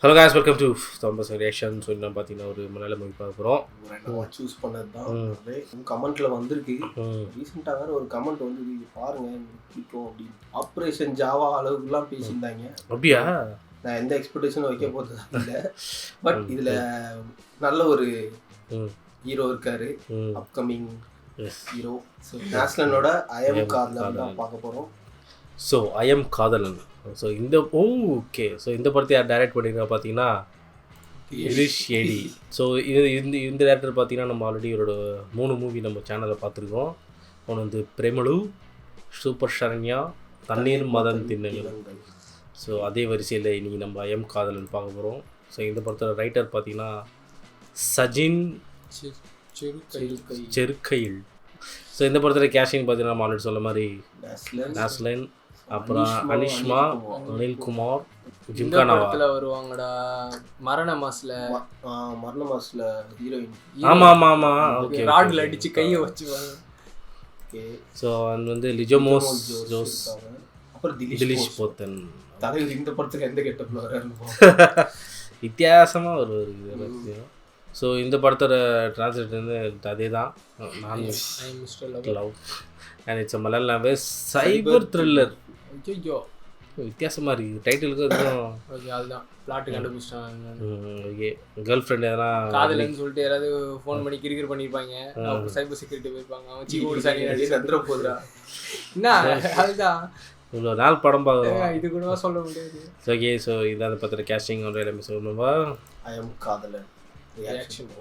Hello guys, welcome to Thomas reaction. So இன்னும் பார்த்தீங்கன்னா ஒரு மலையாள மூவி பார்க்க போகிறோம். சூஸ் பண்ணது தான் கமெண்ட்ல வந்திருக்கு. ரீசெண்டாக வேற ஒரு கமெண்ட் வந்து பாருங்க பிடிக்கும் அப்படின்னு ஆப்ரேஷன் ஜாவா அளவுக்குலாம் பேசியிருந்தாங்க. அப்படியா? நான் எந்த எக்ஸ்பெக்டேஷனும் வைக்க போகிறது இல்லை. பட் இதில் நல்ல ஒரு ஹீரோ இருக்காரு, அப்கமிங் ஹீரோ. ஸோ நேஷ்னலோட ஐஎம் காதலன் தான் பார்க்க போகிறோம். ஸோ ஐஎம் காதலன். ஸோ இந்த ஓகே ஸோ இந்த படத்தை யார் டைரக்ட் பண்ணியிருக்கா பார்த்தீங்கன்னா கிரீஷ் ஏடி. ஸோ இந்த டேரக்டர் பார்த்தீங்கன்னா நம்ம ஆல்ரெடி இவரோட 3 மூவி நம்ம சேனலில் பார்த்துருக்கோம். ஒன்று வந்து பிரேமலு, சூப்பர் ஷரண்யா, தண்ணீர் மதன் திண்ணங்கள். ஸோ அதே வரிசையில் இன்றைக்கி நம்ம ஐஎம் காதலன் பார்க்க போகிறோம். ஸோ இந்த படத்தோட ரைட்டர் பார்த்தீங்கன்னா சஜின் செருக்கையில். ஸோ இந்த படத்தில் கேஷிங் பார்த்தீங்கன்னா நம்ம ஆல்ரெடி சொல்ல மாதிரி நேஷ்னல், அப்புறம் அனிஷ்மா, அனில்குமார், ஜிம்கானாவில் வருவாங்கடா. மரண மாஸ்ல ஹீரோயின். ஆமாம் ஓகே. ராட்ல அடிச்சு கையை வச்சுவாங்க. ஓகே. ஸோ அது வந்து லிஜோமோஸ் ஜோஸ், அப்புறம் திலீஷ் போத்தன். தலைவர் இந்த படத்துக்கு எந்த கெட்டப்பில் வர வித்தியாசமாக ஒரு. ஸோ இந்த படத்தோட டிரான்ஸ்லேட் வந்து அதே தான், நான் லவ் அண்ட் இட்ஸ் மலையாள லாங்குவேஜ் சைபர் த்ரில்லர். ஐயோ வித்தியாசமாக இருக்குது டைட்டிலுக்கு. அதுவும் ஓகே, அதுதான் பிளாட்டு கண்டுபிடிச்சிட்டாங்க. ஓகே. கேர்ள் ஃப்ரெண்ட் எதனா காதலன்னு சொல்லிட்டு யாராவது ஃபோன் பண்ணி கிரிக்கெட் பண்ணியிருப்பாங்க. சைபர் செக்யூரிட்டி போயிருப்பாங்க. அவன் சீக்கோடு சனி சந்திர போதுரா என்ன அதுதான் இவ்வளோ நாள் படம் பார்க்குறோம், இது கூட சொல்ல முடியாது. ஓகே. ஸோ இதான் அந்த படத்தில் கேஸ்டிங் ஒன்று எல்லாமே சொல்லணும்பா. ஐஎம் காதலன் ரியாக்ஷன்.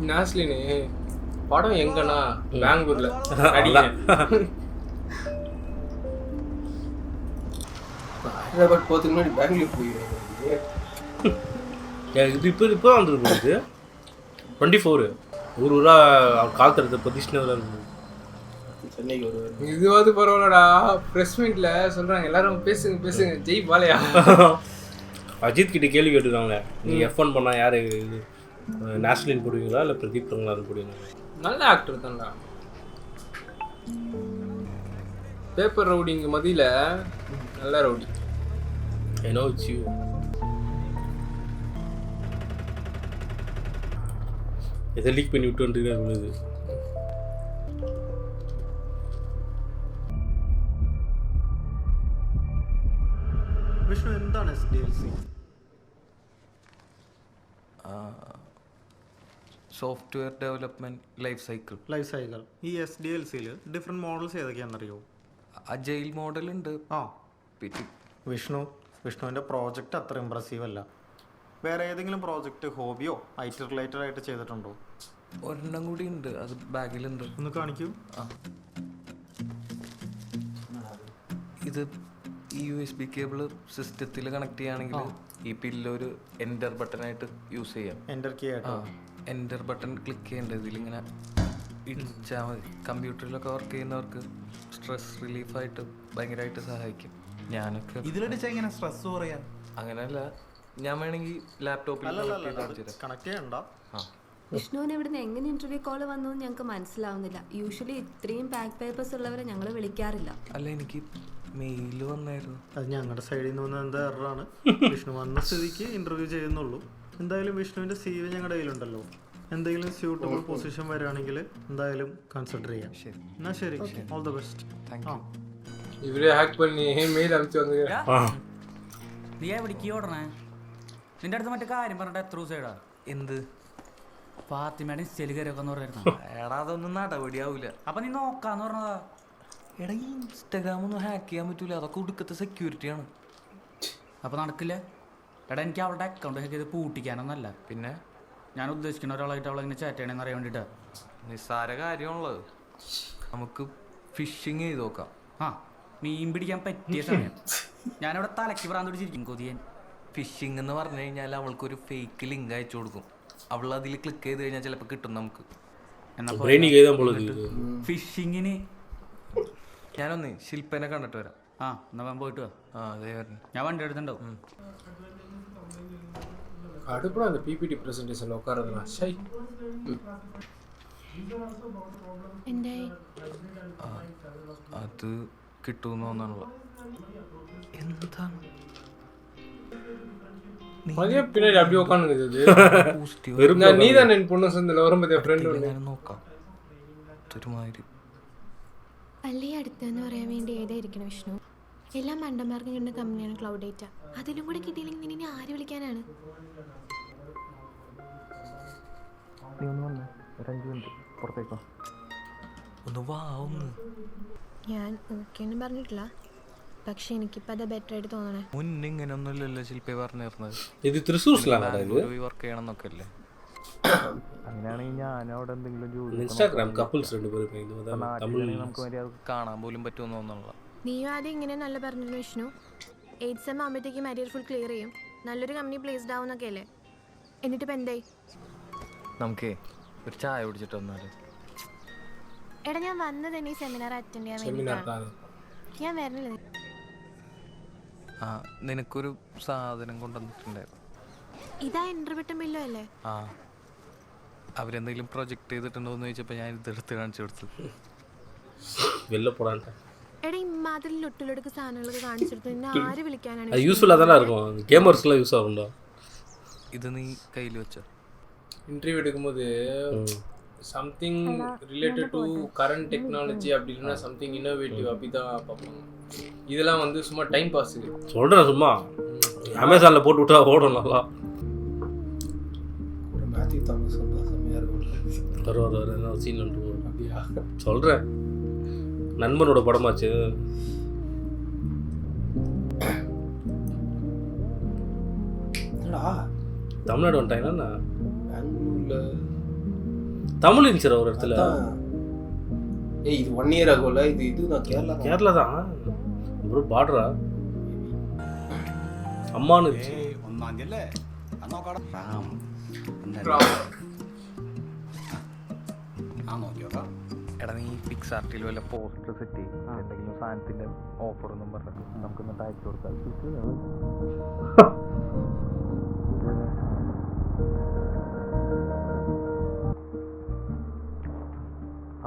நாஸ்லினு படம் எங்கன்னா பெங்களூர்ல ஹைதராபாத் போகிறதுக்கு முன்னாடி பெங்களூர் போயிருக்காங்க. இது இப்போ வந்துருக்கு 24 ஊராக கால் தரத்தை பொசிஷனாக சென்னைக்கு வருவார். இதுவாது பரவாயில்லடா. ப்ரெஸ் மீட்ல சொல்றாங்க எல்லாரும் பேசுங்க ஜெய் பாலையா. அஜித் கிட்ட கேள்வி கேட்டுருக்காங்க, நீங்கள் F1 பண்ணால் யார் இது நேஷ்னலின் போடுவீங்களா இல்லை பிரதீப் ரங்கநாதன் போடுவீங்களா? நல்ல ஆக்டர் தான்டா. பேப்பர் ரவுடிங்க மதியில் நல்ல rowdy. I know it's you. எதை லீக் பண்ணி விட்டு வந்துருக்குது. വിഷ്ണു എന്താണ് SDLC? Software development life cycle. ഈ SDLCയിൽ ഡിഫറെൻറ്റ് മോഡൽസ് ഏതൊക്കെയാണെന്നറിയോ? അജൈൽ മോഡലുണ്ട്. പിന്നെ വിഷ്ണുവിൻ്റെ പ്രോജക്റ്റ് അത്ര ഇമ്പ്രസീവ് അല്ല. വേറെ ഏതെങ്കിലും പ്രോജക്റ്റ് ഹോബിയോ IT റിലേറ്റഡ് ആയിട്ട് ചെയ്തിട്ടുണ്ടോ? ഒരെണ്ണം കൂടി ഉണ്ട്, അത് ബാഗിലുണ്ട്. ഒന്ന് കാണിക്കൂ. ഇത് ഈ USB കേബിൾ സിസ്റ്റത്തിൽ കണക്ട് ചെയ്യുകയാണെങ്കിൽ ഈ പില്ലൊരു എൻ്റർ ബട്ടണായിട്ട് യൂസ് ചെയ്യാം. എൻ്റർ കീ ആയിട്ടോ? എൻ്റർ ബട്ടൺ ക്ലിക്ക് ചെയ്യേണ്ടത് ഇതിലിങ്ങനെ ഇടിച്ചാൽ മതി. കമ്പ്യൂട്ടറിലൊക്കെ വർക്ക് ചെയ്യുന്നവർക്ക് സ്ട്രെസ് റിലീഫായിട്ട് ഭയങ്കരമായിട്ട് സഹായിക്കും. ഞാനൊക്കെ ഇതിലടിച്ചാൽ എങ്ങനെ സ്ട്രെസ് പറയാം? അങ്ങനെയല്ല, ഞാൻ വേണമെങ്കിൽ ലാപ്ടോപ്പിൽ കണക്ട് ചെയ്യണ്ട. വിഷ്ണുവിന് ഇവിടുന്ന് എങ്ങനെ ഇന്റർവ്യൂ കോൾ വന്നു ഞങ്ങൾക്ക് മനസ്സിലാവുന്നില്ല. യൂഷ്വലി ഇത്രയും ബാക്ക് പേപ്പേഴ്സ് ഉള്ളവരെ ഞങ്ങൾ വിളിക്കാറില്ല. അല്ല, എനിക്ക് മെയിൽ വന്നായിരുന്നു. അത് ഞങ്ങളുടെ സൈഡിൽ നിന്ന് വന്ന എന്താ എററാണ്. വിഷ്ണു വന്ന സ്ഥിതിക്ക് ഇന്റർവ്യൂ ചെയ്യുന്നുള്ളൂ. എന്തായാലും വിഷ്ണുവിന്റെ CV ഞങ്ങളുടെ കയ്യിലുണ്ടല്ലോ. എന്തെങ്കിലും സ്യൂട്ടബിൾ പൊസിഷൻ വരികയാണെങ്കിൽ എന്തായാലും കൺസിഡർ ചെയ്യാം. ശരി, എന്നാ ശരി, all the best. Thank you. ഇവരെ ഹാക്ക് பண்ணி മെയിൽ അയച്ചു വന്നു. നീ എവിടെ കീ ഓടണേ? നിന്റെ അടുത്ത് മറ്റേ കാര്യം പറഞ്ഞിട്ട് എത്ര ദിവസമായിടാ? എന്ത്? ഫാത്തിമയുടെ ചെലുകരൊക്കെ പറഞ്ഞിരുന്നു. എടാ, അതൊന്നും നടപടിയാവൂല. അപ്പൊ നീ നോക്കാന്ന് പറഞ്ഞതാ. എടാ, ഈ ഇൻസ്റ്റാഗ്രാം ഒന്നും ഹാക്ക് ചെയ്യാൻ പറ്റൂല, അതൊക്കെ ഒടുക്കത്തെ സെക്യൂരിറ്റിയാണ്. അപ്പൊ നടക്കില്ല. എടാ, എനിക്ക് അവളുടെ അക്കൗണ്ട് ഹാക്ക് ചെയ്ത് പൂട്ടിക്കാനൊന്നല്ല. പിന്നെ ഞാൻ ഉദ്ദേശിക്കുന്ന ഒരാളായിട്ട് അവളെങ്ങനെ ചാറ്റ് ചെയ്യണമെന്ന് അറിയാൻ വേണ്ടിയിട്ടാ. നിസ്സാര കാര്യമാണുള്ളത്. നമുക്ക് ഫിഷിങ് ചെയ്ത് നോക്കാം. മീൻ പിടിക്കാൻ പറ്റിയ സമയം. ഞാനവിടെ തലയ്ക്ക് ഭ്രാന്ത് പിടിച്ചിരിക്കും കൊതിയൻ. ഫിഷിംഗ് എന്ന് പറഞ്ഞു കഴിഞ്ഞാൽ അവൾക്കൊരു ഫേക്ക് ലിങ്ക് അയച്ചു കൊടുക്കും. അവൾ അതിൽ ക്ലിക്ക് ചെയ്ത് കഴിഞ്ഞാൽ ചിലപ്പോൾ കിട്ടും നമുക്ക്. ബ്രെയിനിങ് ചെയ്താൽ ഫിഷിങ്ങിന് ഞാനൊന്ന് ശില്പനെ കണ്ടിട്ട് വരാം. ആ എന്നാ ഞാൻ പോയിട്ട് വാ. ആ അതേ വരണം. ഞാൻ വണ്ടി എടുത്തിട്ടുണ്ടാവും. கடுப்புல அந்த பிபிடி பிரசன்டேஷன்ல உட்காரதுனா ஷை. എന്തായി? അത് കിട്ടുമെന്ന് തോന്നാനുള്ള. എന്താണ് அதே பின்னாடி அப்படியே உட்காந்துக்குது. പോസിറ്റീവ് நான் நீ தான் என் பொண்ணு சேர்ந்து வரும் பத்தியா ஃப்ரெண்ட் ஒன்று. ഞാൻ നോക്കാം. ഒരുമാതിരി അല്ലേ അടുത്തെന്ന് പറയാൻ വേണ്ടി ഏതായിരിക്കണം വിഷ്ണു? എല്ലാ മണ്ടന്മാർക്കും കിട്ടുന്ന കമ്പനിയാണ് ക്ലൗഡ് ഡേറ്റ. അതിലും കൂടെ കിട്ടിയില്ലെങ്കിൽ നിന്നെ ആര് വിളിക്കാനാണ്? നീ ഒന്ന് വന്നേ, ഒരു 5 മിനിറ്റ് പുറത്തേക്കോ. ഒന്ന് വാ ഒന്ന്. ഞാൻ ഓക്കെയൊന്നും പറഞ്ഞിട്ടില്ല, പക്ഷെ എനിക്കിപ്പോൾ അത് ബെറ്റർ ആയിട്ട് തോന്നണേ. മുന്നേ ഇങ്ങനെ ഒന്നുമില്ലല്ലോ ശില്പി പറഞ്ഞിരുന്നത്. ഇത് തൃശ്ശൂർ സ്ലാങ് വർക്ക് ചെയ്യണം എന്നൊക്കെ അല്ലേ? അങ്ങനെയാണെങ്കിൽ ഞാൻ അവിടെ എന്തെങ്കിലും ജോലി ഇൻസ്റ്റാഗ്രാം കപ്പിൾസ് രണ്ടുപേരും നമുക്ക് മര്യാദ കാണാൻ പോലും പറ്റുമെന്ന് തോന്നുന്നില്ല. നീയും ആദ്യം ഇങ്ങനെ നല്ല പറഞ്ഞിരുന്നു വിഷ്ണു. 8th സെം ആകുമ്പോഴത്തേക്കും അരിയർ ഫുൾ ക്ലിയർ ചെയ്യും, നല്ലൊരു കമ്പനി പ്ലേസ്ഡ് ആവുന്നൊക്കെ അല്ലേ? എന്നിട്ടിപ്പോൾ എന്തായി? നമുക്കേ ഒരു ചായ കുടിച്ചിട്ട് വന്നാല്. എടാ ഞാൻ വന്നത് തന്നെ ഈ സെമിനാർ അറ്റൻഡ് ചെയ്യാൻ വേണ്ടിയിട്ടാണ്. ഞാൻ വരണില്ല. ആ നിനക്കൊരു സാധനം കൊണ്ടുവന്നിട്ടുണ്ടായിരുന്നു. ഇതാ ഇന്റർവ്യൂട്ടും ബില്ലോ അല്ലേ? ആ അവരെന്തെങ്കിലും പ്രൊജക്ട് ചെയ്തിട്ടുണ്ടോ എന്ന് ചോദിച്ചപ്പോൾ ഞാൻ ഇതെടുത്ത് കാണിച്ചു കൊടുത്തു. വെല്ലപ്പോടാൻ എടാ ഇമാതിരി ലൊട്ടിലൊടുക്ക് സാധനങ്ങളൊക്കെ കാണിച്ചെടുത്ത് നിന്നെ ആര് വിളിക്കാനാണ്? அது யூஸ்ஃபுல்லாக தானே இருக்கும், கேமர்ஸ்லாம் யூஸ் ஆகும்டா. ഇത് നീ കയ്യിൽ വെച്ചോ. இன்டர்வியூ எடுக்கும்போது something related to current technology அப்படி இல்லைன்னா சம்திங் இன்னோவேட்டிவ் அப்படி தான் பார்ப்பாங்க. இதெல்லாம் வந்து சும்மா டைம் பாஸுக்கு சொல்கிறேன், சும்மா அமேசானில் போட்டு விட்டா ஓடும் நல்லா. மேத்யூ தாமஸ் வந்தா செம்மையாக இருக்கும். வருவார் என்ன சீன் வந்துட்டு அப்படியா? சொல்கிறேன், நண்பனோட படமாச்சு. என்னடா தமிழ்நாடு வந்துட்டாங்கன்னா பெங்களூர்ல தமிழ் இருந்துச்சு ஒரு இடத்துல. ஏய் இது 1 இயர் ஆகும்ல. இது நான் கேரளா தான். கேரளா தான் ஒரு பார்டரா അമ്മാന്ന് വെച്ചു. എടാ നീ പിക്സ് ആർട്ടിൽ വല്ല പോസ്റ്റർ സെറ്റ് ചെയ്യും, എന്തെങ്കിലും സാധനത്തിന്റെ ഓഫർ ഒന്നും പറഞ്ഞിട്ട് നമുക്ക് എന്നിട്ട് അയച്ചു കൊടുക്കാം.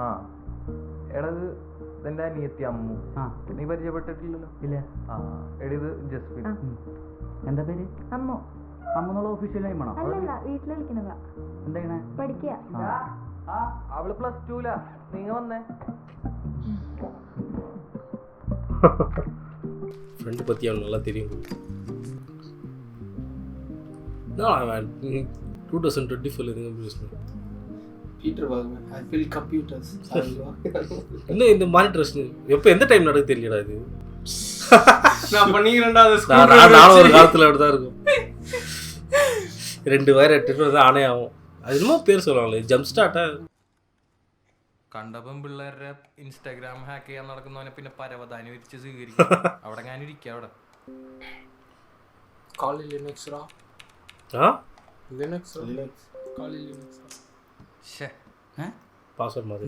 ആ എടാ ഇത് ഇതെന്റെ അനിയത്തി അമ്മു. നീ പരിചയപ്പെട്ടിട്ടില്ലല്ലോ? ഇല്ല. ആ എടാ ഇത് ജസ്മിൻ. എന്താ പേര്? അമ്മോ. അമ്മെന്നുള്ള ഒഫീഷ്യൽ ടൈമാണോ? അല്ലല്ല, വീട്ടിൽ വിളിക്കുന്നതാ. എന്താ ചെയ്യണേ? പഠിക്കുക. അവള് +2 നീങ്ങ വന്നേ. ஃப்ரெண்டு பற்றி அவனுக்கு நல்லா தெரியும். 2024 எதுவும் பேசணும். பீட்டர் பாருங்க, ஐ ஃபீல் கம்ப்யூட்டர்ஸ். இன்னும் இந்த மானிட்டர்ஸ் எப்போ எந்த டைம் நடக்கு தெரியலடா இது. நான் பண்ணிக்கிறேன்டா அது. நானும் ஒரு காலத்தில் அப்படி தான் இருக்கும். 2 வயர் எட்டு தான் ஆனே ஆகும். அது என்னமோ பேர் சொல்லுவாங்களே, ஜம்ப் ஸ்டார்ட்டா. കണ്ടപ്പം പിള്ളേരുടെ ഇൻസ്റ്റാഗ്രാം ഹാക്ക് ചെയ്യാൻ നടക്കുന്നവനെ പിന്നെ പരവതാനി വിരിച്ച് സ്വീകരിക്കും. അവിടെ ഞാൻ ഇരിക്കാം. അവിടെ காலி லினக்ஸ்ரா. ஆ லினக்ஸ் காலி லினக்ஸ். ഷേ பாஸ்வேர்ட் மாதிரி.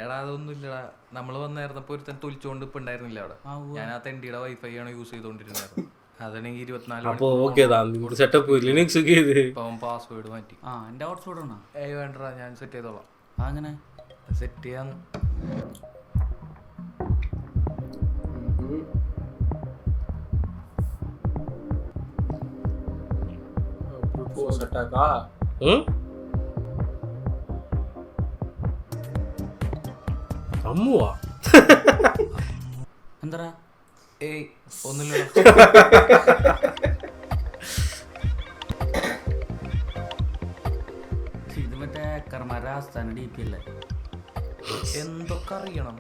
എടാ അതൊന്നും ഇല്ലടാ. നമ്മൾ വന്നായിരുന്നപ്പോൾ ഒരുത്തൻ തൊലിച്ചോണ്ട് ഇപ്പം ഉണ്ടായിരുന്നില്ല അവിടെ. ഞാൻ ആ തെണ്ടിയുടെ വൈഫൈ ആണ് യൂസ് ചെയ്തോണ്ടിരുന്നത്. അതാണെങ്കിൽ 24 அப்போ ஓகே தான் இந்த செட்டப் லினக்ஸுக்கு இது. ഇപ്പം പാസ്വേഡ് മാറ്റി. ആ എൻ്റെ ഹോട്ട്സ്പോട്ട് ആണോ? വേണ്ടടാ, ഞാൻ സെറ്റ് ചെയ്തോളാം. അങ്ങനെ സെറ്റ് ചെയ്യാന്ന്. ப்ரூஃப் செட்டாக்கா. ம் അമ്മുവാ എന്താ? ഏയ് ഒന്നുമില്ല. ഇത് മറ്റേ കർമാരുടെ ആസ്ഥാന DP അല്ലേ? എന്തൊക്കെ അറിയണം.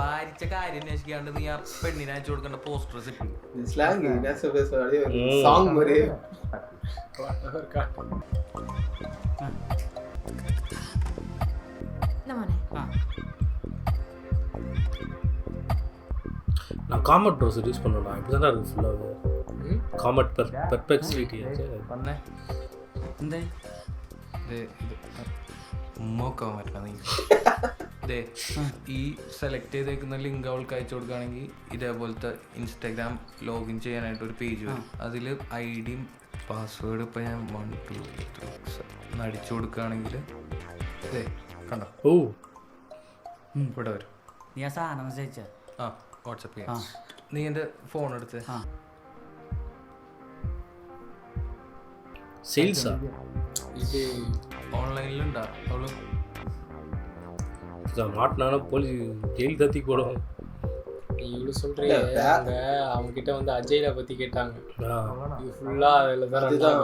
ഭാരിച്ച കാര്യം അന്വേഷിക്കാണ്ട് നീ ആ പെണ്ണിനെ അയച്ചു കൊടുക്കേണ്ട പോസ്റ്റർ സെറ്റ്. இந்த ஸ்லாங் நேச பேச அப்படியே ஒரு சாங் மாதிரி. മോനെ நான் காமெட் ப்ரௌசர் யூஸ் பண்ணலாம். இப்படி தான் இருக்குது ஃபுல்லாக. காமெட் பெர்ப்ளெக்சிட்டி വന്നേ. എന്തേ? ഇത് മൂക്കാൻ പറ്റില്ല നീ. ദേ ഈ സെലക്ട് ചെയ്തേക്കുന്ന ലിങ്ക് അവൾക്ക് അയച്ചു കൊടുക്കുകയാണെങ്കിൽ ഇതേപോലത്തെ ഇൻസ്റ്റാഗ്രാം ലോഗിൻ ചെയ്യാനായിട്ട് ഒരു പേജ് വരും. അതിൽ ഐഡിയും പാസ്വേഡ് ഇപ്പോൾ ഞാൻ 1 2 3 അടിച്ചു കൊടുക്കുകയാണെങ്കിൽ ദേ കണ്ടോ ഓ ഇവിടെ വരും. നീ ആ സാധനം മെസ്സേജ് ആ വാട്സപ്പ് ചെയ്യാം. നീ എൻ്റെ ഫോൺ എടുത്ത് സെയിൽസാ இது ഓൺലൈനിലുണ്ടാ അവള് மாட்டினானா போலீஸ் ஜெயில் தத்தி போடும். இவ்வளோ சொல்கிறீங்க அவங்க கிட்ட வந்து அஜய்ல பற்றி கேட்டாங்க. இது ஃபுல்லாக அதில் தான் அதுதான்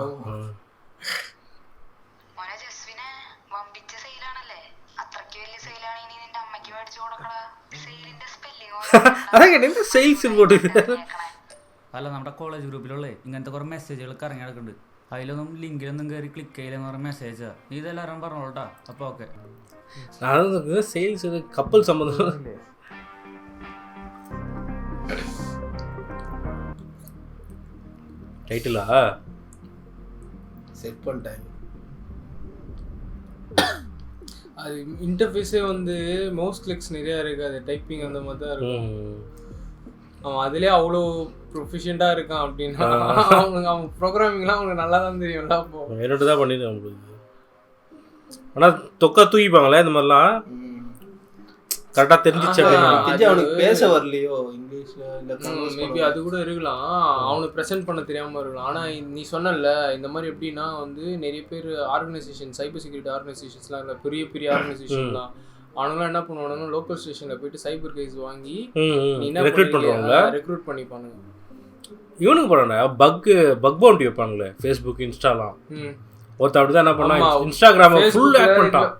அதான் கேட்டேன் സെയിൽസ് പോട്ട്. അല്ല നമ്മുടെ കോളേജ് ഗ്രൂപ്പിലുള്ളേ ഇങ്ങനത്തെ കുറേ മെസ്സേജുകളൊക്കെ ഇറങ്ങി കിടക്കുന്നുണ്ട്. അതിലൊന്നും ലിങ്കിലൊന്നും കയറി ക്ലിക്ക് ചെയ്യില്ലെന്ന് പറഞ്ഞ മെസ്സേജാ. നീ ഇതെല്ലാവരും പറഞ്ഞോട്ടാ. അപ്പോൾ ഓക്കെ நான் சேல்ஸ் கப்பல் சம்பந்தம். டைட்டிலா செட் பண்ணிட்டாங்க. அது இன்டர்ஃபேஸே வந்து மவுஸ் கிளிக்ஸ் நிறையா இருக்குது. அது டைப்பிங் அந்த மாதிரி தான் இருக்கும். அவன் அதிலே அவ்வளோ ப்ரொஃபிஷியண்ட்டாக இருக்கான் அப்படின்னா அவன் ப்ரோக்ராமிங்லாம் அவனுக்கு நல்லா தான் தெரியும்ல. அப்போ என்னோட தான் பண்ணிடுவேன் அவங்களுக்கு. ஆனால் தொக்கா தூக்கிப்பாங்களே இந்த மாதிரிலாம் கரெக்டாக தெரிஞ்சிச்சு அப்படின்னா அவனுக்கு பேச வரலையோ இங்கிலீஷ்ல இல்லை மேபி அது கூட இருக்கலாம். அவனுக்கு ப்ரெசென்ட் பண்ண தெரியாமல் இருக்கலாம். ஆனால் நீ சொன்னல இந்த மாதிரி எப்படின்னா வந்து நிறைய பேர் ஆர்கனைசேஷன் சைபர் செக்யூரிட்டி ஆர்கனைசேஷன்ஸ்லாம் இல்லை பெரிய பெரிய ஆர்கனைசேஷன்லாம் அவனுங்களாம் என்ன பண்ணுவானுங்க லோக்கல் ஸ்டேஷனில் போயிட்டு சைபர் கேஸ் வாங்கி நீ என்ன ரெக்ரூட் பண்ணுவாங்க, ரெக்ரூட் பண்ணிப்பானுங்க. இவனுக்கு போறானே பக் பவுண்டி வைப்பாங்களே ஃபேஸ்புக் இன்ஸ்டாலாம். ஒருத்த அப்படிதான் என்ன பண்ணா இன்ஸ்டாகிராம ஃபுல் ஹேக் பண்ணிட்டான்.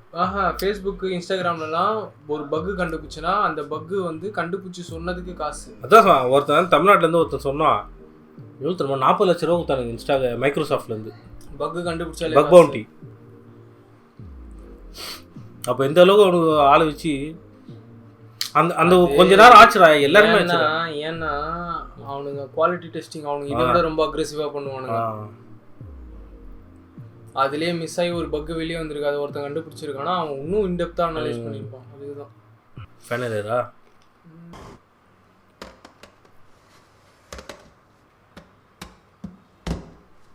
ஃபேஸ்புக் இன்ஸ்டாகிராம்லலாம் ஒரு பக் கண்டுபிடிச்சனா அந்த பக் வந்து கண்டுபிடிச்சி சொன்னதுக்கு காசு. அதான் ஒருத்தன் தமிழ்நாட்டிலேருந்து ஒருத்தன் சொன்னான் எவ்வளோ தெரியுமா 40 லட்ச ரூபா கொடுத்தானுங்க மைக்ரோசாஃப்ட்லேருந்து பக் கண்டுபிடிச்சாலே பக் பவுண்டி. அப்போ எந்த அளவுக்கு அவனுக்கு ஆளை வச்சு அந்த அந்த கொஞ்ச நேரம் ஆச்சுடா எல்லாருமே. ஏன்னா அவனுங்க குவாலிட்டி டெஸ்டிங் அவனுங்க இதை விட ரொம்ப அக்ரெசிவாக பண்ணுவானுங்க. அதுலேயே மிஸ் ஆகி ஒரு பக்கு வெளியே வந்திருக்கு. அதை ஒருத்தன் கண்டுபிடிச்சிருக்கானா அவன் இன்னும் இன்டெப்த்தாக அனலைஸ் பண்ணியிருப்பான். அதுதான் ஃபைனலா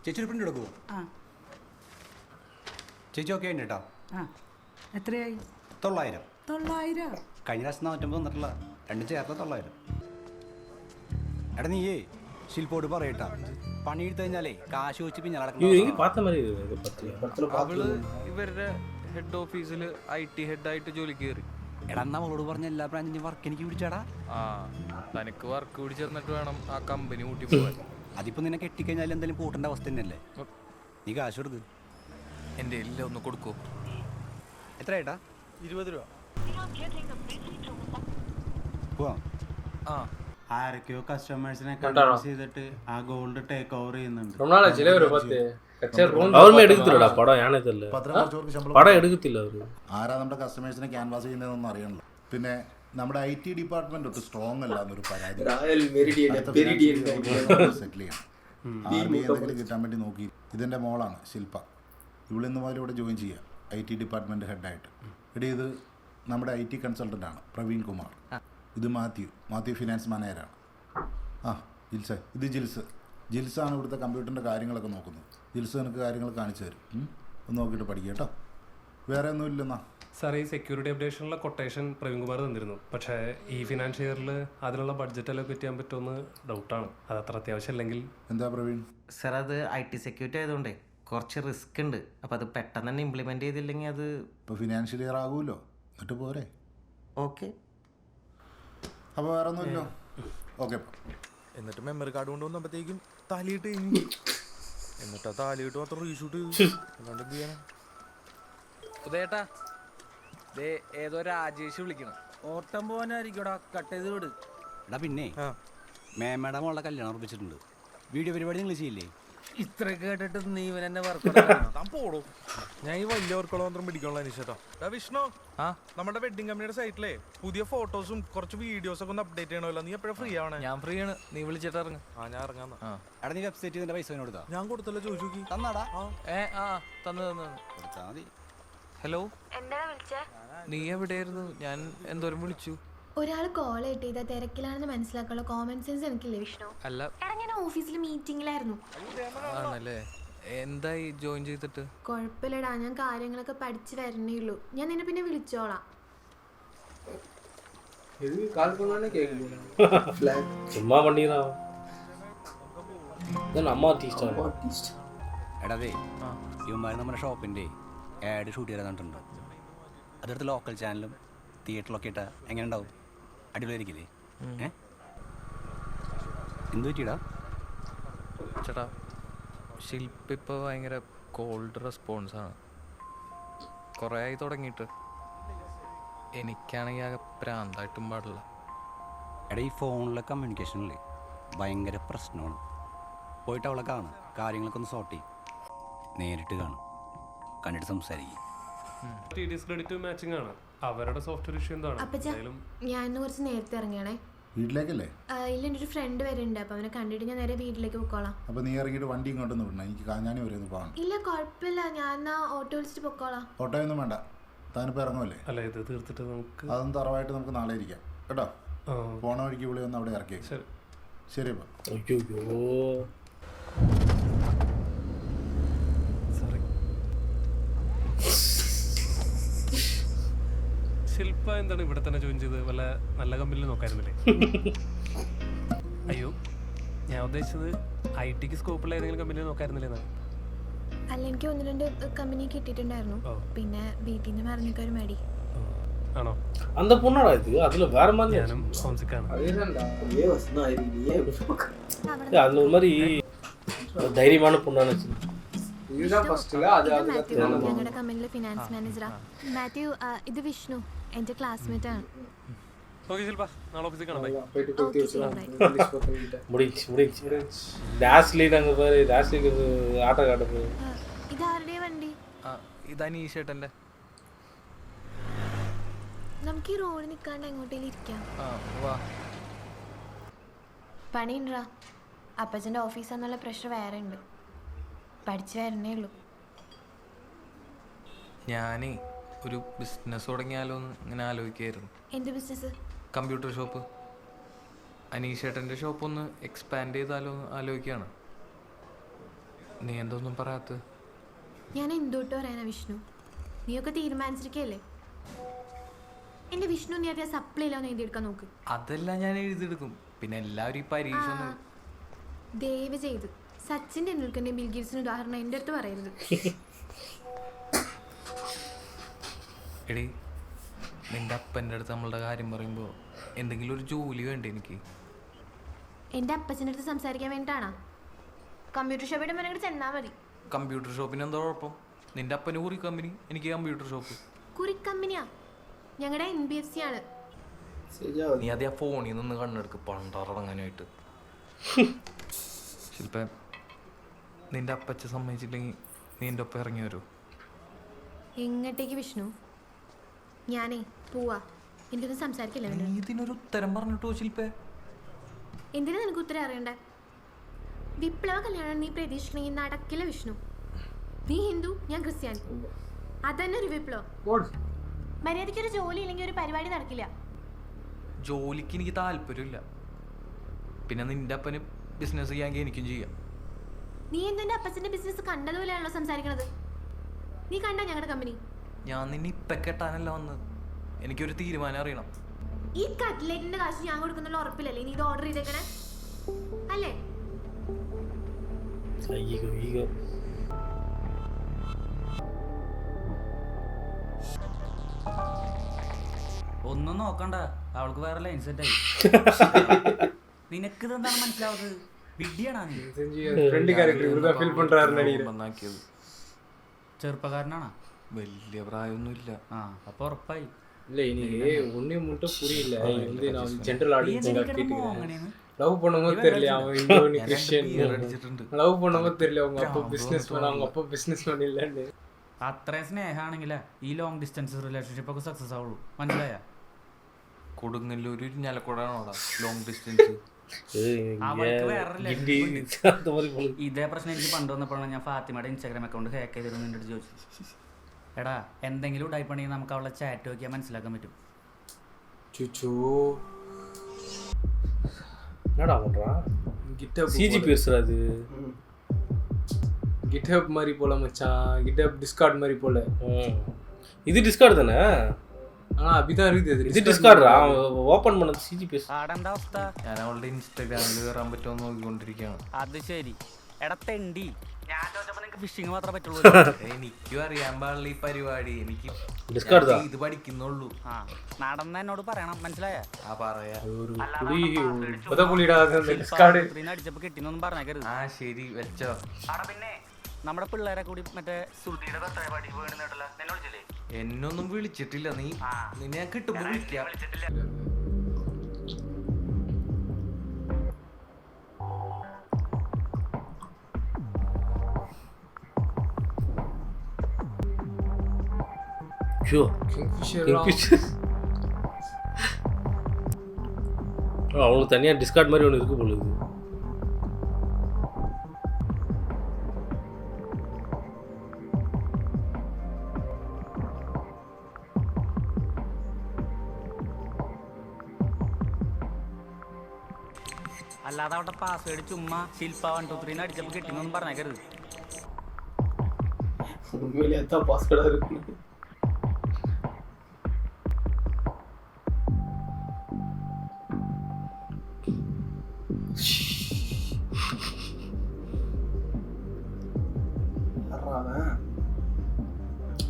ചേച്ചി ഒരു പ്രിന്റ് എടുക്കുമോ? ചേച്ചി ഓക്കെ ഉണ്ട് കേട്ടോ. എത്രയായി? 900. 900? കഴിഞ്ഞ പ്രാവശ്യം 450 വന്നിട്ടുള്ള രണ്ടും ചേർത്ത 900. എടാ നീയേ ശില്പോട് പറയട്ടാ പണിയെടുത്ത് കഴിഞ്ഞാലേ കാശ് വെച്ച് പിന്നെ അവള് ഇവരുടെ ഹെഡ് ഓഫീസിൽ IT ഹെഡായിട്ട് ജോലി കയറി. എടാ എന്നാ അവളോട് പറഞ്ഞ എല്ലാ ബ്രാഞ്ചിനും വർക്ക് എനിക്ക് പിടിച്ചാടാ. തനിക്ക് വർക്ക് പിടിച്ചെന്നിട്ട് വേണം ആ കമ്പനി കൂട്ടി പോകാൻ. അതിപ്പോ നിന്നെ കെട്ടിക്കഴിഞ്ഞാൽ എന്തെങ്കിലും കൂട്ടേണ്ട അവസ്ഥ തന്നെയല്ലേ. നീ കാശ് കൊടുക്ക്. എൻ്റെ എല്ലാം ഒന്ന് കൊടുക്കൂ. എത്രയായിട്ടാ? 20 രൂപ. പോവാം. ആരൊക്കെയോ കസ്റ്റമേഴ്സിനെ കൺവിൻസ് ചെയ്തിട്ട് ആ ഗോൾഡ് ടേക്ക് ഓവർ ചെയ്യുന്നുണ്ട്. ரொம்ப நாள் ஆச்சு ஒரு 10 അവരുമേ എടുക്കത്തില്ലടാ പടം. ഞാനേ തല്ലേ പടം എടുക്കത്തില്ല അവര്. ആരാ നമ്മുടെ കസ്റ്റമേഴ്സിനെ ക്യാൻവാസ് ചെയ്യുന്നതെന്നൊന്നും അറിയണല്ലോ. പിന്നെ നമ്മുടെ IT ഡിപ്പാർട്ട്മെന്റ് ഒട്ട് സ്ട്രോങ് അല്ല എന്നൊരു പരാതി സെറ്റിൽ ചെയ്യണം. ആർമി എന്തെങ്കിലും കിട്ടാൻ വേണ്ടി നോക്കി. ഇതെന്റെ മോളാണ് ശില്പ. ഇവളിന്ന് മുതൽ ഇവിടെ ജോയിൻ ചെയ്യാം IT ഡിപ്പാർട്ട്മെന്റ് ഹെഡായിട്ട്. ഇവിടെ ഇത് നമ്മുടെ IT കൺസൾട്ടൻ്റ് ആണ് പ്രവീൺ കുമാർ. ഇത് മാത്യു ഫിനാൻസ് മാനേജറാണ്. ഇത് ജിൽസാണ് ഇവിടുത്തെ കമ്പ്യൂട്ടറിൻ്റെ കാര്യങ്ങളൊക്കെ നോക്കുന്നത്. ജിൽസ് എനിക്ക് കാര്യങ്ങൾ കാണിച്ചു തരും. ഒന്ന് നോക്കിയിട്ട് പഠിക്കുക കേട്ടോ. വേറെ ഒന്നും ഇല്ലെന്നാ സാർ. ഈ സെക്യൂരിറ്റി അപ്ഡേഷനിലെ കൊട്ടേഷൻ പ്രവീൺകുമാർ തന്നിരുന്നു. പക്ഷേ ഈ ഫിനാൻഷ്യൽ ഇയറിൽ അതിനുള്ള ബഡ്ജറ്റെല്ലാം പറ്റി ചെയ്യാൻ പറ്റുമെന്ന് ഡൗട്ടാണ്. അത് അത്ര അത്യാവശ്യം അല്ലെങ്കിൽ. എന്താ പ്രവീൺ? സാർ അത് IT സെക്യൂരിറ്റി ആയതുകൊണ്ടേ കുറച്ച് റിസ്ക് ഉണ്ട്. അപ്പോൾ അത് പെട്ടെന്ന് തന്നെ ഇംപ്ലിമെൻറ്റ് ചെയ്തില്ലെങ്കിൽ അത് ഇപ്പോൾ ഫിനാൻഷ്യൽ ഇയർ ആകുമല്ലോ. എന്നിട്ട് പോരെ. ഓക്കെ. അപ്പോൾ വേറെ ഒന്നുമില്ലോ. ഓക്കെ. എന്നിട്ട് മെമ്മറി കാർഡ് കൊണ്ടുവന്നപ്പോഴത്തേക്കും താലിയിട്ട് എന്നിട്ട് ആ താലിയിട്ട് മാത്രം റീഷൂട്ട് അല്ലാണ്ട് എന്ത് ചെയ്യാനാ? ഉദയേട്ടാ ദേ ഏതോ രാജേഷ് വിളിക്കണം. ഓട്ടം പോകാനായിരിക്കടാ. കട്ട് ചെയ്ത് വിട്. എടാ പിന്നെ മേമയുടെ മോളുടെ കല്യാണം ഉറപ്പിച്ചിട്ടുണ്ട്. വീഡിയോ പരിപാടി നിങ്ങൾ ചെയ്യില്ലേ? ഇത്ര കേട്ടിട്ട് നീ ഇവൻ എന്നെ വർക്ക് താൻ പോടോ. ഞാൻ ഈ വലിയ വർക്കുള്ള മാത്രം പിടിക്കാനുള്ള അനീഷേട്ടാ. വിഷ്ണു, നമ്മുടെ വെഡിങ് കമ്പനിയുടെ സൈറ്റിലെ പുതിയ ഫോട്ടോസും കുറച്ച് വീഡിയോസൊക്കെ ഒന്ന് അപ്ഡേറ്റ് ചെയ്യണമല്ലോ. നീ എപ്പോഴും ഫ്രീ ആവണേ? ഞാൻ ഫ്രീ ആണ്. നീ വിളിച്ചിട്ട് ഇറങ്ങ്. ഞാൻ ഇറങ്ങാം. എടാ നീ വെബ്സൈറ്റ് ഇതിന്റെ പൈസ കൊടുത്താ? ഞാൻ കൊടുത്തല്ലോ. ചോദിച്ചു തന്നാടാ. തന്നു കൊടുത്താ മതി. ഹലോ, എന്താണ് വിളിച്ചേ? നീ എവിടെയായിരുന്നു? ഞാൻ എന്തോരം വിളിച്ചു. ഒരാൾ കോൾ കിട്ടിയത് തിരക്കിലാണെന്ന് മനസ്സിലാക്കാനുള്ള കോമൺ സെൻസ് എനിക്കില്ലേ വിഷ്ണു? അല്ല. എടാ ഞാൻ ഓഫീസിൽ മീറ്റിംഗിലായിരുന്നു. ആണല്ലേ? എന്തായി ജോയിൻ ചെയ്തിട്ട്? കുഴപ്പമില്ലടാ, ഞാൻ കാര്യങ്ങളൊക്കെ പഠിച്ചു വരണേ ഉള്ളൂ. ഞാൻ നിന്നെ പിന്നെ വിളിച്ചോളാം. ചുമ്മാ പണിയാ അമ്മ എടാ ഇവന്മാർ നമ്മുടെ ഷോപ്പിൻ്റെ ആഡ് ഷൂട്ട് ചെയ്ത് തന്നിട്ടുണ്ട്. അതെടുത്ത് ലോക്കൽ ചാനലും തിയേറ്ററിലൊക്കെ ഇട്ടാൽ എങ്ങനെ ഉണ്ടാവും? അടിപൊളിയായിരിക്കില്ലേ? എന്ത് പറ്റിയിടാ ചേട്ടാ? ശില്പ ഇപ്പോൾ ഭയങ്കര കോൾഡ് റെസ്പോൺസാണ്. കുറേ ആയി തുടങ്ങിയിട്ട്. എനിക്കാണെങ്കിൽ ആകെ പ്രാന്തായിട്ടും പാടില്ല. എടാ ഈ ഫോണിലെ കമ്മ്യൂണിക്കേഷനില്ലേ ഭയങ്കര പ്രശ്നമാണ്. പോയിട്ട് അവളെ കാണും, കാര്യങ്ങളൊക്കെ ഒന്ന് സോർട്ട് ചെയ്യും. നേരിട്ട് കാണും, കണ്ടിട്ട് സംസാരിക്കും. ക്രെഡിറ്റ് മാച്ചിങ് ആണ്. അവരുടെ സോഫ്റ്റ്വെയർ ഇഷ്യൂ എന്താണ്? ഞാൻ കുറച്ച് നേരത്തെ ഇറങ്ങിയാണേ. വീട്ടിലേക്കല്ലേ? ഇല്ല, എൻ്റെ ഒരു ഫ്രണ്ട് വരുന്നുണ്ട്. അപ്പോൾ അവനെ കണ്ടിട്ട് ഞാൻ നേരെ വീട്ടിലേക്ക് പോയിക്കോളാം. അപ്പോൾ നീ ഇറങ്ങിയിട്ട് വണ്ടി ഇങ്ങോട്ടൊന്ന് വിടണം, എനിക്ക് കാഞ്ഞാണി വരെ ഒന്ന് പോകണം. ഇല്ല കുഴപ്പമില്ല, ഞാൻ ഓട്ടോ വിളിച്ചിട്ട് പൊക്കോളാം. ഓട്ടോയൊന്നും വേണ്ട, താനിപ്പോൾ ഇറങ്ങുമല്ലേ? അല്ല, ഇത് തീർത്തിട്ട് നമുക്ക് അതൊന്നും തറവായിട്ട് നമുക്ക് നാളെ ഇരിക്കാം കേട്ടോ. പോണ വഴിക്ക് വിളി ഒന്ന് അവിടെ ഇറക്കി. ശരി അപ്പോൾ. ശില്പ എന്താണ് ഇവിടെ തന്നെ ജോയിൻ ചെയ്ത്? വല്ല നല്ല കമ്പനിയിൽ നോക്കായിരുന്നില്ലേ? അയ്യോ, ഞാൻ ഉദ്ദേശിച്ചത് IT-ക്ക് സ്കോപ്പുള്ള ഏതെങ്കിലും കമ്പനിയിൽ നോക്കായിരുന്നില്ലേ? അല്ല, എനിക്ക് 1-2 കമ്പനി കിട്ടിയിട്ടുണ്ടായിരുന്നു. പിന്നെ വീട്ടിൽ നിന്ന് പറഞ്ഞൊക്കെ ഒരു മടി. ആണോ? அந்த பொண்ணாடா இது? அதுல வேற மாதிரி ഞാനും ഹോംസിക്കാണ്. அதுல ஒரு மாதிரி தைரியமான பொண்ணானு. ഞങ്ങളുടെ കമ്പനിയിലെ ഫിനാൻസ് മാനേജറാ. മാത്യു, ഇത് വിഷ്ണു, എൻ്റെ ക്ലാസ്മേറ്റ് ആണ്. ഓക്കേ ശില്പ, നാളെ ഓഫീസിൽ കാണാം. ബൈ. முடிச்சு ഡാസ്ലിൻ അങ്ങ് പോയി. ഡാസ്ലിക്ക് ആട്ടോ കാട്ടപ്പോ. ഇതാരുടെ വണ്ടി? ഇതാ നീഷേട്ടൻ്റെ. നമുക്ക് ഈ റോഡ് നിൽക്കാണ്ട് എങ്ങോട്ടേലും ഇരിക്കാം. പണിയുണ്ടാ? അപ്പച്ചൻ്റെ ഓഫീസാന്നുള്ള പ്രഷർ വേറെ ഉണ്ട്. പഠിച്ചു വരണേ ഉള്ളൂ. ഞാനേ ഒരു ബിസിനസ് തുടങ്ങിയാലോ എന്ന് ഇങ്ങനെ ആലോചിക്കായിരുന്നു. എന്ത് ബിസിനസ്? Computer shop. അനീഷേട്ടൻ്റെ ഷോപ്പ് ഒന്ന് എക്സ്പാൻഡ് ചെയ്താലോ എന്ന് ആലോചിക്കുകയാണ്. നീ എന്തൊന്നും പറയാത്ത? ഞാൻ എന്തോട്ട് പറയാനാ വിഷ്ണു? നീയൊക്കെ തീരുമാനിച്ചിരിക്കല്ലേ? എൻ്റെ വിഷ്ണു, നീ അധികം സപ്ലൈ ഇല്ലാന്ന് എഴുതിയെടുക്കാൻ നോക്ക്. അതെല്ലാം ഞാൻ എഴുതിയെടുക്കും. പിന്നെ എല്ലാവരും ഈ പരീക്ഷ ദയവ് ചെയ്ത് സച്ചിൻ ടെണ്ടുൽക്കറിന്റെ ബിൽ ഗേറ്റ്സിന് ഉദാഹരണം എൻ്റെ അടുത്ത് പറയരുത്. എടി, നിന്റെ അപ്പൻ്റെ അടുത്ത് നമ്മളുടെ കാര്യം പറയുമ്പോൾ എന്തെങ്കിലും ഒരു ജോലി വേണ്ടേ എനിക്ക്? എൻ്റെ അപ്പച്ചൻ്റെ അടുത്ത് സംസാരിക്കാൻ വേണ്ടിയിട്ടാണോ? കമ്പ്യൂട്ടർ ഷോപ്പിൻ്റെ മുന്നേ ചെന്നാൽ മതി. കമ്പ്യൂട്ടർ ഷോപ്പിന് എന്താ കുഴപ്പം? നിന്റെ അപ്പന് കുറി കമ്പനി, എനിക്ക് കമ്പ്യൂട്ടർ ഷോപ്പ്. കുറി കമ്പനിയാ? ഞങ്ങളുടെ NBFC ആണ്. നീ അതേ ഫോണിൽ നിന്ന് കണ്ണെടുക്ക് പണ്ടറങ്ങാനായിട്ട്. ശില്പ, നിന്റെ അപ്പച്ച സമ്മതിച്ചില്ലെങ്കിൽ നീ എൻ്റെ ഒപ്പം ഇറങ്ങി വരൂ. എങ്ങോട്ടേക്ക് വിഷ്ണു? ഞാനേ പോവാ, എനിക്കൊന്നും സംസാരിക്കില്ല. ഇതിനൊരു ഉത്തരം പറഞ്ഞിട്ടോ ശില്പ? എന്തിനാ നിനക്ക് ഉത്തരം അറിയണ്ടേ? വിപ്ലവ കല്യാണം നീ പ്രതീക്ഷിക്കണമെങ്കിൽ നടക്കില്ല വിഷ്ണു. നീ ഹിന്ദു, ഞാൻ ക്രിസ്ത്യാനി. അതന്നെ ഒരു വിപ്ലവം. മര്യാദയ്ക്ക് ഒരു ജോലി ഇല്ലെങ്കിൽ ഒരു പരിപാടി നടക്കില്ല. ജോലിക്ക് എനിക്ക് താല്പര്യമില്ല. പിന്നെ നിന്റെ അപ്പന് ബിസിനസ് ചെയ്യാമെങ്കിൽ എനിക്കും ചെയ്യാം. നീ എന്തിന്റെ അപ്പച്ചന്റെ ബിസിനസ് കണ്ടതുപോലെയാണല്ലോ സംസാരിക്കണത്? നീ കണ്ട ഞങ്ങളുടെ കമ്പനി? ഞാൻ നിന്നെ ഇപ്പൊ കെട്ടാനല്ല വന്നത്. എനിക്കൊരു തീരുമാനം അറിയണം. ഈ കട്ട്ലേറ്റിന്റെ കാശ് ഞാൻ കൊടുക്കുന്നുള്ള ഉറപ്പില്ലല്ലേ നീ ഇത് ഓർഡർ ചെയ്തേക്കണേ? അല്ലേ? ഒന്നും നോക്കണ്ട, അവൾക്ക് വേറെ ലൈൻ സെറ്റായി. നിനക്ക് ഇതെന്താണ് മനസ്സിലാവുന്നത്? ചെറുപ്പക്കാരനാണോ? വലിയ പ്രായമൊന്നുമില്ല. ആ, അപ്പൊ ഉറപ്പായി. லவ் பண்ணும்போது தெரியல அவன் இந்தோனி கிறிஸ்டியன், லவ் பண்ணும்போது தெரியல அவங்க அப்பா பிசினஸ் மேன், அவங்க அப்பா பிசினஸ் மேன் இல்லன்னு. അത്രയും സ്നേഹമാണെങ്കിലേ ഈ ലോങ് ഡിസ്റ്റൻസ് റിലേഷൻഷിപ്പ് ഒക്കെ സക്സസ് ആവുള്ളൂ. മനസ്സിലായ? കൊടുങ്ങല്ലൂര് ഞലക്കൂടാണോടാ ലോങ് ഡിസ്റ്റൻസ്. ഇതേ പ്രശ്നം എനിക്ക് പണ്ട് വന്നപ്പോഴാണ് ഞാൻ ഫാത്തിമയുടെ ഇൻസ്റ്റാഗ്രാം അക്കൗണ്ട് ഹാക്ക് ചെയ്തിരുന്നു നിന്റെ അടുത്ത് ചോദിച്ചു. എടാ എന്തെങ്കിലും ഉടായിപ്പണെങ്കിൽ നമുക്ക് അവളെ ചാറ്റ് നോക്കിയാൽ മനസ്സിലാക്കാൻ പറ്റും. ചുച്ചോ என்னடா பண்ணுறான் சிஜி பேசுகிறா அது GitHub மாதிரி போல மச்சான், GitHub Discord மாதிரி போல. இது டிஸ்கார்டு தானே? அப்படிதான் இருக்குது. ഇത് ഡിസ്കാർഡാ ഓപ്പൺ பண்ணது സിജി പേസ്. ആടെന്താ അവസ്ഥ? ഞാൻ അവളുടെ ഇൻസ്റ്റാഗ്രാമിൽ കയറാൻ പറ്റുമോ നോക്കിക്കൊണ്ടിരിക്കുകയാണ്. അത് ശരി. എടാ തെണ്ടി, ഞാൻ ചോദിച്ചപ്പോൾ നിനക്ക് ഫിഷിങ് മാത്രമേ പറ്റുള്ളൂ. എനിക്കും അറിയാൻ പാടില്ല ഈ പരിപാടി. എനിക്ക് ഡിസ്കാർഡാ ഇത് പഠിക്കുന്നുള്ളൂ. നടന്ന എന്നോട് പറയണം, മനസ്സിലായ? പറയാ അടിച്ചപ്പോ കിട്ടിന്നൊന്നും പറഞ്ഞേക്കരുത്. ശരി വെച്ചോ. പിന്നെ നമ്മുടെ പിള്ളേരെ കൂടി മറ്റേ എന്നൊന്നും വിളിച്ചിട്ടില്ല. നിന്നെ ഞാൻ കിട്ടുമ്പോ വിളിക്കാം. அவங்களுக்கு தனியாக டிஸ்கார்ட் மாதிரி ஒன்று இருக்கு போல. അല്ലാതെ അവിടെ പാസ്വേഡ് ചുമ്മാ ശില്പ 123 അടിച്ചപ്പോ കിട്ടിന്നൊന്നും പറഞ്ഞേക്കരുത്. பாஸ்வேர்டா இருக்கு.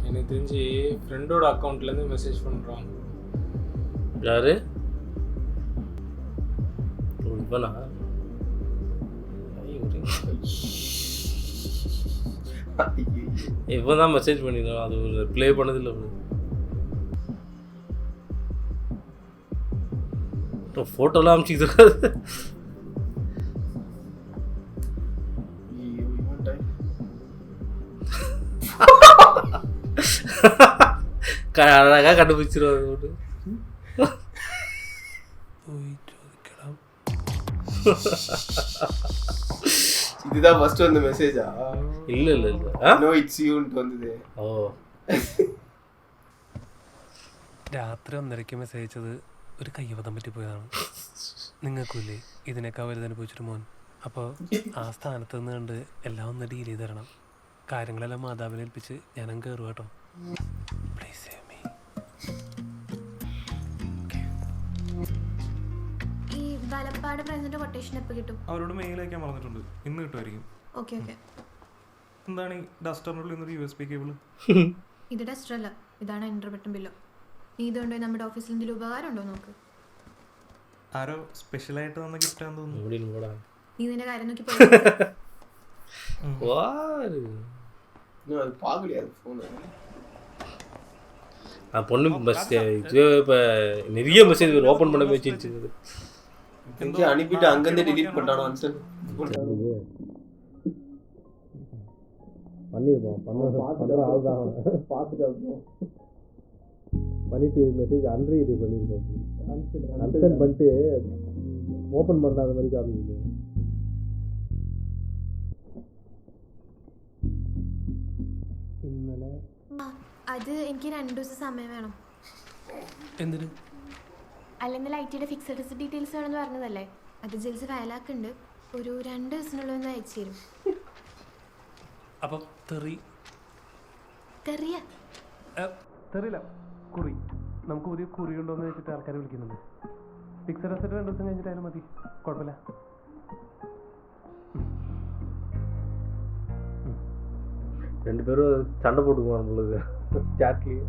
எனக்கு தெரிஞ்சு ஃப்ரெண்டோட அக்கௌண்ட்லேருந்து மெசேஜ் பண்ணுறான். யாரு? இவனா? இவன் தான் மெசேஜ் பண்ணிடுறான். அது ஒரு ப்ளே பண்ணதில்லை அவனு. ஃபோட்டோலாம் அனுப்பிச்சிக்கிட்டு அழகாக கண்டுபிடிச்சிருவாரு. இதுதான் ஃபர்ஸ்ட் வந்த மெசேஜா? இல்ல இல்ல இல்ல. நோ இட்ஸ் யூ ன்னு வந்தது. ഓ രാത്രി 1:30 മെസ്സേജ് അയച്ചത് ഒരു കയ്യബദ്ധം പറ്റിപ്പോയതാണ്. നിങ്ങൾക്കില്ലേ ഇതിനേക്കാൾ വലുതനുഭവിച്ചൊരു മോൻ. അപ്പോൾ ആ സ്ഥാനത്ത് നിന്ന് കണ്ട് എല്ലാം ഒന്ന് ഡീൽ ചെയ്ത് തരണം. കാര്യങ്ങളെല്ലാം മാതാവിനെ ഏൽപ്പിച്ച് ഞാനും കയറുക കേട്ടോ. Please save me. ഈ വലപ്പാട് പ്രസിഡന്റ് കൊട്ടേഷൻ എപ്പോൾ കിട്ടും? അവരോട് മെയിൽ അയക്കാൻ പറഞ്ഞിട്ടുണ്ട്. ഇന്ന് കിട്ടുമായിരിക്കും. Okay okay. എന്താണ് ഈ ഡസ്റ്ററിനുള്ളിൽ ഒരു USB കേബിൾ? ഇത് ഡസ്റ്റർ അല്ല, ഇതാണ് ഇന്റർബട്ടൺ ബില്ലോ. നീ ഇതുകൊണ്ടോ നമ്മുടെ ഓഫീസിൽ എന്തെങ്കിലും ഉപകാരം ഉണ്ടോ നോക്ക്. ആരോ സ്പെഷ്യലായിട്ട് തന്ന ഗിഫ്റ്റാന്ന് തോന്നുന്നു. നീ നിന്റെ കാര്യം നോക്കി பொண்ணு இப்போ நிறைய மெசேஜ் ஓப்பன் பண்ண வச்சிருச்சு. அனுப்பிட்டு அங்கேருந்து டிலீட் பண்ணிட்டானோ பண்ணிருப்போம். பண்ணிட்டு மெசேஜ் அன்ரீட் பண்ணியிருப்போம். அன்சென்ட் பண்ணிட்டு ஓப்பன் பண்ணாத மாதிரி காமிக்குது. ഇന്നലെ അത് എനിക്ക് 2 ദിവസം സമയം വേണം. എന്തിന്? അല്ലെങ്കിൽ ഐറ്റിയുടെ ഫിക്സഡ് ഡീറ്റെയിൽസ് വേണമെന്ന് പറഞ്ഞതല്ലേ, അത് ജിൽസ് ഫയലാക്കുന്നുണ്ട്. ഒരു 2 ദിവസത്തിനുള്ളിൽ ഒന്ന് അയച്ചു തരും. അപ്പം തെറിയില്ല, കുറി. നമുക്ക് പുതിയ കുറി ഉണ്ടോയെന്ന് വെച്ചിട്ട് ആൾക്കാർ വിളിക്കുന്നുണ്ട്. ഫിക്സഡ് അസറ്റ് 2 ദിവസം കഴിഞ്ഞിട്ടായാലും മതി, കുഴപ്പമില്ല. ரெண்டு பேரும் சண்டை போட்டுக்குவோம் நம்மளுக்கு சாட்லேயே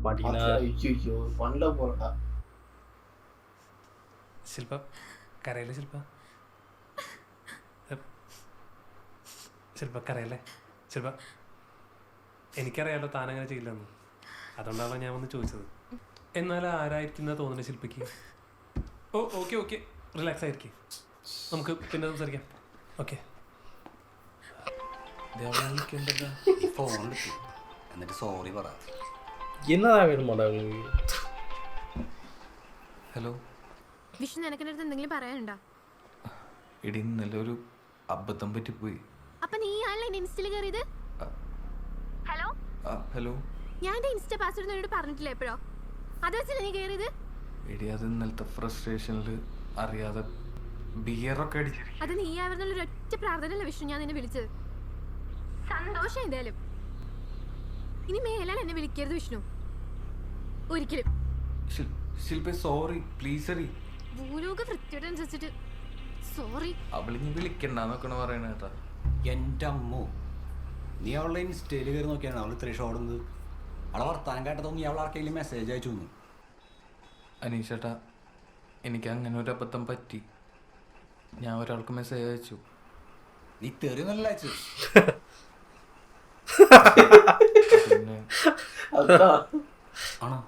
மாட்டிக்கினா. ஐயோ பண்ணல போறடா. ശില്പ കരയല്ലേ? ശില്പ കരയല്ലേ? ശില്പ എനിക്കറിയാലോ താനങ്ങനെ ചെയ്യില്ലെന്ന്. അതുകൊണ്ടാണല്ലോ ഞാൻ വന്ന് ചോദിച്ചത്. എന്നാലും ആരായിരിക്കുന്ന തോന്നുന്നത് ശില്പയ്ക്ക്? ഓ ഓക്കെ ഓക്കെ, റിലാക്സ് ആയിരിക്കും. നമുക്ക് പിന്നെ സംസാരിക്കാം. ഓക്കെ. എന്നിട്ട് സോറി പറ. എന്നതാ വേണമാടാ? ഹലോ വിഷ്ണു, നിനക്കെൻ്റെ അടുത്ത് എന്തെങ്കിലും പറയാനുണ്ടോ? ഇടി ഇന്നലെ ഒരു അബദ്ധം പറ്റിപ്പോയി. അപ്പൊ നീ ആണല്ലോ ഇൻസ്റ്റയിൽ കയറിയത്? ഹലോ. ഞാൻ എന്റെ ഇൻസ്റ്റ പാസ്വേഡ് എന്നോട് പറഞ്ഞിട്ടില്ല എപ്പോഴോ, അത് വെച്ചിട്ട് നീ കയറിയത്? എടി അത് ഇന്നലത്തെ ഫ്രസ്ട്രേഷനിൽ അറിയാതെ ബിയറൊക്കെ അടിച്ചിരിക്കും. അത് നീ ആവുന്നുള്ള ഒരൊറ്റ പ്രാർത്ഥനയല്ല വിഷ്ണു ഞാൻ നിന്നെ വിളിച്ചത്. സന്തോഷം എന്തായാലും. ഇനി മേലാൽ എന്നെ വിളിക്കരുത് വിഷ്ണു, ഒരിക്കലും. ശില്പ സോറി പ്ലീസ് അറി. ഭൂലോക വൃത്തിയോടനുസരിച്ചിട്ട് സോറി. അവളിനി വിളിക്കണ്ടെന്നൊക്കെയാണ് പറയണ കേട്ടാ. എൻ്റെ അമ്മോ, നീ അവളുടെ ഇൻസ്റ്റയിൽ കയറി നോക്കിയാണ് അവൾ ഇത്രയും ഷോടുന്നത്. അവളെ വർത്താനം കേട്ടതോ നീ അവൾ ആർക്കെങ്കിലും മെസ്സേജ് അയച്ചു തന്നു? അനീഷേട്ടാ, എനിക്ക് അങ്ങനെ ഒരു അബദ്ധം പറ്റി. ഞാൻ ഒരാൾക്ക് മെസ്സേജ് അയച്ചു. നീ തെറി നല്ല അയച്ചു. പിന്നെ ആണോ?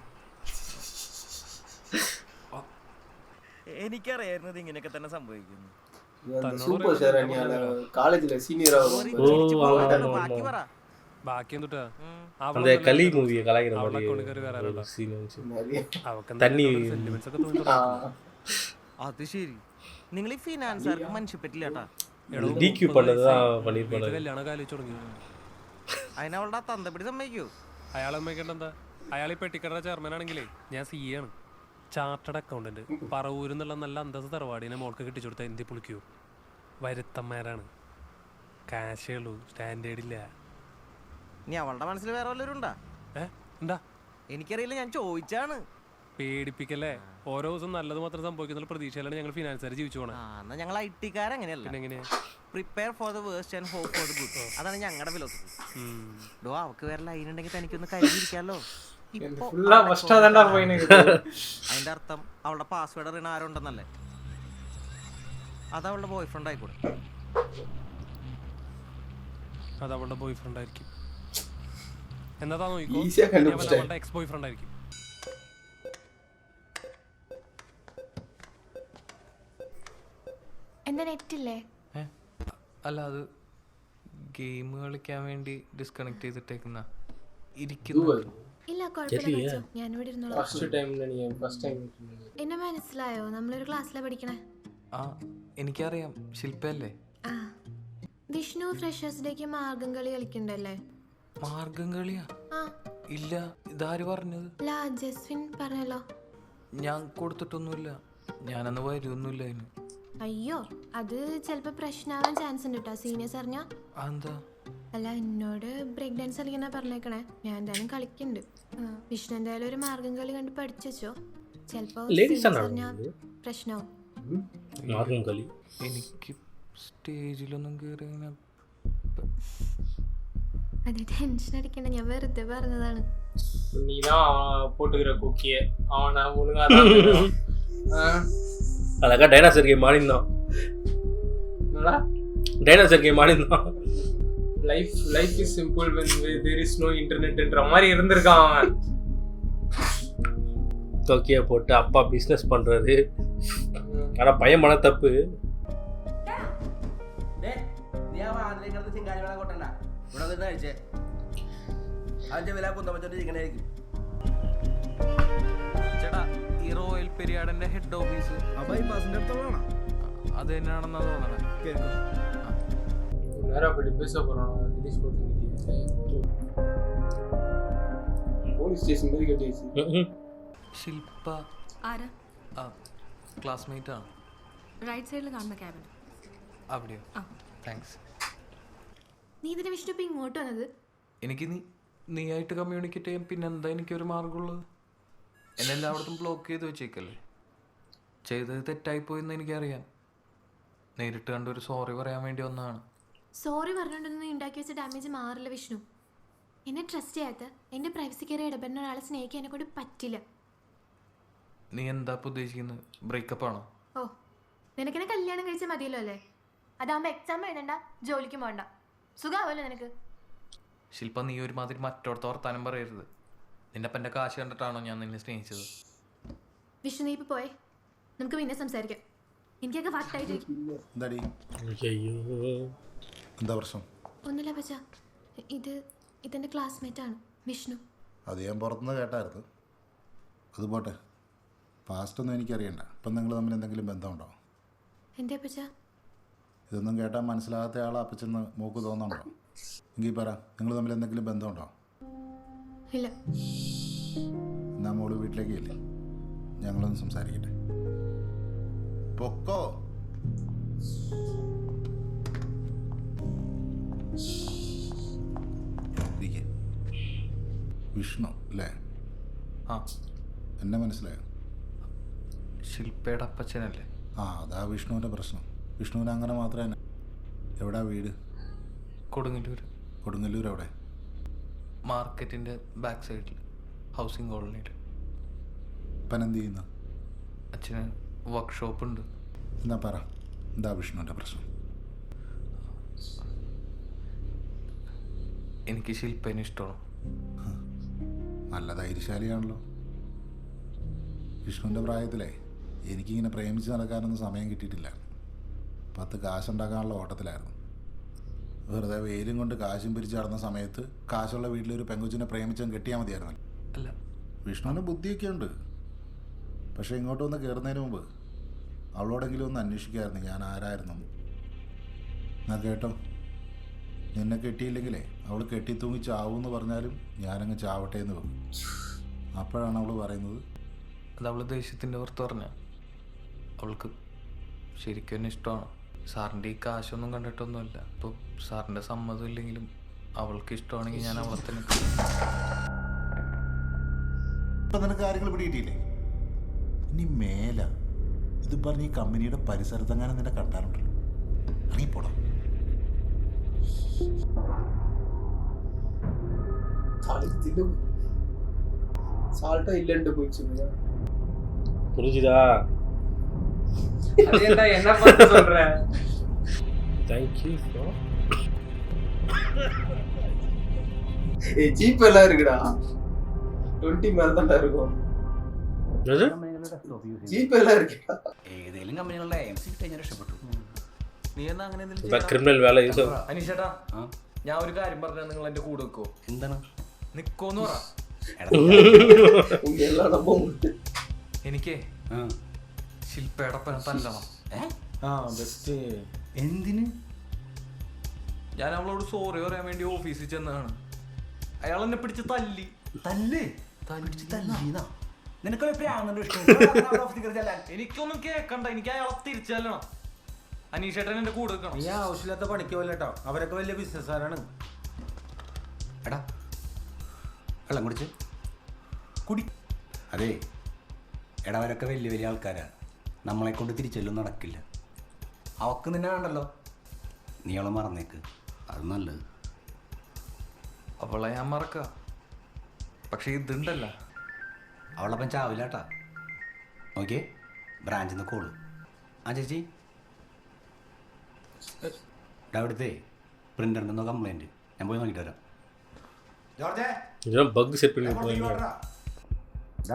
എനിക്കറിയായിരുന്നത് ഇങ്ങനെയൊക്കെ തന്നെ സംഭവിക്കുന്നു. സൂപ്പർ ശരണ്യാണ് காலேஜ்ல சீனியரா ബാക്കി പറ. ബാക്കി എന്തുട്ടാ அந்த களி மூவியை கலாய்க்கிற மாதிரி தண்ணி അത് ശരി, നിങ്ങൾ ഈ ഫിനാൻസാർക്ക് മനുഷ്യപ്പറ്റില്ല കേട്ടാ. டிக்யூ பண்ணதுதான் பண்ணிருப்பாங்க. കല്യാണം കാലിച്ചു തുടങ്ങി. അതിനവളുടെ തന്തപ്പിടി സമ്മതിക്കൂ? അയാളെ സമ്മതിക്കേണ്ട എന്താ? അയാൾ ഈ പെട്ടിക്കടയുടെ ചെയർമാൻ ആണെങ്കിലേ ഞാൻ സി ആണ്, ചാർട്ടേഡ് അക്കൗണ്ടന്റ്. പറവൂരിൽ നിന്നുള്ള നല്ല അന്തസ് തറവാടിനെ മോൾക്ക് കെട്ടിച്ചു കൊടുത്താൽ എന്തി പുളിക്കൂ? വരുത്തന്മാരാണ്, കാശേ ഉള്ളൂ, സ്റ്റാൻഡേർഡ് ഇല്ല. നീ അവളുടെ മനസ്സിൽ വേറെ വല്ലവരും ഉണ്ടാ? എന്താ എനിക്കറിയില്ല, ഞാൻ ചോദിച്ചാണ്. പേടിപ്പിക്കല്ലേ? ഓരോ ദിവസം നല്ലത് മാത്രം സംഭവിക്കുന്ന പ്രതീക്ഷയിലാണ് ഞങ്ങൾ ഫിനാൻസുകാർ ജീവിച്ചു പോണേ. എന്നാ ഞങ്ങൾ IT-കാരങ്ങനെയല്ല. എങ്ങനെയാ? Prepare for the worst and hope for the good. അതാണ് ഞങ്ങളുടെ ഫിലോസഫി. ഡോ അവക്ക് വേറെ ലൈൻ ഉണ്ടെങ്കിൽ തനിക്കൊന്ന് കരുതിയിരിക്കാലോ. അതിന്റെ അർത്ഥം അവളുടെ പാസ്വേഡ് അറിയണ ആരുണ്ടെന്നല്ലേ? അത് അവളുടെ ബോയ് ഫ്രണ്ട് ആയിക്കൂടെ? അത് അവളുടെ ബോയ് ഫ്രണ്ട് ആയിരിക്കും. എന്നതാ നോക്കിക്കോ, അവളുടെ എക്സ് ബോയ് ഫ്രണ്ട് ആയിരിക്കും. എന്താ നെറ്റില്ലേ? അല്ല, അത് ഗെയിം കളിക്കാൻ വേണ്ടി ഡിസ്കണക്ട് ചെയ്തിട്ടേക്കുന്ന ഇരിക്കുന്നു. ഇല്ല കുഴപ്പമില്ല, ഞാനിവിടെ ഇരുന്നോളാം. എന്നെ മനസ്സിലായോ? നമ്മളൊരു ക്ലാസ്സിലാണ് പഠിക്കണേ. ആ എനിക്കറിയാം, ശില്പല്ലേ? ആ വിഷ്ണു ഫ്രഷേഴ്സ് ഡേക്ക് മാർഗം കളി കളിക്കണ്ടല്ലേ? മാർഗം കളിയാ? ഇല്ല, ഇതാര് പറഞ്ഞത്? ജസ്വിൻ പറഞ്ഞല്ലോ. ഞാൻ കൊടുത്തിട്ടൊന്നുമില്ല, ഞാനന്ന് വരുമൊന്നുമില്ല അതിന്. അയ്യോ, അത് ചിലപ്പോ പ്രശ്നമാവാൻ ചാൻസ് ഉണ്ട് കേട്ടോ, സീനിയേഴ്സ് അറിഞ്ഞാ. എന്താ? അല്ല, എന്നോട് ബ്രേക്ക് ഡാൻസ് കളിക്കുന്ന പറഞ്ഞേക്കണേ. ഞാൻ എന്തായാലും കളിക്കുന്നുണ്ട്. വിഷ്ണു എന്തായാലും ഒരു മാർഗം കളി കണ്ട് പഠിച്ചു വെച്ചോ, ചിലപ്പോ പ്രശ്നമാവും. എനിക്ക് സ്റ്റേജിലൊന്നും കയറി അത് ടെൻഷൻ അടിക്കണ്ട, ഞാൻ വെറുതെ പറഞ്ഞതാണ്. நீதான் போட்டுக்கிற குக்கிய அவனை ஒழுங்கா அழகா டைனாசர் கேம் ஆடிந்தான். டைனாசர் கேம் ஆடிந்தான். Life is simple when there is no internet என்ற மாதிரி இருந்திருக்கான் அவன். தொக்கிய போட்டு அப்பா பிசினஸ் பண்றாரு, ஆனா பையன் பண்ண தப்பு. ചേട്ടാ, ഈ റോയൽ പെരിയാടിന്റെ ഹെഡ് ഓഫീസ് അത് തന്നെയാണെന്നാ തോന്നണേ. நேரா போய் பேச போறோம் தினேஷ் போத்துக்கிட்டே. போலீஸ் ஸ்டேஷன் மாதிரி கட்டியாச்சு. ശില്പ ആരാ? ക്ലാസ്മേറ്റ് ആണ്. റൈറ്റ് സൈഡിൽ കാണുന്ന ക്യാബിൻ. അവിടെയോ? താങ്ക്സ്. നീ ഇതിന് വിഷ്ണു ഇപ്പം ഇങ്ങോട്ട് വന്നത്? എനിക്ക് നീയായിട്ട് കമ്മ്യൂണിക്കേറ്റ് ചെയ്യാൻ പിന്നെന്താ എനിക്കൊരു മാർഗമുള്ളത്? എന്നെ എല്ലായിടത്തും ബ്ലോക്ക് ചെയ്ത് വെച്ചേക്കല്ലേ? ചെയ്തത് തെറ്റായിപ്പോയെന്ന് എനിക്കറിയാം. നേരിട്ട് കണ്ടൊരു സോറി പറയാൻ വേണ്ടി വന്നതാണ്. സോറി പറഞ്ഞുകൊണ്ടൊന്നും ഉണ്ടാക്കി വെച്ച ഡാമേജ് മാറില്ല വിഷ്ണു. എന്നെ ട്രസ്റ്റ് ചെയ്യാത്ത, എൻ്റെ പ്രൈവസി കയറി ഇടപെടുന്ന ഒരാളെ സ്നേഹിക്കാൻ എന്നെ കൊണ്ട് പറ്റില്ല. നീ എന്താ ഉദ്ദേശിക്കുന്നത്? ബ്രേക്കപ്പ് ആണോ? ഓ, നിനക്കെന്നെ കല്യാണം കഴിച്ചാൽ മതിയല്ലോ അല്ലേ? അതാകുമ്പോൾ എക്സാം എഴുതണ്ട, ജോലിക്ക് പോകണ്ട, സുഖമാവല്ലോ നിനക്ക്. ശില്പ, നീ ഒരുമാതിരി മറ്റോടത്ത് വർത്താനം പറയരുത്. നിന്റെ അപ്പൻ്റെ കാശ് കണ്ടിട്ടാണോ ഞാൻ നിന്നെ സ്നേഹിച്ചത്? വിഷ്ണു, നീ ഇപ്പോൾ പോയേ, നമുക്ക് പിന്നെ സംസാരിക്കാം. എനിക്കൊക്കെ വട്ടായിട്ടിരിക്കും. എന്താ പ്രശ്നം? ഒന്നുമില്ല പച്ച, ഇതെൻ്റെ ക്ലാസ്മേറ്റ് ആണ് വിഷ്ണു. അത് ഞാൻ പുറത്തുനിന്ന് കേട്ടായിരുന്നു. അത് പോട്ടെ, പാസ്റ്റൊന്നും എനിക്കറിയണ്ട. ഇപ്പം നിങ്ങൾ തമ്മിൽ എന്തെങ്കിലും ബന്ധമുണ്ടോ? എൻ്റെ പച്ച, ഇതൊന്നും കേട്ടാൽ മനസ്സിലാകാത്ത ആളാ അപ്പച്ചെന്ന് മോക്ക് തോന്നുന്നുണ്ടോ? എങ്കിൽ പറ, നിങ്ങൾ തമ്മിൽ എന്തെങ്കിലും ബന്ധമുണ്ടോ? ഇല്ല. എന്നാ മോള് വീട്ടിലേക്ക് ഇല്ലേ, ഞങ്ങളൊന്ന് സംസാരിക്കട്ടെ. പൊക്കോ. വിഷ്ണു അല്ലേ? ആ, എന്നെ മനസ്സിലായോ? ശില്പയുടെ അപ്പച്ചനല്ലേ? ആ, അതാ വിഷ്ണുവിൻ്റെ പ്രശ്നം. വിഷ്ണുവിന് അങ്ങനെ മാത്രമേ തന്നെ. എവിടാ വീട്? കൊടുങ്ങല്ലൂർ. കൊടുങ്ങല്ലൂർ എവിടെ? മാർക്കറ്റിൻ്റെ ബാക്ക് സൈഡിൽ, ഹൗസിംഗ് കോളനിയിൽ. ഇപ്പം എന്ത് ചെയ്യുന്നു? അച്ഛന് വർക്ക്ഷോപ്പ് ഉണ്ട്. എന്താ പറ, എന്താ വിഷ്ണുവിൻ്റെ പ്രശ്നം? എനിക്ക് ശില്പേനെ ഇഷ്ടമാണ്. നല്ല ധൈര്യശാലിയാണല്ലോ. വിഷ്ണുവിൻ്റെ പ്രായത്തിലേ എനിക്കിങ്ങനെ പ്രേമിച്ച് നടക്കാനൊന്നും സമയം കിട്ടിയിട്ടില്ല. 10 കാശുണ്ടാക്കാനുള്ള ഓട്ടത്തിലായിരുന്നു. വെറുതെ വെയിലും കൊണ്ട് കാശും പിരിച്ച് നടന്ന സമയത്ത് കാശുള്ള വീട്ടിലൊരു പെങ്കുച്ചിനെ പ്രേമിച്ചാൽ കെട്ടിയാൽ മതിയായിരുന്നല്ലോ. അല്ല, വിഷ്ണുവിന് ബുദ്ധിയൊക്കെ ഉണ്ട്. പക്ഷേ ഇങ്ങോട്ട് വന്ന് കയറുന്നതിന് മുമ്പ് അവളോടെങ്കിലും ഒന്ന് അന്വേഷിക്കാമായിരുന്നു ഞാൻ ആരായിരുന്നു. എന്നാ കേട്ടോ, നിന്നെ കെട്ടിയില്ലെങ്കിലേ അവൾ കെട്ടി തൂങ്ങി ചാവൂന്ന് പറഞ്ഞാലും ഞാനങ്ങ് ചാവട്ടെ എന്ന് വെക്കും. അപ്പോഴാണ് അവൾ പറയുന്നത്, അത് അവൾ ദേഷ്യത്തിൻ്റെ പുറത്ത് പറഞ്ഞ. അവൾക്ക് ശരിക്കും എന്നെ ഇഷ്ടമാണ്. സാറിൻ്റെ ഈ കാശൊന്നും കണ്ടിട്ടൊന്നുമല്ല. ഇപ്പോൾ സാറിൻ്റെ സമ്മതം ഇല്ലെങ്കിലും അവൾക്ക് ഇഷ്ടമാണെങ്കിൽ ഞാൻ അവളെ തന്നെ. ഇപ്പം നിനക്ക് കാര്യങ്ങൾ പിടിയിട്ടില്ലേ? ഇനി മേല ഇത് പറഞ്ഞ് ഈ കമ്പനിയുടെ പരിസരത്തെങ്ങാനും നിന്നെ കണ്ടാലുണ്ടല്ലോ, ഇറങ്ങിപ്പോടാം. சால்ட்டா இல்லன்ட்டு போயிடுச்சு. புரிஞ்சுதா? அதேடா என்ன பண்ண சொல்ற? Thank you for ஜீப் எல்லாம் இருக்குடா. 20 மேல தான்டா இருக்கும். എത്? ജീപ്പ് എല്ലാം இருக்குடா. ഏതെങ്കിലും കമ്പനികളുടെ AMC കഴിഞ്ഞാൽ രക്ഷപ്പെട്ടു. നീ എന്നാ അങ്ങനെ ഇപ്പൊ ക്രിമിനൽ വേല യൂസ്. അനീഷേട്ടാ, ഞാൻ ഒരു കാര്യം പറഞ്ഞാൽ നിങ്ങൾ എൻ്റെ കൂടെ വെക്കോ? എന്താണ്? നിക്കോന്ന് പറ. എനിക്ക് ശില്പയുടെ തല്ലണം. എന്തിന്? ഞാൻ അവളോട് സോറി പറയാൻ വേണ്ടി ഓഫീസിൽ ചെന്നതാണ്. അയാൾ എന്നെ പിടിച്ച് തല്ലി. എനിക്കൊന്നും കേക്കണ്ട, എനിക്ക് അയാളെ തിരിച്ചല്ലണം. അനീഷേട്ടൻ എന്റെ കൂടെ വെക്കണം. നീ ആവശ്യമില്ലാത്ത പണിക്ക് പോലെ കേട്ടോ, അവരൊക്കെ വലിയ ബിസിനസ്സുകാരാണ്. എടാ വെള്ളം കുടിച്ച് കുടി. അതെ, എടാ അവരൊക്കെ വലിയ വലിയ ആൾക്കാരാണ്. നമ്മളെ കൊണ്ട് തിരിച്ചെല്ലും നടക്കില്ല. അവക്ക് നിന്നെ വേണ്ടല്ലോ, നീ അവളെ മറന്നേക്ക്, അത് നല്ലത്. അവളെ ഞാൻ മറക്ക, പക്ഷെ ഇതുണ്ടല്ല, അവളപ്പം ചാവില്ലാട്ടാ. ഓക്കെ, ബ്രാഞ്ചിൽ നിന്ന് കോള്. ആ ചേച്ചി, അവിടുത്തെ പ്രിൻ്ററിൻ്റെ എന്തോ കംപ്ലൈൻറ്റ്, ഞാൻ പോയി നോക്കിയിട്ട് വരാം. பக் செட் பண்ணி போறீங்க.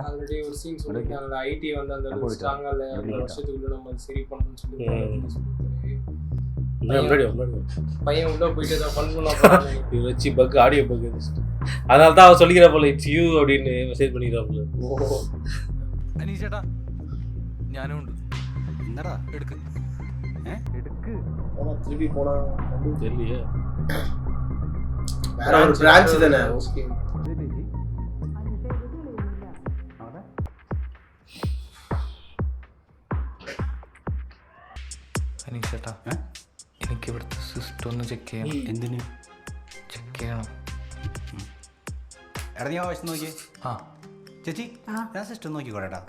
ஆல்ரெடி ஒரு சீன் சொல்லிட்டாங்க, ஐடி வந்து அந்த ஸ்ட்ராங்கா இல்ல, அந்த வருஷத்துக்குள்ள நம்ம சரி பண்ணனும்னு சொல்லிட்டாங்க. பையன் உள்ள போயிட்டு தான் ஃபன் பண்ண போறாங்க. இது வச்சு பக், ஆடியோ பக். அதனால தான் அவன் சொல்லிக்கிற போல இட்ஸ் யூ அப்படின்னு மெசேஜ் பண்ணிக்கிறாப்ல. അനീഷേട്ടാ, ഞാനും ഉണ്ട്. എന്നടാ എടുക്ക് എടുക്ക്. திருப்பி போனா தெரியலையே, வேற ஒரு பிரான்ச் தானே. ஓகே, അനീഷേട്ടാ, എനിക്ക് ഇവിടുത്തെ സിസ്റ്റം ഒന്ന് ചെക്ക് ചെയ്യണം. എന്തിന് ചെക്ക് ചെയ്യണം? എടാ നീ ആവശ്യം നോക്കിയേ. ആ ചേച്ചി, ഞാൻ സിസ്റ്റം നോക്കിക്കോട്ടെടാ.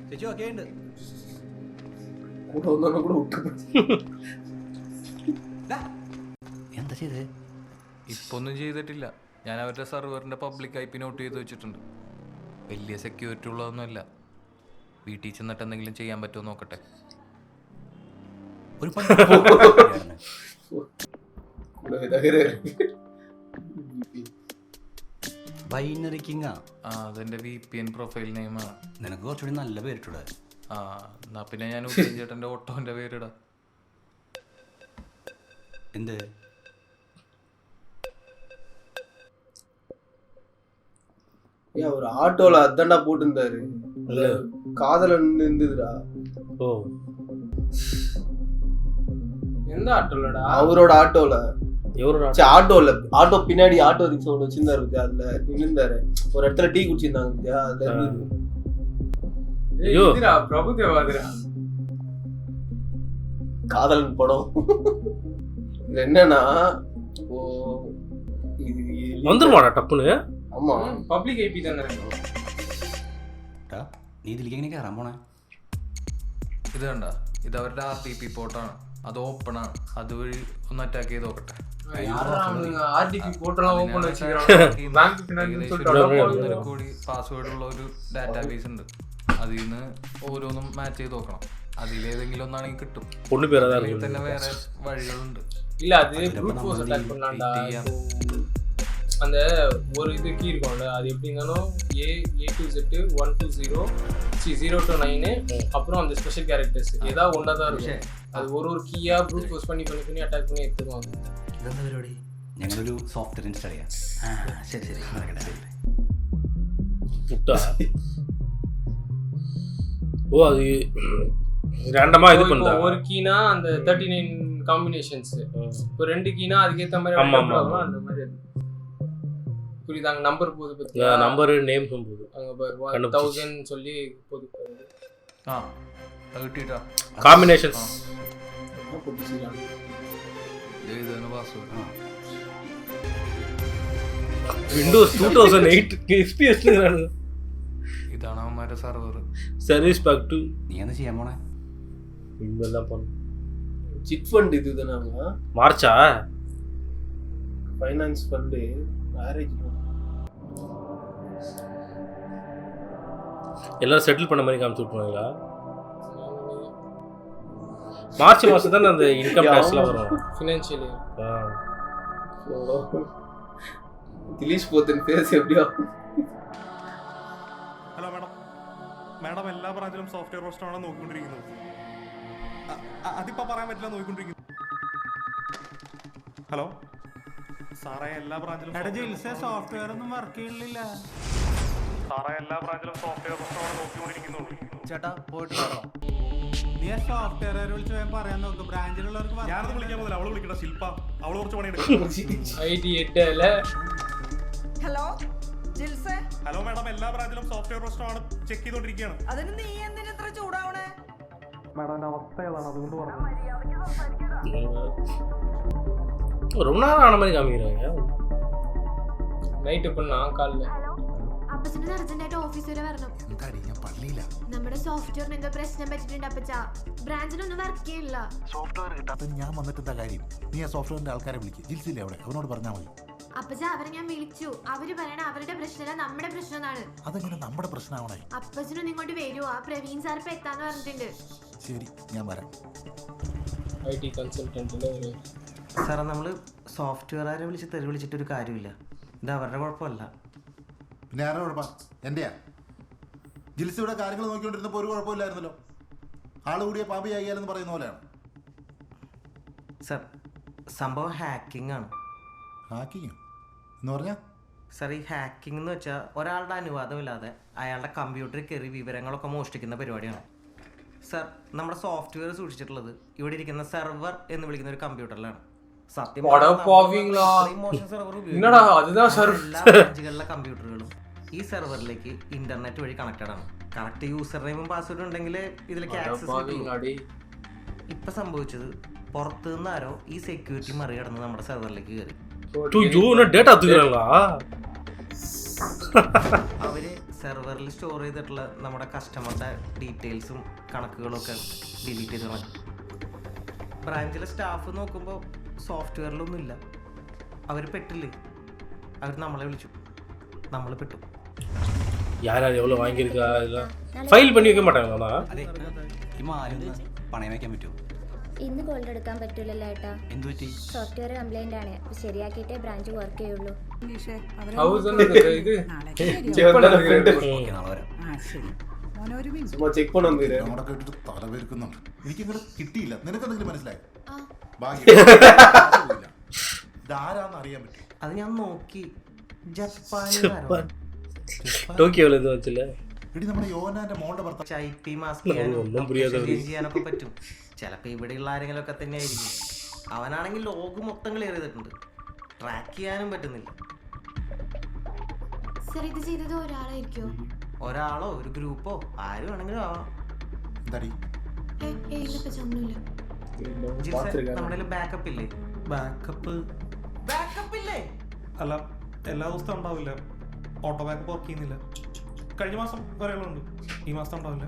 ചേച്ചി ഓക്കെ ഉണ്ട്. கூட வந்தவங்க கூட விட்டு എന്താ ചെയ്തേ? ഇപ്പൊ ഒന്നും ചെയ്തിട്ടില്ല. ഞാൻ അവരുടെ സെർവറിന്റെ പബ്ലിക് IP നോട്ട് ചെയ്ത് വെച്ചിട്ടുണ്ട്. വലിയ സെക്യൂരിറ്റി ഉള്ളതൊന്നുമല്ല. വീട്ടിൽ ചെന്നിട്ട് എന്തെങ്കിലും ചെയ്യാൻ പറ്റുമോ നോക്കട്ടെ. ഒരു ബൈനറി കിങ്ങാ. ആ, അതെന്റെ VPN പ്രൊഫൈൽ നെയിമാണ്. നിനക്ക് കുറച്ചുകൂടി നല്ല പേരിട്ടൂടെ? ആ, എന്നാ പിന്നെ ഞാൻ ഉദയൻ ചേട്ടൻ്റെ ഓട്ടോന്റെ പേരിടാം. എന്ത് ஒரு ஆட்டோல அதான்டா போட்டுருந்தாரு காதலன் இருந்ததுடா. ஓ எந்த ஆட்டோலடா? அவரோட ஆட்டோல. எவரோட ஆட்டோல ஆட்டோ பின்னாடி ஆட்டோ ரிக்ஷா ஒன்று வச்சிருந்தாரு. அதுல நின்றுந்தாரு ஒரு இடத்துல டீ குடிச்சிருந்தாங்க. அதுல இருந்து பிரபுதேவாதிரா காதலன் படம். இது என்னன்னா வந்துருமாடா டப்புன்னு. ஆமா പബ്ലിക് ഐപി തന്നെ. നീ ഇതിലേക്ക് എങ്ങനെ കയറാൻ പോണേ? ഇത് കണ്ട, ഇത് അവരുടെ RDP പോർട്ടാണ്, അത് ഓപ്പൺ ആണ്, അതുവഴി ഒന്ന് അറ്റാക്ക് ചെയ്ത് നോക്കട്ടെ. പാസ്വേഡ് ഉള്ള ഒരു ഡാറ്റാബേസ് ഉണ്ട്, അതിൽ നിന്ന് ഓരോന്നും മാച്ച് ചെയ്ത് നോക്കണം. അതിലേതെങ്കിലും ഒന്നാണെങ്കിൽ കിട്ടും. തന്നെ വേറെ വഴികളുണ്ട്. இல்ல அது ப்ரூட் ஃபோர்ஸ் அட்டாக் பண்ணாண்டா. அந்த ஒரு இது கீ இருக்கும்ல, அது எப்படினாலும் A to Z 1 to 0 0 to 9 அப்புறம் அந்த ஸ்பெஷல் கேரக்டர்ஸ் ஏதாவது ஒன்றா தான் இருக்கும். அது ஒரு கீயா ப்ரூட் ஃபோர்ஸ் பண்ணி அட்டாக் பண்ணி எடுத்துருவாங்க. ഇതെന്താ പരിപാടി? ഞങ്ങളൊരു സോഫ്റ്റ്വെയർ ഇൻസ്റ്റാൾ ചെയ്യാം. ശരി ശരി ஓ அது ரேண்டமா இது பண்ணா. ஒரு கீனா அந்த 39 காம்பினேஷன்ஸ், இப்போ 2 கீனா அதுக்கு ஏத்த மாதிரி ஆமா அந்த மாதிரி புரியுதாங்க. நம்பர் போது பத்தியா, நம்பர் நேம் போது அங்க பாரு 1000 சொல்லி போது. കിട്ടിട്ടാ காம்பினேஷன்ஸ் ഇതാണ് പാസ്വേഡ്. വിൻഡോസ് 2008 XPS ലാണ്. ഇതാണ് അവന്മാരുടെ സർവർ. Service pack 2. നീ എന്താ ചെയ്യാൻ പോണേ? ഇന്നെല്ലാം പോണം. ചിറ്റ് ഫണ്ട് இதுதானா? மார்ச்சா ஃபைனான்ஸ் ஃபண்ட் மேரேஜ் எல்லாரும் செட்டில் பண்ண மாதிரி காமிச்சு விட்டுருவாங்களா? மார்ச் மாதம் தானே அந்த இன்கம் டேக்ஸ்லாம் வரும். ஃபினான்ஷியல் ദിലീഷ് പോത്തൻ ഫേസ് എവിടെയാ? ഹലോ മാഡം, മാഡം എല്ലാ ബ്രാഞ്ചിലും സോഫ്റ്റ്വെയർ പ്രശ്നമാണോ നോക്കിക്കൊണ്ടിരിക്കുന്നത്? അതിപ്പോ പറയാൻ പറ്റില്ല, നോക്കിക്കൊണ്ടിരിക്കുന്നു. ഹലോ സാറേ, എല്ലാ ബ്രാഞ്ചിലും സോഫ്റ്റ്വെയർ ഒന്നും വർക്ക് ചെയ്യണില്ല സാറേ. എല്ലാ ബ്രാഞ്ചിലും സോഫ്റ്റ്വെയർ പ്രശ്നമാണ് നോക്കിക്കൊണ്ടിരിക്കുന്നുള്ളൂ. ചേട്ടാ പോയിട്ട് നീ സോഫ്റ്റ്വെയർ വിളിച്ച് വേഗം പറയാൻ നോക്ക്. ബ്രാഞ്ചിലുള്ളവർക്ക് ഞാനത് വിളിക്കാൻ പോകുന്നില്ല, അവള് വിളിക്കട്ടെ. ശില്പ, അവള് കുറച്ച് പണിയെടുക്കും. ഹലോ ജിൽസേ. ഹലോ മാഡം, എല്ലാ ബ്രാഞ്ചിലും സോഫ്റ്റ്വെയർ പ്രശ്നമാണ്, ചെക്ക് ചെയ്തോണ്ടിരിക്കുകയാണ്. അതിന് നീ എന്തിനാ ഇത്ര ചൂടാവണേ? മാഡം അവസ്ഥ ഏതാണ്, അതുകൊണ്ട് പറഞ്ഞു. ரொம்ப நேரம் ஆன மாதிரி காமிக்கிறாங்க. നൈറ്റ് பண்ணா காலைல അപ്പച്ചന് അർജന്റായിട്ട് ഓഫീസ് വരെ വരണം. ഞാൻ പള്ളിയില്ല. നമ്മുടെ സോഫ്റ്റ്വെയറിന് എന്തോ പ്രശ്നം പറ്റിയിട്ടുണ്ട് അപ്പച്ച. ബ്രാഞ്ചിലൊന്നും വർക്ക് ചെയ്യില്ല. സോഫ്റ്റ്വെയർ കിട്ടാത്ത ഞാൻ വന്നിട്ട് എന്താ കാര്യം? നീ ആ സോഫ്റ്റ്വെയറിന്റെ ആൾക്കാരെ വിളിക്കും. ജിൽസില്ലേ അവിടെ, അവനോട് പറഞ്ഞാൽ മതി. അപ്പച്ച അവരെ ഞാൻ വിളിച്ചു. അവര് പറയണ അവരുടെ പ്രശ്നമല്ല, നമ്മുടെ പ്രശ്നമാണ്. അതെങ്ങനെ നമ്മുടെ പ്രശ്നമാവണേ? അപ്പച്ചനും ഇങ്ങോട്ട് വരുമോ? ആ പ്രവീൺ സാർ ഇപ്പൊ എത്താന്ന് പറഞ്ഞിട്ടുണ്ട്. ശരി, ഞാൻ വരാം. IT കൺസൾട്ടന്റിലെ ഒരു സാറേ, നമ്മൾ സോഫ്റ്റ്വെയറുകാരെ വിളിച്ച് തെറി വിളിച്ചിട്ടൊരു കാര്യമില്ല. ഇത് അവരുടെ കുഴപ്പമല്ല. പിന്നെ ആരുടെ കുഴപ്പം? എൻ്റെയാ? ജിൽസിയുടെ കാര്യങ്ങൾ നോക്കിക്കൊണ്ടിരുന്നപ്പോൾ ഒരു കുഴപ്പമില്ലായിരുന്നല്ലോ. ആള് കൂടിയ പാമ്പ് ചെയ്യാലെന്ന് പറയുന്ന പോലെയാണ്. സാർ, സംഭവം ഹാക്കിംഗ് ആണ്. ഹാക്കിങ്ങോ എന്ന് പറഞ്ഞാൽ? സാർ, ഈ ഹാക്കിംഗ് എന്ന് വെച്ചാൽ ഒരാളുടെ അനുവാദമില്ലാതെ അയാളുടെ കമ്പ്യൂട്ടറിൽ കയറി വിവരങ്ങളൊക്കെ മോഷ്ടിക്കുന്ന പരിപാടിയാണ്. സാർ, നമ്മുടെ സോഫ്റ്റ്വെയർ സൂക്ഷിച്ചിട്ടുള്ളത് ഇവിടെ ഇരിക്കുന്ന സെർവർ എന്ന് വിളിക്കുന്ന ഒരു കമ്പ്യൂട്ടറിലാണ്. സത്യം എല്ലാ ബ്രാഞ്ചുകളിലെ കമ്പ്യൂട്ടറുകളും ഈ സെർവറിലേക്ക് ഇന്റർനെറ്റ് വഴി കണക്റ്റഡ് ആണ്. കറക്റ്റ് യൂസർ നെയിമും പാസ്വേഡും ഉണ്ടെങ്കിൽ ഇതിലേക്ക് ആക്സസ് കിട്ടും. ഇപ്പൊ സംഭവിച്ചത്, പുറത്തു നിന്നാരോ ഈ സെക്യൂരിറ്റി മറികടന്ന് നമ്മുടെ സെർവറിലേക്ക് കയറി. അവര് സെർവറിൽ സ്റ്റോർ ചെയ്തിട്ടുള്ള നമ്മുടെ കസ്റ്റമറുടെ ഡീറ്റെയിൽസും കണക്കുകളും ഒക്കെ ഡിലീറ്റ് ചെയ്ത് കളഞ്ഞു. ബ്രാഞ്ചിലെ സ്റ്റാഫ് നോക്കുമ്പോൾ സോഫ്റ്റ്വെയറിലൊന്നും ഇല്ല. അവർ പെട്ടില്ലേ, അവർ നമ്മളെ വിളിച്ചു, നമ്മൾ പെട്ടു. யார் எவ்வளோ வாங்கியிருக்கா இதெல்லாம் ஃபைல் பண்ணி வைக்க மாட்டாங்களா? അതെ, ഈ മാലൊന്ന് പണയം വയ്ക്കാൻ പറ്റുമോ? ഇന്ന് ഗോൾഡ് എടുക്കാൻ പറ്റൂലല്ലോ ഏട്ടാ. എന്ത് പറ്റി? സോഫ്റ്റ്വെയർ കംപ്ലൈന്റ് ആണ്. ശരിയാക്കിയിട്ടേ ബ്രാഞ്ച് വർക്ക് ചെയ്യുള്ളൂ. എനിക്കിങ്ങോട്ട് കിട്ടിയില്ല. നിനക്കെന്തെങ്കിലും മനസ്സിലായി? ഇതാരാന്ന് അറിയാൻ പറ്റും. അത് ഞാൻ നോക്കി. ജപ്പാൻ ടോക്കിയോയിൽ ഇത് വെച്ചില്ല. എടി നമ്മുടെ യോനാന്റെ മോളുടെ ഭർത്താവ് ചൈപ്പി മാസ്ക് ചെയ്യാനൊക്കെ പറ്റും. ചിലപ്പോൾ ഇവിടെയുള്ള ആരെങ്കിലും ഒക്കെ തന്നെ ആയിരിക്കും. അവനാണെങ്കിൽ ലോഗ് മൊത്തം ക്ലിയർ ചെയ്തിട്ടുണ്ട്. ട്രാക്ക് ചെയ്യാനും പറ്റുന്നില്ല. സർ ഇത് ചെയ്തത് ഒരാളായിരിക്കോ? ഒരാളോ ഒരു ഗ്രൂപ്പോ ആരും വേണമെങ്കിലും ആവാം. നമ്മുടെ ബാക്കപ്പ് ഇല്ലേ? ബാക്കപ്പ് ഇല്ലേ? അല്ല എല്ലാ ദിവസവും ഉണ്ടാവില്ല. ഓട്ടോ ബാക്കപ്പ് വർക്ക് ചെയ്യുന്നില്ല. കഴിഞ്ഞ മാസം ഒരാളുണ്ട്, ഈ മാസം ഉണ്ടാവില്ല.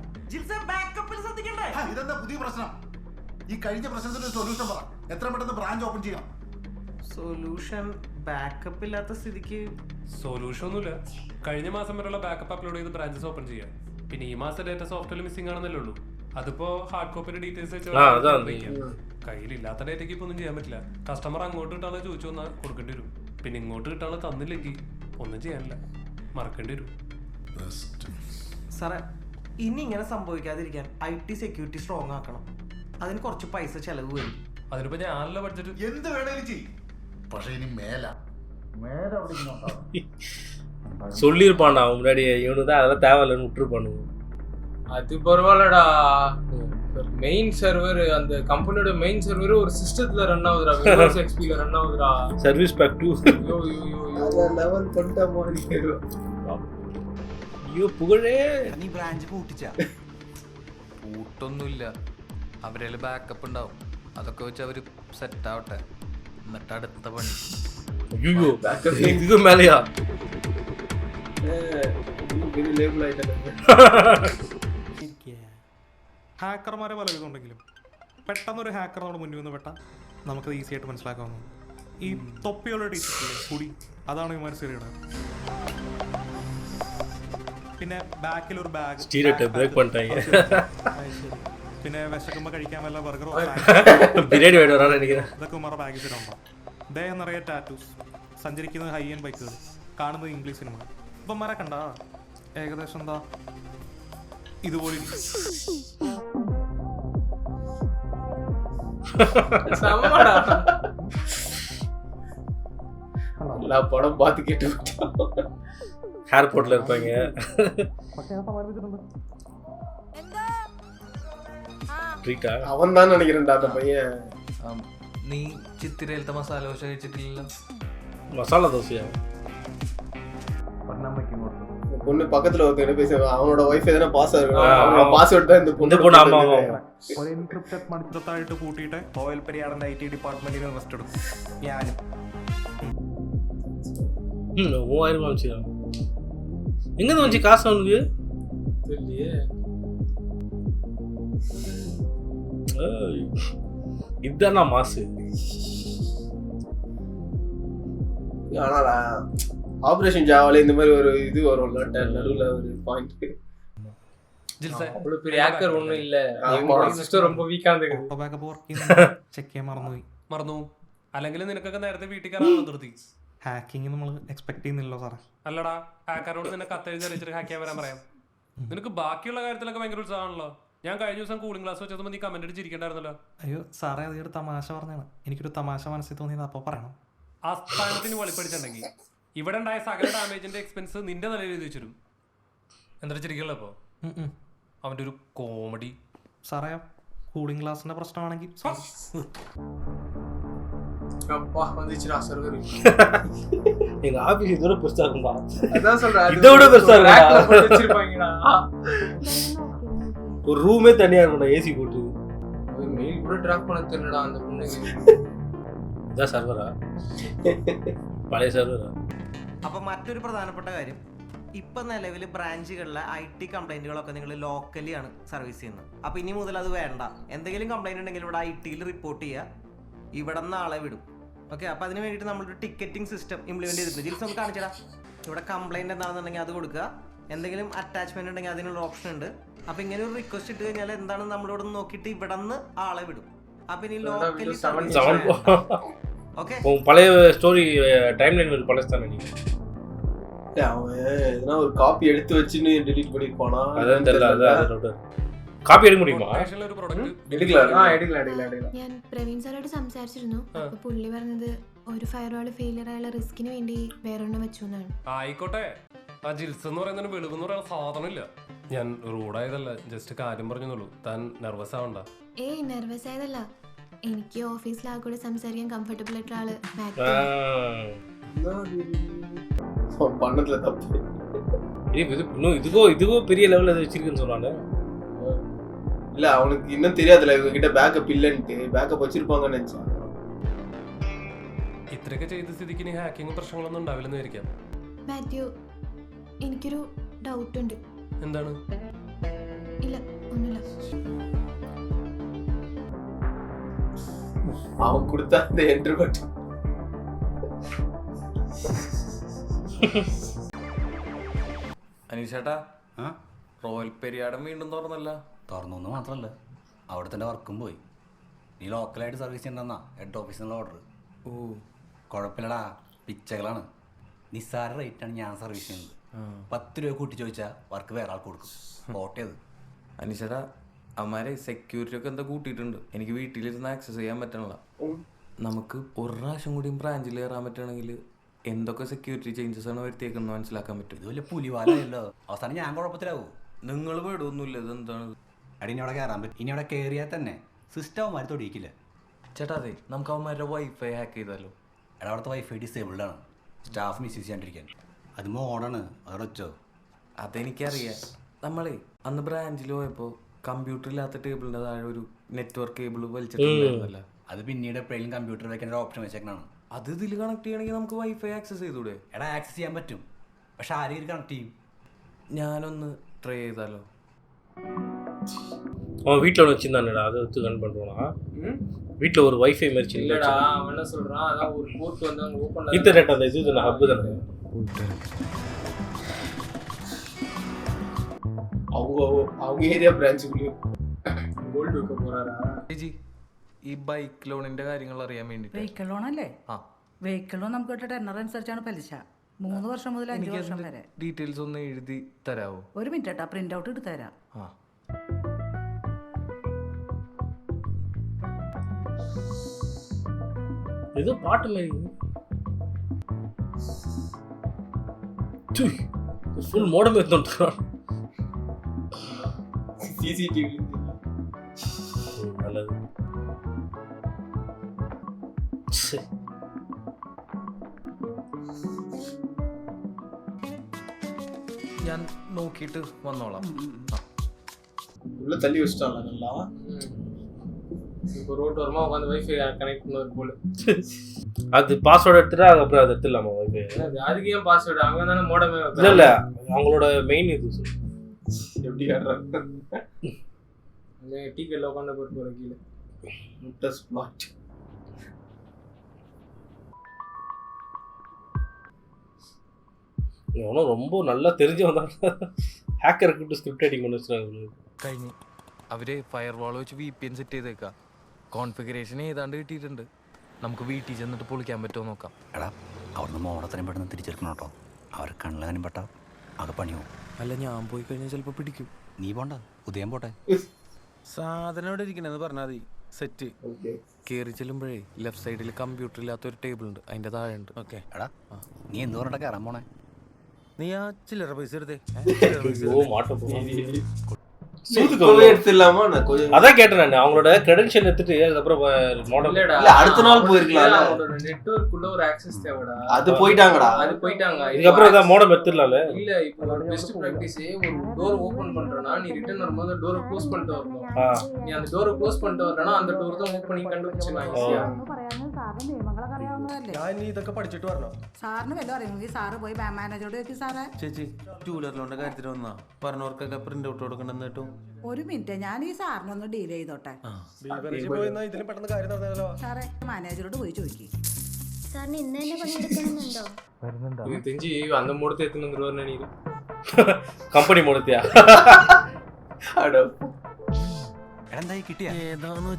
ഇതെന്താ പുതിയ പ്രശ്നം? ഈ കഴിഞ്ഞ പ്രശ്നത്തിന്റെ സൊല്യൂഷൻ പറ. എത്ര പെട്ടെന്ന് ബ്രാഞ്ച് ഓപ്പൺ ചെയ്യാം? സൊല്യൂഷൻ ബാക്കപ്പ് ഇല്ലാത്ത സ്ഥിതിക്ക് സൊല്യൂഷൻ ഒന്നുമില്ല. കഴിഞ്ഞ മാസം വരെയുള്ള ബാക്കപ്പ് അപ്ലോഡ് ചെയ്ത് ബ്രാഞ്ചസ് ഓപ്പൺ ചെയ്യാം. പിന്നെ ഈ മാസം ഡേറ്റ സോഫ്റ്റ്വെയർ മിസ്സിംഗ് ആണെന്നല്ലേ ഉള്ളൂ. അതിപ്പോ ഹാർഡ് കോപ്പിയുടെ ഡീറ്റെയിൽസ് വെച്ച് കയ്യിലില്ലാത്ത ഡേറ്റയ്ക്ക് ഇപ്പൊ ഒന്നും ചെയ്യാൻ പറ്റില്ല. കസ്റ്റമർ അങ്ങോട്ട് കിട്ടാതെ ചോദിച്ചു വന്നാൽ കൊടുക്കേണ്ടി വരും. പിന്നെ ഇങ്ങോട്ട് കിട്ടാതെ തന്നില്ലെങ്കിൽ ഒന്നും ചെയ്യാനില്ല, മറക്കേണ്ടി വരും. സാറേ ഇനി ഇങ്ങനെ സംഭവിക്കാതിരിക്കാൻ IT സെക്യൂരിറ്റി സ്ട്രോങ് ആക്കണം. അതിന് കുറച്ച് പൈസ ചെലവ് വരും. അതിനിപ്പോ ഞാനല്ല ബഡ്ജറ്റ്. എന്ത് വേണേലും ചെയ്യും. പക്ഷെ ഇനി മേല சொல்லியிருப்பான்டா முன்னாடி, இவனு தான் அதெல்லாம் தேவையில்லைன்னு விட்டுருப்பானுங்க. அது பரவாயில்லடா. மெயின் சர்வர் அந்த கம்பெனியோட மெயின் சர்வர் ஒரு சிஸ்டத்துல ரன் ஆகுதுடா. விண்டோஸ் XPல ரன் ஆகுதுடா. சர்வீஸ் பேக் 2 ஐயோ அத லெவல் பண்ணிட்ட மாதிரி கேரு. ஐயோ புகழே നീ ബ്രാഞ്ച് പൂട്ടിച്ചാ? പൂട്ടൊന്നുമില്ല. അവരിൽ ബാക്കപ്പ് ഉണ്ടാവും. അതൊക്കെ വെച്ച് അവർ സെറ്റ് ആവട്ടെ, എന്നിട്ട് അടുത്ത പണി. ஐயோ பேக்கப் இதுக்கு மேலயா? ഇത് ലേബൽ ആയിട്ടല്ലേ. ഹാക്കർമാരെ പല ഇതുണ്ടെങ്കിലും പെട്ടെന്നൊരു ഹാക്കർ നമ്മുടെ മുന്നിൽ നിന്ന് പെട്ടാൽ നമുക്കത് ഈസി ആയിട്ട് മനസ്സിലാക്കാവുന്നു. ഈ തൊപ്പിയുള്ള ടീച്ചറില്ലേ കൂടി, അതാണ് ഇവന്മാർ ശരിയുടെ. പിന്നെ ബാക്കിൽ ഒരു ബാഗ് പിന്നെ വിശക്കുമ്പോൾ കഴിക്കാൻ വല്ല ബർഗറോ ഇതൊക്കെ ഉമ്മാരുടെ ബാഗിൽ തരുമ്പോ. ദേഹം നിറയെ ടാറ്റൂസ്, സഞ്ചരിക്കുന്നത് ഹൈ എൻഡ് ബൈക്കുകൾ, കാണുന്നത് ഇംഗ്ലീഷ് സിനിമ. ഇപ്പന്മാരെ കണ്ടാ ഏകദേശം എന്താ ഇതുപോലെ எல்லா படம் பார்த்து கேட்டு ஏர்போர்ட்ல இருப்பாங்க. அவன் தான் நினைக்கிறேன்டா அந்த பையன். നീ ചിത്തിരയിലത്തെ മസാല ദോശ കഴിച്ചിട്ടില്ലല്ലോ? மசாலா தோசையா? பொண்ணு பக்கத்துல ஒருத்தர் பேசுவான், அவனோட வைஃப் எதனா பாஸ்வேர்ட் தான் இந்த பொண்ணு. ஆமா ஆமா. ഒരു എൻക്രിപ്റ്റഡ് മണിക്കൂറത്തായിട്ട് കൂട്ടിയിട്ട് ഓയിൽ പരിയാടന്റെ IT ഡിപ്പാർട്ട്മെന്റിന് റെസ്റ്റ് എടുക്കും. ഞാനും 3000 வந்துச்சு. எங்க இருந்து வந்துச்சு காசு அவனுக்கு? தெரியலையே. இதுதானா மாசு? ஆனா ஆபரேஷன் ஜாவால இந்த மாதிரி ஒரு இது வரும்ல, நடுவுல ஒரு பாயிண்ட். அவ்வளவு பெரிய ஹேக்கர் ஒண்ணும் இல்ல. அவனோட സിസ്റ്റം ரொம்ப വീക്കാ இருந்தது. ബാക്കപ്പ് വർക്ക് ചെക്ക് ചെയ്യാൻ മറന്നു. അല്ലെങ്കിൽ നിനക്കൊക്കെ നേരത്തെ വീട്ടിൽ കയറാൻ നിർത്തി. ഹാക്കിങ് നമ്മൾ എക്സ്പെക്ട് ചെയ്യുന്നില്ലല്ലോ സാറേ. അല്ലടാ, ഹാക്കറോട് നിന്നെ കത്തെഴുതി ഹാക്ക് ചെയ്യാൻ വരാൻ പറയാം. നിനക്ക് ബാക്കിയുള്ള കാര്യത്തിലൊക്കെ ഭയങ്കര ഉത്സാഹമാണല്ലോ. ഞാൻ കഴിഞ്ഞ ദിവസം കൂളിംഗ് ക്ലാസ് വെച്ചപ്പോൾ നീ കമന്റ് അടിച്ചിരിക്കണ്ടായിരുന്നല്ലോ. അയ്യോ സാറേ, അതൊരു തമാശ പറഞ്ഞാണ്. എനിക്കൊരു തമാശ മനസ്സിൽ തോന്നിയത് അപ്പോൾ പറയണം. ആ സ്ഥാനത്തിന് വെളിപ്പെടുത്തുണ്ടെങ്കിൽ ഇവിടെ ഉണ്ടായ സകല ഡാമേജിന്റെ എക്സ്പെൻസ് നിന്റെ നിലയിൽ എഴുതി വെച്ചിരും. എന്താ ചിരിക്കല്ലോ അപ്പോ? അവന്റെ ഒരു കോമഡി. സാറേ കൂളിംഗ് ഗ്ലാസിന്റെ പ്രശ്നമാണെങ്കിൽ அப்பா வந்துச்சுடா சர்வர். எங்க ஆபீஸ் இதோட பெருசா இருக்கும்பா. அதான் சொல்றேன், இதோட பெருசா இருக்கு. ரேக்ல போட்டு வச்சிருப்பாங்கடா. ஒரு ரூமே தனியா இருக்கும்டா, ஏசி போட்டு. ஒரு மெயில் கூட டிராப் பண்ண தெரியலடா அந்த பொண்ணுக்கு. இதான் சர்வரா? പഴയ സർവറാ? അപ്പോൾ മറ്റൊരു പ്രധാനപ്പെട്ട കാര്യം, ഇപ്പം നിലവിൽ ബ്രാഞ്ചുകളിലെ IT കംപ്ലൈൻറ്റുകളൊക്കെ നിങ്ങൾ ലോക്കലിയാണ് സർവീസ് ചെയ്യുന്നത്. അപ്പോൾ ഇനി മുതൽ അത് വേണ്ട. എന്തെങ്കിലും കംപ്ലൈൻറ്റ് ഉണ്ടെങ്കിൽ ഇവിടെ IT-യിൽ റിപ്പോർട്ട് ചെയ്യുക, ഇവിടെ നിന്ന് ആളെ വിടും. ഓക്കെ, അപ്പോൾ അതിന് വേണ്ടിയിട്ട് നമ്മളൊരു ടിക്കറ്റിംഗ് സിസ്റ്റം ഇംപ്ലിമെൻറ്റ് ചെയ്തിട്ടുണ്ട്. ജിൽസ് ഒന്ന് കാണിച്ചടാ. ഇവിടെ കംപ്ലൈൻറ്റ് എന്താണെന്നുണ്ടെങ്കിൽ അത് കൊടുക്കുക, എന്തെങ്കിലും അറ്റാച്ച്മെൻറ്റ് ഉണ്ടെങ്കിൽ അതിനുള്ള ഓപ്ഷൻ ഉണ്ട്. അപ്പോൾ ഇങ്ങനെ ഒരു റിക്വസ്റ്റ് ഇട്ട് കഴിഞ്ഞാൽ എന്താണെന്ന് നമ്മളിവിടെ നിന്ന് നോക്കിയിട്ട് ഇവിടെ നിന്ന് ആളെ വിടും. അപ്പോൾ ഇനി ലോക്കലി ഓക്കെ. பழைய ஸ்டோரி டைம்லைன் ஒரு பழஸ்தானே நீ. அவன் எதனா ஒரு காப்பி எடுத்து வச்சுன்னு delete பண்ணிருப்பானா? அதான் தெரியல. அதான் കാപ്പി എടുக்க முடியுமா? ഒരു പ്രൊഡക്റ്റ് എടുக்கலாம். ഞാൻ പ്രവീൺ സാറോട് സംസാരിച്ചിരുന്നു. അപ്പൊ പുള്ളി പറഞ്ഞത് ഒരു ഫയർവാൾ ഫെയിലിയർ ആയുള്ള റിസ്കിന് വേണ്ടി വേറൊരെണ്ണം വെച്ചു എന്നാണ്. ആയിക്കോട്ടെ. ആ ജിൽസ് എന്ന് പറയുന്നതിന് വെളിവെന്ന് പറയുന്ന സാധനമില്ല. ഞാൻ റൂഡായതല്ല, ജസ്റ്റ് കാര്യം പറഞ്ഞുള്ളൂ. താൻ നെർവസ് ആവണ്ട. ഏയ് നെർവസ് ആയതല്ല, എനിക്ക് ഓഫീസിൽ ആ കൂടെ സംസാരിക്കാൻ കംഫർട്ടബിൾ ആയിട്ടുള്ള ആള് பண்ணதுல தப்பு. இதுவோ பெரிய லெவல்ல அதை வச்சிருக்குன்னு சொன்னாங்க. இல்ல அவனுக்கு இன்னும் தெரியாதுல இவங்க கிட்ட பேக்கப் இல்லன்ட்டு. பேக்கப் வச்சிருப்பாங்கன்னு நினைச்சான். ഇത്രയൊക്കെ ചെയ്ത സ്ഥിതിക്ക് ഇനി ഹാക്കിങ് പ്രശ്നങ്ങളൊന്നും ഉണ്ടാവില്ലെന്ന് വിചാരിക്കാം. മാത്യു, എനിക്കൊരു ഡൗട്ട് ഉണ്ട്. എന്താണ്? ഇല്ല, ഒന്നുമില്ല. அவன் கொடுத்த அந்த என்ட்ரி பட்டன் അനീഷേട്ടാ, റോയൽ പെരിയാടം വീണ്ടും തുറന്നല്ല? തുറന്നു മാത്രമല്ല, അവിടെ തന്നെ വർക്കും പോയി. നീ ലോക്കലായിട്ട് സർവീസ് ചെയ്യണ്ടെന്നാ ഹെഡ് ഓഫീസിൽ നിന്നുള്ള ഓർഡർ. ഓ കുഴപ്പമില്ലടാ, പിച്ചകളാണ്. നിസ്സാര റേറ്റാണ് ഞാൻ സർവീസ് ചെയ്യുന്നത്. 10 രൂപ കൂട്ടി ചോദിച്ചാൽ വർക്ക് വേറെ ആൾക്ക് കൊടുക്കും. കോട്ടയത് അനീഷേട്ടാ, അമ്മാരെ സെക്യൂരിറ്റി ഒക്കെ എന്താ കൂട്ടിയിട്ടുണ്ട്. എനിക്ക് വീട്ടിലിരുന്ന് ആക്സസ് ചെയ്യാൻ പറ്റണില്ല. നമുക്ക് ഒരു പ്രാവശ്യം കൂടിയും ബ്രാഞ്ചിൽ കയറാൻ പറ്റുകയാണെങ്കിൽ എന്തൊക്കെ സെക്യൂരിറ്റി ചേഞ്ചസ് ആണ് വരുത്തിയേക്കുന്നത് മനസ്സിലാക്കാൻ പറ്റും. ഇത് വലിയ പുലിവാലല്ലോ. അവസാനം ഞാൻ കുഴപ്പത്തിലാവും. നിങ്ങൾ പേടുമൊന്നുമില്ല. ഇതെന്താണ്? അടി ഇനി അവിടെ കയറാൻ പറ്റും. ഇനി അവിടെ കയറിയാൽ തന്നെ സിസ്റ്റം അവന്മാർ തൊടിയിക്കില്ല. ചേട്ടാ, അതെ, നമുക്ക് അവന്മാരുടെ വൈഫൈ ഹാക്ക് ചെയ്താലോ? എടാ, അവിടുത്തെ വൈഫൈ ഡിസേബിൾഡ് ആണ്. സ്റ്റാഫ് മിസ്യൂസ് ചെയ്യാണ്ടിരിക്കാൻ. അത് മോഡാണ്. അത് വെച്ചോ. അതെനിക്കറിയാം. നമ്മളെ അന്ന് ബ്രാഞ്ചിൽ പോയപ്പോൾ കമ്പ്യൂട്ടർ ഇല്ലാത്ത ടേബിളിൻ്റെ താഴെ ഒരു നെറ്റ്വർക്ക് കേബിൾ വലിച്ചിട്ടുണ്ടായിരുന്നല്ലോ. അത് പിന്നീട് എപ്പോഴെങ്കിലും കമ്പ്യൂട്ടർ വെക്കാൻ ഒരു ഓപ്ഷൻ വെച്ചേക്കണാണ്. അത് ഇതിൽ കണക്ട് ചെയ്യണമെങ്കിൽ നമുക്ക് വൈഫൈ ആക്സസ് ചെയ്തൂടെ? എടാ, ആക്സസ് ചെയ്യാൻ പറ്റും, പക്ഷെ ആരെയും കണക്ട് ചെയ്യും. ഞാനൊന്ന് ട്രൈ ചെയ്താലോ? அவன் வீட்டில் ஒன்று வச்சுருந்தானடா, அதை வச்சு கன் பண்ணுவானா? வீட்டில் ஒரு வைஃபை மாதிரி இல்லடா, அவன் என்ன சொல்கிறான், அதான் ஒரு போர்ட் வந்து அங்கே ஓப்பன் இன்டர்நெட் அந்த இது தானே, ஹப்பு தானே. அவங்க ஏரியா பிரான்ச்சுக்குள்ளேயும் ഗോൾഡ് വെക്ക പോറാരാ? ചേച്ചി, ഈ ബൈക്ക് ലോണിന്റെ കാര്യങ്ങൾ അറിയാൻ വേണ്ടി. വെഹിക്കിൾ ലോൺ അല്ലേ? വെഹിക്കിൾ ലോൺ നമുക്ക് കിട്ടുന്ന ടെന്നർ അനുസരിച്ചാണ് പലിശ. 3 വർഷം മുതൽ 5 വർഷം വരെ. ഡീറ്റെയിൽസ് ഒന്ന് എഴുതി തരാമോ? ഒരു മിനിറ്റ് ഏട്ടാ, പ്രിന്റ് ഔട്ട് എടുത്ത് തരാം. ஏதோ பாட்டு மாதிரி ஃபுல் மோடம் எடுத்துட்டான். சிசிடிவி நல்லது. ഞാൻ നോക്കിയിട്ട് വന്നോളാം. உள்ள தள்ளி வச்சிட்டாங்க நல்லா. இப்போ ரோட் வரமா உட்காந்து வைஃபை கனெக்ட் பண்ணுவது போல. அது பாஸ்வேர்டு எடுத்துட்டா அப்புறம் அதை எடுத்துடலாமா வைஃபை? அதுக்கு ஏன் பாஸ்வேர்டு? அவங்க தானே மோடமே இல்லை இல்லை, அவங்களோட மெயின் இது எப்படி ஆடுறாங்க? அந்த டிக்கெட்டில் உட்காந்து போட்டு போகிற கீழே முட்டை ஸ்மார்ட். அவனும் ரொம்ப நல்லா தெரிஞ்சவன் தான். ஹேக்கர் கிட்ட ஸ்கிரிப்ட் ரைட்டிங் பண்ணி வச்சுருக்காங்க. കഴിഞ്ഞു. അവർ ഫയർ വാൾ വെച്ച് VPN സെറ്റ് ചെയ്തേക്കാം. കോൺഫിഗറേഷൻ ഏതാണ്ട് കിട്ടിയിട്ടുണ്ട്. നമുക്ക് വീട്ടിൽ ചെന്നിട്ട് പൊളിക്കാൻ പറ്റുമോ നോക്കാം. എടാ, അവിടുന്ന് മോടത്രയും പെട്ടെന്ന് തിരിച്ചെടുക്കണം കേട്ടോ. അവർ കണ്ണിലും പെട്ട അത് പണിയോ. അല്ല, ഞാൻ പോയി കഴിഞ്ഞാൽ ചിലപ്പോൾ പിടിക്കും. നീ പോണ്ട, ഉദയം പോട്ടെ. സാധനം ഇവിടെ ഇരിക്കണെന്ന് പറഞ്ഞാൽ മതി. സെറ്റ് കയറി ചെല്ലുമ്പോഴേ ലെഫ്റ്റ് സൈഡിൽ കമ്പ്യൂട്ടർ ഇല്ലാത്തൊരു ടേബിൾ ഉണ്ട്, അതിൻ്റെ താഴെ ഉണ്ട്. ഓക്കെ. എടാ, നീ എന്ത് പറഞ്ഞിട്ട് കയറാൻ പോണേ? നീ ആ ചില്ലറ പൈസ എടുത്തേ. எடுத்துடலாமா? அதான் கேட்டேன் நான். அவங்களோட கிரெடென்ஷியல் எடுத்துட்டு அதுக்கப்புறம் மாடல் அடுத்த நாள் போயிருக்கலாம். அவங்களோட நெட்வொர்க்குள்ள ஒரு ஆக்சஸ் தேவைடா. அது போயிட்டாங்கடா. அது போயிட்டாங்க. இதுக்கப்புறம் இதான் மோடம் எடுத்துடலாம்ல. இல்ல, இப்போ ஒரு பெஸ்ட் பிராக்டிஸ், ஒரு டோர் ஓபன் பண்றனா நீ ரிட்டர்ன் வரும்போது டோரை க்ளோஸ் பண்ணிட்டு வரணும். நீ அந்த டோரை க்ளோஸ் பண்ணிட்டு வரனா அந்த டோர் தான் ஓபன் பண்ணி கண்டுபிடிச்சலாம் ஈஸியா. ഞാൻ ഇതൊക്കെ പഠിച്ചിട്ട് വരണം. സാറിന് വല്ല അറിയുമെങ്കിൽ സാറ് പോയി ബാങ്ക് മാനേജറോട് ചോദിക്കും. സാറേ ചേച്ചി, 2 വീലർ ലോണിന്റെ കാര്യത്തിൽ വന്നാ പറഞ്ഞവർക്കൊക്കെ പ്രിന്റ് ഔട്ട് കൊടുക്കണമെന്ന് കേട്ടോ. ഒരു മിനിറ്റ്, ഞാൻ ഈ സാറിനൊന്ന് ഡീൽ ചെയ്തോട്ടെ. ഇതിലും പെട്ടെന്ന് കാര്യം നടന്നല്ലോ. സാറേ, മാനേജറോട് പോയി ചോദിക്കും. സാറിന് ഇന്ന് തന്നെ പണിയെടുക്കണമെന്നുണ്ടോ? இது தெரிஞ்சு அந்த மூடத்தை எடுத்துன்னு வந்துருவாரு நினைக்கிறேன். கம்பெனி மூடத்தையா? அடோ, എന്തായി കിട്ടിയ ഏതാന്ന്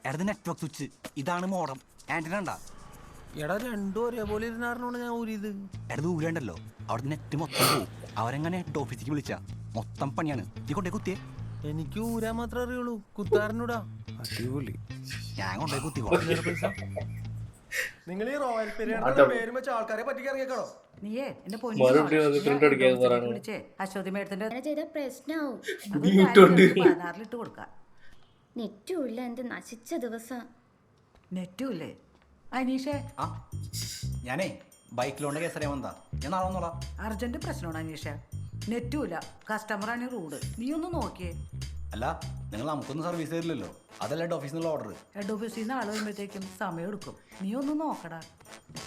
എടത് നെറ്റ്വർക്ക് സ്വിച്ച്. ഇതാണ് മോഡം. ആന്റിന ഉണ്ടാ എടാ രണ്ടും ഒരേപോലെ ഇരുന്നാറിനോട് ഞാൻ ഊരിയത്. എടാ ദൂരണ്ടല്ലോ അവിടെ നെറ്റ് മൊത്തം പോവും. അവരെങ്ങനെ ഹെഡ് ഓഫീസിലേക്ക് വിളിച്ചാ മൊത്തം പണിയാണ്. നീ കൊണ്ടേ കുത്തിയേ. എനിക്ക് ഊരാൻ മാത്രമേ അറിയുള്ളൂ, കുത്താറിനൂടാ. അടിപൊളി. ഞാൻ കൊണ്ടേ കുത്തി. നിങ്ങൾ ഈ റോയൽ പേരും വെച്ച ആൾക്കാരെ പറ്റിക്ക് ഇറങ്ങിയേക്കണോ? നീയേ എന്റെ വിളിച്ചേ അശ്വതി മേഡത്തിന്റെ പ്രശ്നമാവും. 16 കൊടുക്കാം. നെറ്റും ഇല്ല, എന്ത് നശിച്ച ദിവസം. നെറ്റും ഇല്ലേ അനീഷേ? ഞാനേ ബൈക്കിലോണ്ട് കേസറിയാൻ വന്നതാ. ഞാൻ നാളെ വന്നോളാം. അർജന്റ് പ്രശ്നമാണ് അനീഷ. നെറ്റുമില്ല, കസ്റ്റമറാണ് റൂഡ്. നീ ഒന്ന് നോക്കിയേ. അല്ല നിങ്ങൾ നമുക്കൊന്നും സർവീസ് തരില്ലല്ലോ, അതല്ല ഹെഡ് ഓഫീസിൽ നിന്നുള്ള ഓർഡർ. ഹെഡ് ഓഫീസിൽ നിന്ന് ആൾ വരുമ്പോഴത്തേക്കും സമയം എടുക്കും. നീ ഒന്ന് നോക്കടാ.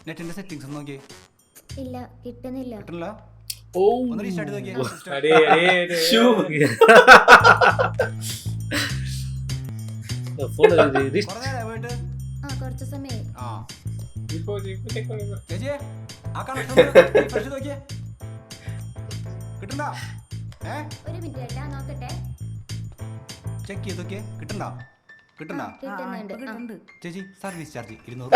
നെറ്റിന്റെ സെറ്റിംഗ്സ് നോക്കിയേ. ഇല്ല, കിട്ടുന്നില്ല. കിട്ടില്ല. ഒന്ന് റീസ്റ്റാർട്ട് ചെയ്ത് നോക്കിയേ. കുറച്ച് സമയം ഒരു മിനിറ്റ് കേട്ടാ, നോക്കട്ടെ. ചെക്ക് ചെയ്ത് നോക്കിയേ. കിട്ടണ്ട കിട്ടുന്നുണ്ട്. ചേച്ചി സർവീസ് ചാർജ് 200.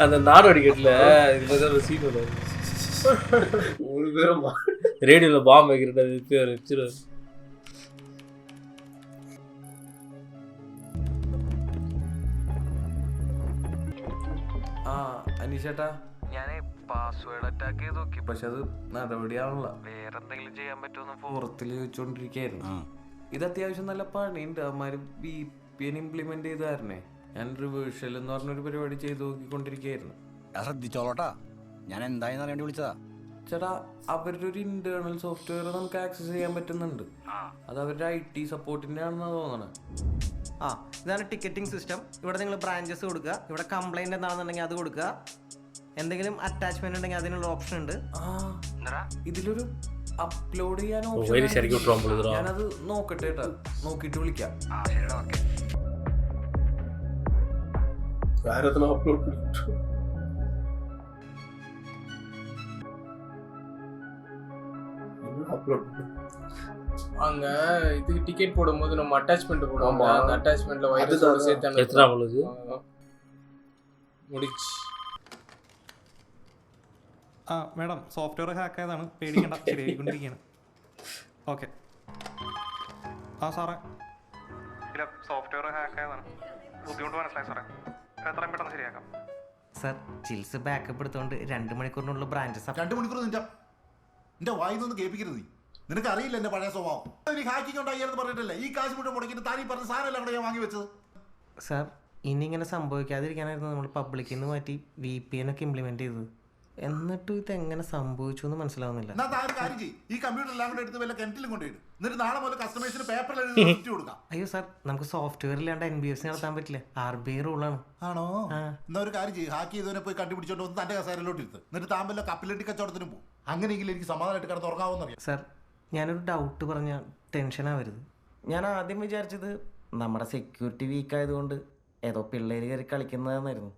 அந்த நாடு அடிக்கல சீன் ஒரு பேரும் ரேடியோல பாம்பு வைக்கிறது. ആ അനീഷേട്ടാ, ഞാൻ പാസ്വേഡ് അറ്റാക്ക് ചെയ്ത് നോക്കി, പക്ഷെ അത് നടപടിയാണല്ലോ. വേറെ എന്തെങ്കിലും ചെയ്യാൻ പറ്റുമെന്ന് ഫോറത്തിൽ ചോദിച്ചോണ്ടിരിക്കായിരുന്നു. ഇത് അത്യാവശ്യം നല്ല പണിയുണ്ട്. അവന്മാര് VPN ഇംപ്ലിമെന്റ് ചെയ്തായിരുന്നേ. ഞാൻ റിവേഴ്സൽ എന്ന് പറഞ്ഞൊരു പരിപാടി ചെയ്ത് നോക്കിക്കൊണ്ടിരിക്കുകയായിരുന്നു. ശ്രദ്ധിച്ചോളട്ടാ, ഞാൻ എന്തായെന്ന് അറിയാണ്ടി വിളിച്ചതാ. ചേട്ടാ, അവരുടെ ഒരു ഇന്റേണൽ സോഫ്റ്റ്വെയർ നമുക്ക് ആക്സസ് ചെയ്യാൻ പറ്റുന്നുണ്ട്. അത് അവരുടെ IT സപ്പോർട്ടിന്റെ ആണെന്നാ തോന്നണേ. ഇതാണ് ടിക്കറ്റിംഗ് സിസ്റ്റം. ഇവിടെ നിങ്ങൾ ബ്രാഞ്ചസ് കൊടുക്കുക. ഇവിടെ കംപ്ലൈന്റ് എന്താണെന്നുണ്ടെങ്കിൽ അത് കൊടുക്കുക. എന്തെങ്കിലും അറ്റാച്ച്മെന്റ് ഉണ്ടെങ്കിൽ അതിനുള്ള ഓപ്ഷൻ ഉണ്ട്. ഇതിലൊരു അപ്ലോഡ് ചെയ്യാൻ ഞാനത് നോക്കട്ടെ കേട്ടാ, നോക്കിട്ട് വിളിക്കാം. அங்க இது டிக்கெட் போடும்போது நம்ம அட்டாச்மெண்ட் போடுவோம். அந்த அட்டாச்மெண்ட்ல வைரஸ் சேர்த்து எத்தனை அவ்வளவு முடிச்சு. മേഡം സോഫ്റ്റ്വെയർ ഹാക്ക് ആയതാണ്, പേടിക്കണ്ട, ശരിയായിക്കൊണ്ടിരിക്കുകയാണ്. ഓക്കെ. സാറേ ഇല്ല, സോഫ്റ്റ്വെയർ ഹാക്ക് ആയതാണ്, ബുദ്ധിമുട്ട് മനസ്സിലായി സാറേ. എത്രയും പെട്ടെന്ന് ശരിയാക്കാം സാർ. ചിൽസ് ബാക്കപ്പ് എടുത്തുകൊണ്ട് 2 മണിക്കൂറിനുള്ള ബ്രാഞ്ചസ്. 2 മണിക്കൂർ നിന്റെ വായിന്നൊന്ന് കേൾപ്പിക്കരുത്. നിനക്ക് അറിയില്ല എന്റെ പഴയ സ്വഭാവം. ഹാക്കിംഗ് ഉണ്ടായിരുന്നു പറഞ്ഞിട്ടല്ലേ ഈ കാശ് മുഴുവൻ മുടക്കിട്ട് താരീ പറഞ്ഞ സാധനം കൂടെ ഞാൻ വാങ്ങി വെച്ചത്. സാർ, ഇനി ഇങ്ങനെ സംഭവിക്കാതിരിക്കാനായിരുന്നു നമ്മൾ പബ്ലിക്കിൽ നിന്ന് മാറ്റി VPN ഒക്കെ ഇംപ്ലിമെന്റ് ചെയ്തത്. എന്നിട്ടും ഇത് എങ്ങനെ സംഭവിച്ചു എന്ന് മനസ്സിലാവുന്നില്ല. ഈ കമ്പ്യൂട്ടർ എല്ലാം കൂടെ എടുത്ത് വല്ല കിണറ്റിലും കൊണ്ടുപോയിട്ട് എന്നിട്ട് നാളെ മുതൽ കസ്റ്റമേഴ്സിന് പേപ്പറിൽ കൊടുക്കാം. അയ്യോ സാർ, നമുക്ക് സോഫ്റ്റ്വെയർ ഇല്ലാണ്ട് NBFC നടത്താൻ പറ്റില്ല. RBI റൂളാണ്. ആണോ? എന്നാ ഒരു കാര്യം ചെയ്യും, ഹാക്ക് ചെയ്തവനെ പോയി കണ്ടുപിടിച്ചോണ്ട് വന്ന് തന്റെ കസേരയിലോട്ട് ഇരുത്ത്. എന്നിട്ട് താമ്പല്ല കപ്പിലെട്ടി കച്ചവടത്തിനും പോകും. അങ്ങനെയെങ്കിലും എനിക്ക് സമാധാനമായിട്ട് കിടന്ന് ഉറങ്ങാവുന്നറിയാം. സാർ, ഞാനൊരു ഡൗട്ട് പറഞ്ഞാൽ ടെൻഷനാവരുത്. ഞാൻ ആദ്യം വിചാരിച്ചത് നമ്മുടെ സെക്യൂരിറ്റി വീക്ക് ആയതുകൊണ്ട് ഏതോ പിള്ളേർ കയറി കളിക്കുന്നതെന്നായിരുന്നു.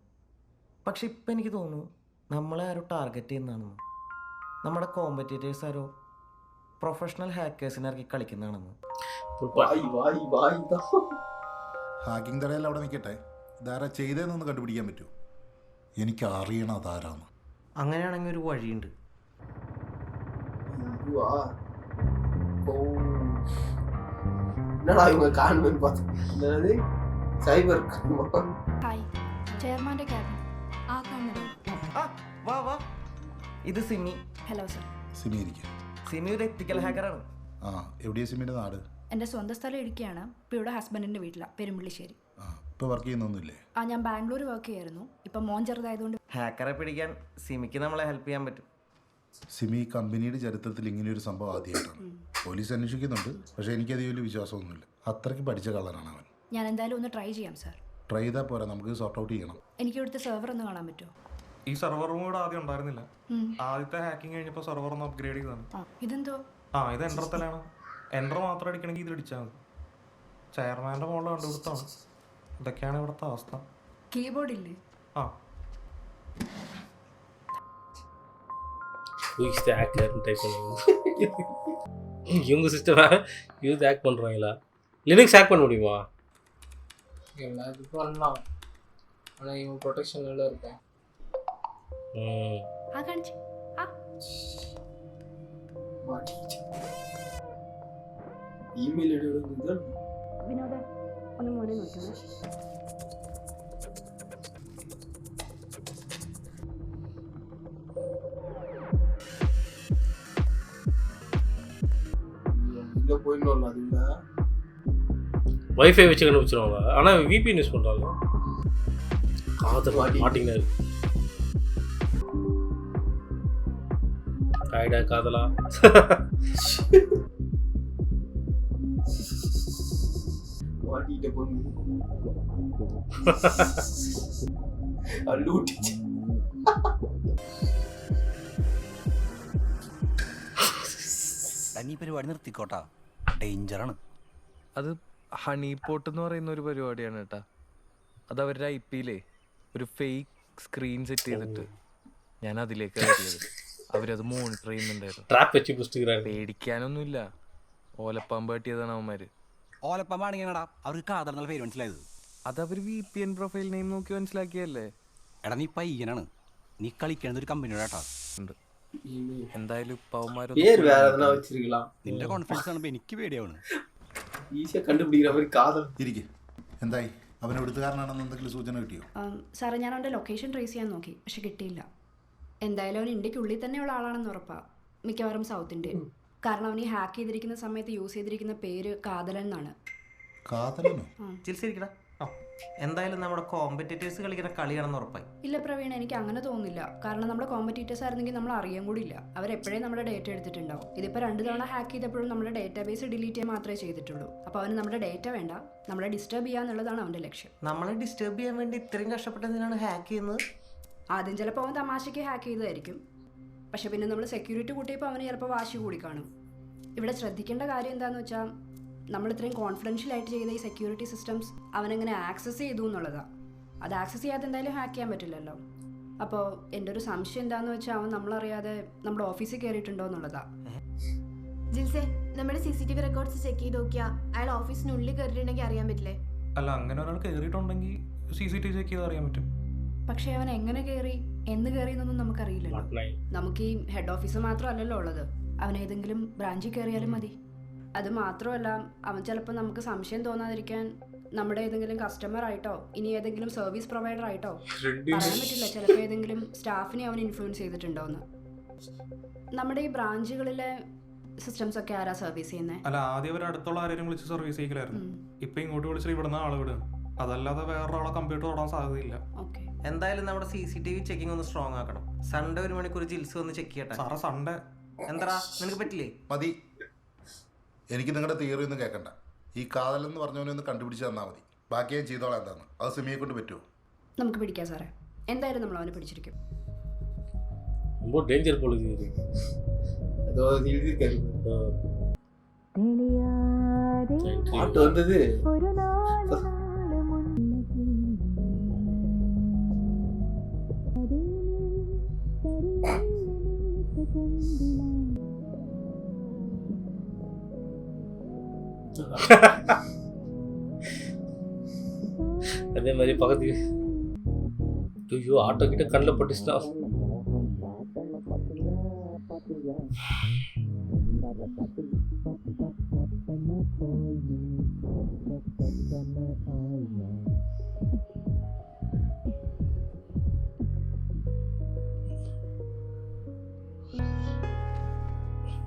പക്ഷെ ഇപ്പം എനിക്ക് തോന്നുന്നു നമ്മളെ ആരോ ടാർഗറ്റ് ചെയ്യുന്നതാണെന്ന്. നമ്മുടെ കോമ്പറ്റീറ്റേഴ്സ് ആരോ പ്രൊഫഷണൽ ഹാക്കേഴ്സിനെ ഇറക്കി കളിക്കുന്നതാണെന്ന്. ഹാക്കിംഗ് തടയല്ല അവിടെ നിൽക്കട്ടെ, ഇതാരാ ചെയ്തതെന്നൊന്ന് കണ്ടുപിടിക്കാൻ പറ്റുമോ? എനിക്ക് അറിയണം അതാരാന്ന്. അങ്ങനെയാണെങ്കിൽ ഒരു വഴിയുണ്ട്. ചെയർമാന്റെ ക്യാബിൻ ആ കാണുന്നത്. വാ വാ, ഇത് സിമി. Hello sir. സിമി ഒരു എത്തിക്കൽ ഹാക്കറാണ്. എവിടെയാ സിമിന്റെ നാട്? എൻ്റെ സ്വന്തം സ്ഥലം ഇടുക്കിയാണ്. ഇപ്പോൾ ഇവിടെ ഹസ്ബൻഡിൻ്റെ വീട്ടിലാണ്, പെരുമ്പള്ളിശ്ശേരി. ഇപ്പോൾ വർക്ക് ചെയ്യുന്നൊന്നുമില്ലേ? ഞാൻ ബാംഗ്ലൂർ വർക്ക് ചെയ്യായിരുന്നു. ഇപ്പം മോൻ ചെറുതായതുകൊണ്ട് ഹാക്കറെ പിടിക്കാൻ സിമിക്ക് നമ്മളെ ഹെൽപ്പ് ചെയ്യാൻ പറ്റും. സിമി കമ്പനിയുടെ ചരിത്രത്തിൽ ഇങ്ങനെയൊരു സംഭവം ആദ്യമായിട്ടാണ്. പോലീസ് അന്വേഷിക്കുന്നുണ്ട്, പക്ഷേ എനിക്കത് വലിയ വിശ്വാസമൊന്നുമില്ല. അത്രയ്ക്ക് പഠിച്ച കള്ളനാണ് അവൻ. ഞാൻ എന്തായാലും ഒന്ന് ട്രൈ ചെയ്യാം സാർ. ട്രൈ ചെയ്താൽ പോരാ, നമുക്ക് സോർട്ട് ഔട്ട് ചെയ്യണം. എനിക്ക് ഇവിടുത്തെ സെർവർ ഒന്ന് കാണാൻ പറ്റുമോ? ഈ സെർവറും കൂടെ ആദ്യം ഉണ്ടായിരുന്നില്ല. ആദ്യത്തെ ഹാക്കിംഗ് കഴിഞ്ഞപ്പോൾ സെർവർ ഒന്ന് അപ്ഗ്രേഡ് ചെയ്തതാണ്. ഇതെന്തോ? ഇത് എൻഡർ തലാണ്. എൻഡർ മാത്രം അടിക്കണമെങ്കിൽ ഇതിൽ അടിച്ചാൽ മതി. ചെയർമാൻ്റെ മോളിൽ കണ്ടുപിടുത്താണ്. ഇതൊക്കെയാണ് ഇവിടുത്തെ അവസ്ഥ. കീബോർഡ് ഇല്ലേ? இவங்க சிஸ்டம் யூஸ் ஹேக் பண்ணுறாங்களா? லினக்ஸ் ஹேக் பண்ண முடியுமா? எல்லாத்துக்கும் பண்ணலாம், ஆனால் இவன் ப்ரொடெக்ஷனில் இருக்கான். ആ കാണിച്ച് ആ ഇമെയിൽ ഐഡി ഇതാണ്. വിനോദ ഒന്ന് മോനെ നോക്കണേ. இங்கே போயிடணும் அது இல்லை. வைஃபை வச்சு கண்டுபிடிச்சிருவாங்க. ஆனால் விபிஎன் யூஸ் பண்ணுறாங்க. காதல் மாட்டிங்கனாரு. காய்டா காதலா. மாட்டிக்கிட்ட பொண்ணு അല്ലൂട്ടിച്ച്. ഈ പരിപാടി നിർത്തിക്കോട്ടാ, ഡേഞ്ചറാണ്. അത് ഹണി പോട്ട് എന്ന് പറയുന്ന ഒരു പരിപാടിയാണ് കേട്ടാ. അത് അവരുടെ IP-യിലേ ഒരു ഫേക്ക് സ്ക്രീൻ സെറ്റ് ചെയ്തിട്ട് ഞാൻ അതിലേക്ക് കയറിയത്. അവരത് മോണിറ്റർ ചെയ്യുന്നുണ്ടായിരുന്നു. പേടിക്കാനൊന്നുമില്ല, ഓലപ്പാമ്പ് കെട്ടിയതാണ് അവന്മാര്. ഓലപ്പാമ്പാണെങ്കിലാടാ അവർക്ക് കാതൽ എന്നുള്ള പേര് മനസ്സിലായത്. അത് അവർ VPN പ്രൊഫൈൽ നെയിം നോക്കി മനസ്സിലാക്കിയല്ലേ. എടാ നീ പയ്യനാണ്, നീ കളിക്കുന്നത് ഒരു കമ്പനിയുടെ കേട്ടാ. എന്തായാലും പേര് വേറെ ഏതെങ്കിലും വെച്ചിരിക്കണം. നിന്റെ കോൺഫിഡൻസ് കാണുമ്പോൾ എനിക്ക് പേടിയാണ്. ഈശോ കണ്ടുപിടിക്കണം അവർ കാതൽ. ഇരിക്കും. എന്തായി, അവൻ എഴുത്തുകാരനാണെന്ന് എന്തെങ്കിലും സൂചന കിട്ടിയോ? സാറേ, ഞാൻ അവൻ്റെ ലൊക്കേഷൻ ട്രേസ് ചെയ്യാൻ നോക്കി, പക്ഷെ കിട്ടിയില്ല. എന്തായാലും അവൻ ഇന്ത്യക്കുള്ളിൽ തന്നെയുള്ള ആളാണെന്ന് ഉറപ്പാണ്. മിക്കവാറും സൗത്ത് ഇന്ത്യൻ. കാരണം അവൻ ഈ ഹാക്ക് ചെയ്തിരിക്കുന്ന സമയത്ത് യൂസ് ചെയ്തിരിക്കുന്ന പേര് കാതലൻ എന്നാണ്. കാതലനോ? ചിരിച്ചിരിക്കടാ. എന്തായാലും നമ്മുടെ കോമ്പറ്റീറ്റേഴ്സ് കളിക്കുന്ന കളിയാണെന്ന് ഉറപ്പായി. ഇല്ല പ്രവീൺ, എനിക്ക് അങ്ങനെ തോന്നുന്നില്ല. കാരണം നമ്മുടെ കോമ്പറ്റീറ്റേഴ്സ് ആയിരുന്നെങ്കിൽ നമ്മൾ അറിയാൻ കൂടി ഇല്ല. അവരെപ്പോഴേ നമ്മുടെ ഡേറ്റ എടുത്തിട്ടുണ്ടാവും. ഇതിപ്പോൾ 2 തവണ ഹാക്ക് ചെയ്തപ്പോഴും നമ്മുടെ ഡേറ്റാബേസ് ഡിലീറ്റ് ചെയ്യാൻ മാത്രമേ ചെയ്തിട്ടുള്ളൂ. അപ്പോൾ അവന് നമ്മുടെ ഡേറ്റ വേണ്ട, നമ്മളെ ഡിസ്റ്റർബ് ചെയ്യാന്നുള്ളതാണ് അവൻ്റെ ലക്ഷ്യം. നമ്മളെ ഡിസ്റ്റർബ് ചെയ്യാൻ വേണ്ടി ഇത്രയും കഷ്ടപ്പെട്ടതിനാണ് ഹാക്ക് ചെയ്യുന്നത്. ആദ്യം ചിലപ്പോൾ അവൻ തമാശയ്ക്ക് ഹാക്ക് ചെയ്തതായിരിക്കും. പക്ഷെ പിന്നെ നമ്മൾ സെക്യൂരിറ്റി കൂട്ടിയപ്പോൾ അവന് ചിലപ്പോൾ വാശി കൂടി കാണും. ഇവിടെ ശ്രദ്ധിക്കേണ്ട കാര്യം എന്താണെന്ന് വെച്ചാൽ, നമ്മൾ ഇത്രയും കോൺഫിഡൻഷ്യൽ ആയിട്ട് ചെയ്യുന്ന ഈ സെക്യൂരിറ്റി സിസ്റ്റംസ് അവനെങ്ങനെ ആക്സസ് ചെയ്തു എന്നുള്ളതാണ്. അത് ആക്സസ് ചെയ്യാതെ എന്തായാലും ഹാക്ക് ചെയ്യാൻ പറ്റില്ലല്ലോ. അപ്പോൾ എൻ്റെ ഒരു സംശയം എന്താണെന്ന് വെച്ചാൽ, അവൻ നമ്മളറിയാതെ നമ്മുടെ ഓഫീസിൽ കയറിയിട്ടുണ്ടോ എന്നുള്ളതാണ്. ജിൽസേ, നമ്മുടെ CCTV റെക്കോർഡ്സ് ചെക്ക് ചെയ്ത് നോക്കിയാൽ അയാൾ ഓഫീസിനുള്ളിൽ കയറിയിട്ടുണ്ടെങ്കിൽ അറിയാൻ പറ്റില്ലേ? അല്ല, അങ്ങനെ ഒരാൾ കയറിയിട്ടുണ്ടെങ്കിൽ CCTV ചെക്ക് ചെയ്ത് അറിയാൻ പറ്റും. പക്ഷേ അവൻ എങ്ങനെ കയറി, എന്ന് കയറി എന്നൊന്നും നമുക്കറിയില്ലല്ലോ. നമുക്ക് ഈ ഹെഡ് ഓഫീസ് മാത്രമല്ലല്ലോ ഉള്ളത്. അവൻ ഏതെങ്കിലും ബ്രാഞ്ചിൽ കയറിയാലും മതി. അത് മാത്രമല്ല, അവൻ ചിലപ്പോൾ നമുക്ക് സംശയം തോന്നാതിരിക്കാൻ നമ്മുടെ ഏതെങ്കിലും കസ്റ്റമർ ആയിട്ടോ ഇനി ഏതെങ്കിലും സർവീസ് പ്രൊവൈഡർ ആയിട്ടോ പറയാൻ പറ്റില്ല. ചിലപ്പോൾ ഏതെങ്കിലും സ്റ്റാഫിനെ അവൻ ഇൻഫ്ലുവൻസ് ചെയ്തിട്ടുണ്ടോ എന്ന്. നമ്മുടെ ഈ ബ്രാഞ്ചുകളിലെ സിസ്റ്റംസ് ഒക്കെ ആരാ സർവീസ് ചെയ്യുന്നത്? അല്ല, ആദ്യം അവർ അടുത്തുള്ള ആരെയും വിളിച്ച് സർവീസ് ചെയ്യില്ലായിരുന്നു. ഇപ്പൊ ഇങ്ങോട്ട് വിളിച്ചാൽ ഇവിടുന്ന് ആളെ വിടുക. അതല്ലാതെ വേറൊരാളെ കമ്പ്യൂട്ടർ തൊടാൻ സാധ്യതയില്ല. എന്തായാലും നമ്മുടെ CCTV ചെക്കിംഗ് ഒന്ന് സ്ട്രോങ് ആക്കണം. സൺഡേ 1 മണിക്കൂർ ജിൽസ് ഒന്ന് ചെക്ക് ചെയ്യട്ടെ. സാറേ, സൺഡേ എന്താ നിനക്ക് പറ്റില്ലേ? മതി, എനിക്ക് നിങ്ങളുടെ തിയറി ഒന്നും കേൾക്കണ്ട. ഈ കാതലെന്ന് പറഞ്ഞവനെ ഒന്ന് കണ്ടുപിടിച്ച് തന്നാൽ മതി. ബാക്കി ഞാൻ ചെയ്തോളാം. എന്താന്ന് അത് സിമിയെ കൊണ്ട് പറ്റുമോ? നമുക്ക് പിടിക്കാം സാറേ. എന്തായാലും നമ്മൾ അവനെ പിടിച്ചിരിക്കും. ഡേഞ്ചർ പോളിസി പാട്ട് വന്നത് அதே மாதிரி பக்கத்து ஐயோ ஆட்டோ கிட்ட கண்ணில் பட்டுச்சுனா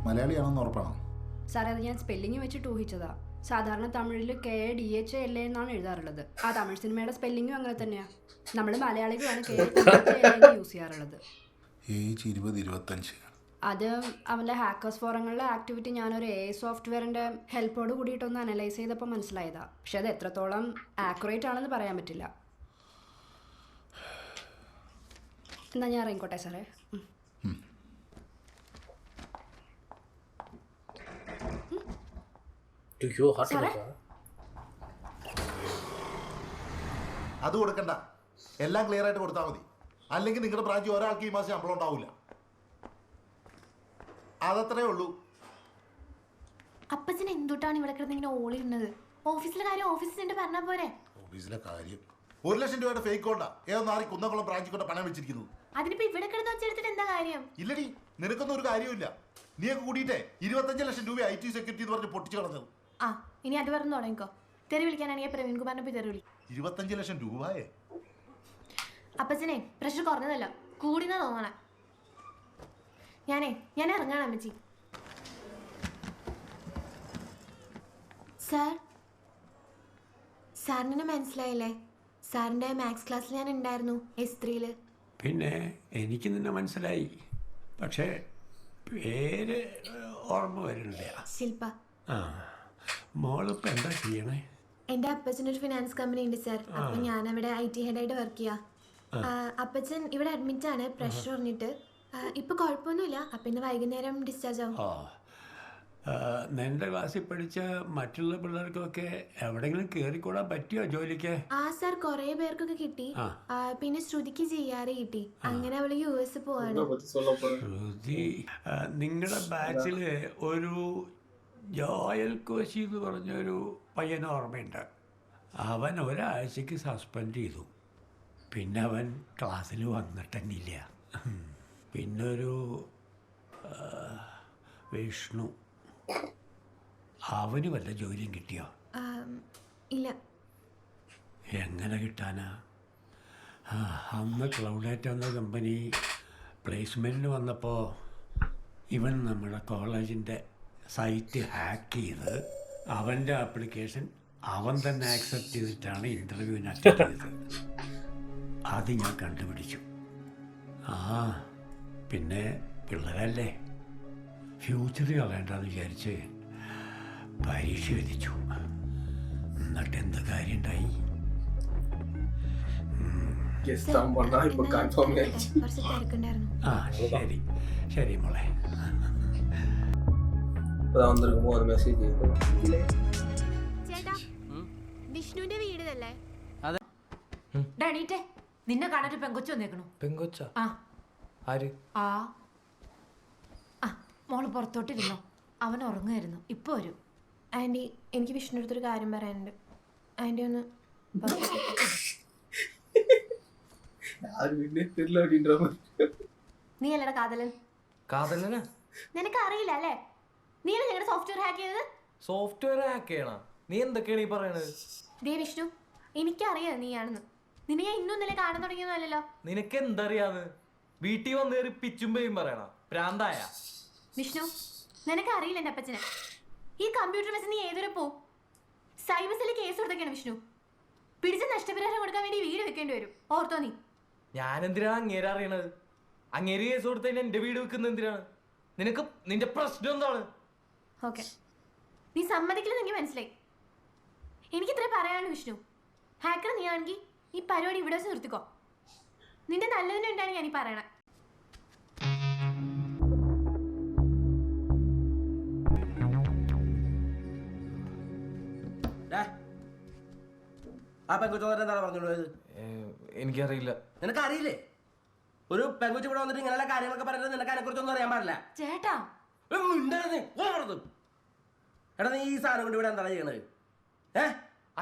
മലയാളിയാണെന്ന് ഉറപ്പാണോ? സാറേ, അത് ഞാൻ സ്പെല്ലിങ് വെച്ചിട്ട് ഊഹിച്ചതാ. സാധാരണ തമിഴിൽ KDHALA എന്നാണ് എഴുതാറുള്ളത്. ആ തമിഴ് സിനിമയുടെ സ്പെല്ലിങ്ങും അങ്ങനെ തന്നെയാണ്. നമ്മൾ മലയാളികളാണ് KDHALA യൂസ് ചെയ്യാറുള്ളത്. ഏജ് 20-25. അത് അവൻ്റെ ഹാക്കേഴ്സ് ഫോറങ്ങളിലെ ആക്ടിവിറ്റി ഞാനൊരു AI സോഫ്റ്റ്വെയറിൻ്റെ ഹെൽപ്പോട് കൂടിയിട്ടൊന്ന് അനലൈസ് ചെയ്തപ്പോൾ മനസ്സിലായതാ. പക്ഷെ അത് എത്രത്തോളം ആക്യുറേറ്റ് ആണെന്ന് പറയാൻ പറ്റില്ല. എന്നാൽ ഞാൻ ഇറങ്ങിക്കോട്ടെ സാറേ. അത് കൊടുക്കണ്ട, എല്ലാം ക്ലിയർ ആയിട്ട് കൊടുത്താൽ മതി. അല്ലെങ്കിൽ നിങ്ങളുടെ ബ്രാഞ്ചിൽ ഒരാൾക്ക് ഈ മാസം ശമ്പളം ഉണ്ടാവില്ല. അതത്രേ ഉള്ളൂ. അപ്പച്ചൻ എന്തുട്ടാണ് ഇവിടെ കിടന്ന് ഇങ്ങനെ ഓളിയിരുന്നത്? ഓഫീസിലെ കാര്യം ഓഫീസിൽ പറഞ്ഞാൽ പോരെ? ഓഫീസിലെ കാര്യം 1 ലക്ഷം രൂപയുടെ ഫേക്ക് കൊണ്ടാ ഏതൊന്നാറി കുന്നംകുളം ബ്രാഞ്ചിൽ കൊണ്ട് പണം വെച്ചിരിക്കുന്നു. അതിനിപ്പോ ഇവിടെ കിടന്ന് വെച്ചെടുത്തിട്ട് എന്താ കാര്യം? ഇല്ലടി, നിനക്കൊന്നും ഒരു കാര്യമില്ല. നീയൊക്കെ കൂടിയിട്ടേ 25 ലക്ഷം രൂപ IT സെക്യൂരിറ്റി എന്ന് പറഞ്ഞ് പൊട്ടിച്ചു കളഞ്ഞത്. ആ ഇനി അത് പറഞ്ഞു തുടങ്ങിക്കോ. തെറി വിളിക്കാനാണെങ്കിൽ പ്രവീൺ കുമാറിനെ പോയി തെറി വിളി. 25 ലക്ഷം രൂപയെ അപ്പച്ചനെ പ്രഷർ കുറഞ്ഞതല്ല, കൂടിന്നാ തോന്നണേ. ഞാൻ ഇറങ്ങാണ് അമ്മച്ചി. സാറിനെ മനസ്സിലായില്ലേ? സാറിന്റെ മാത്സ് ക്ലാസ്സിൽ ഞാൻ ഉണ്ടായിരുന്നു S3. പിന്നെ എനിക്ക് നിന്നെ മനസ്സിലായി, പക്ഷേ പേര് ഓർമ്മ വരുന്നില്ല. ശില്പ. ആ, മോളിപ്പോൾ എന്താ ചെയ്യണേ? എൻ്റെ അപ്പച്ചനൊരു ഫിനാൻസ് കമ്പനി ഉണ്ട് സാർ. അപ്പം ഞാൻ അവിടെ IT ഹെഡായിട്ട് വർക്ക് ചെയ്യാം. അപ്പച്ചൻ ഇവിടെ അഡ്മിറ്റ് ആണ്, പ്രഷർ പറഞ്ഞിട്ട്. ഇപ്പൊ കുഴപ്പമൊന്നുമില്ല. അപ്പം ഇന്ന് വൈകുന്നേരം ഡിസ്ചാർജ് ആവും. നിന്റെ ക്ലാസ്സിൽ പഠിച്ച മറ്റുള്ള പിള്ളേർക്കൊക്കെ എവിടെയെങ്കിലും കയറിക്കൂടാൻ പറ്റിയോ ജോലിക്ക്? ആ സാർ, കുറേ പേർക്കൊക്കെ കിട്ടി. പിന്നെ ശ്രുതിക്ക് ചെയ്യാറ് കിട്ടി. അങ്ങനെ അവള് US പോവാണ്. ശ്രുതി, നിങ്ങളുടെ ബാച്ചില് ഒരു ജോയൽ കോശി എന്ന് പറഞ്ഞൊരു പയ്യനെ ഓർമ്മയുണ്ട്. അവൻ ഒരാഴ്ചക്ക് സസ്പെൻഡ് ചെയ്തു. പിന്നെ അവൻ ക്ലാസ്സിൽ വന്നിട്ടില്ല. പിന്നൊരു വിഷ്ണു, അവന് വല്ല ജോലിയും കിട്ടിയോ? ഇല്ല. എങ്ങനെ കിട്ടാനാ? അന്ന് ക്ലൗഡേറ്റ് എന്ന കമ്പനി പ്ലേസ്മെൻറ്റിന് വന്നപ്പോൾ ഇവൻ നമ്മുടെ കോളേജിൻ്റെ സൈറ്റ് ഹാക്ക് ചെയ്ത് അവൻ്റെ ആപ്ലിക്കേഷൻ അവൻ തന്നെ ആക്സെപ്റ്റ് ചെയ്തിട്ടാണ് ഇൻ്റർവ്യൂവിന് അറ്റൻഡ് ചെയ്തത്. അത് ഞാൻ കണ്ടുപിടിച്ചു. പിന്നെ പിള്ളേരല്ലേ, ഫ്യൂച്ചർ കളയണ്ടെന്ന് വിചാരിച്ച് പരീക്ഷ എഴുതിച്ചു. എന്നിട്ട് എന്ത് കാര്യം ഉണ്ടായി? ശരി ശരി മോളെ. ചേട്ടാ, വിഷ്ണുവിന്റെ വീട് അല്ലേ? ഡാണീറ്റെ, നിന്നെ കാണാൻ പെങ്കൊച്ചു വന്നേക്കണു. പെങ്കൊച്ച? ആര്? മോള് പുറത്തോട്ടിരുന്നോ, അവൻ ഉറങ്ങുമായിരുന്നു. ഇപ്പൊ വരും. ആൻറ്റി, എനിക്ക് വിഷ്ണു അടുത്തൊരു കാര്യം പറയാനുണ്ട്. ആൻറ്റി ഒന്ന് നീ അല്ലടാ കാതലൻ. കാതലനാ? നിനക്ക് അറിയില്ല അല്ലേ? നീ അല്ലേ ഞങ്ങളുടെ സോഫ്റ്റ്വെയർ ഹാക്ക് ചെയ്തത്? സോഫ്റ്റ്വെയർ ഹാക്ക് ചെയ്യണ? നീ എന്തൊക്കെയാണ് ഈ പറയണത്? ദേ വിഷ്ണു, എനിക്കറിയാം നീയാണെന്ന്. നിന്നെ ഞാൻ ഇന്നും ഇന്നലെ കാണാൻ തുടങ്ങിയൊന്നുമല്ലല്ലോ. നിനക്ക് എന്തറിയാന്ന്? വീട്ടിൽ വന്ന് കയറി പിച്ചും പേയും പറയണ? പ്രാന്തായ? വിഷ്ണു, നിനക്ക് അറിയില്ല എൻ്റെ അപ്പച്ചനെ. ഈ കമ്പ്യൂട്ടർ വെച്ച് നീ ഏതൊരു പോവും? സൈബർ സെല്ലിൽ കേസ് കൊടുത്തൊക്കെയാണ് വിഷ്ണു. പിടിച്ച നഷ്ടപരിഹാരം കൊടുക്കാൻ വേണ്ടി വീട് വെക്കേണ്ടി വരും. ഓർത്തോ നീ? ഞാൻ എന്തിനാണ് അങ്ങേരെ അറിയണത്? അങ്ങേര് കേസ് കൊടുത്തതിന് എന്റെ വീട് വെക്കുന്നത് എന്തിനാണ്? നിനക്ക് നിന്റെ പ്രശ്നം എന്താണ്? ഓക്കെ, നീ സമ്മതിക്കില്ലെന്ന് എനിക്ക് മനസ്സിലായി. എനിക്കിത്ര പറയാനാണ് വിഷ്ണു. ഹാക്കർ നീ ആണെങ്കിൽ ഈ പരിപാടി ഇവിടെ വെച്ച് നിർത്തിക്കോ. നിന്റെ നല്ലതിന് വേണ്ടിയാണ് ഞാൻ ഈ പറയണേ. എനിക്കറിയില്ല. നിനക്കറിയില്ലേ? ഒരു പെങ്കുച്ചി ഇവിടെ വന്നിട്ട് ഇങ്ങനെയുള്ള കാര്യങ്ങളൊക്കെ പറയുന്നത് നിനക്ക് അതിനെ കുറിച്ചൊന്നും അറിയാൻ പാടില്ല. ചേട്ടാ, എടാ, നീ ഈ സാധനം കൊണ്ട് ഇവിടെ എന്താണ് ചെയ്യണത്?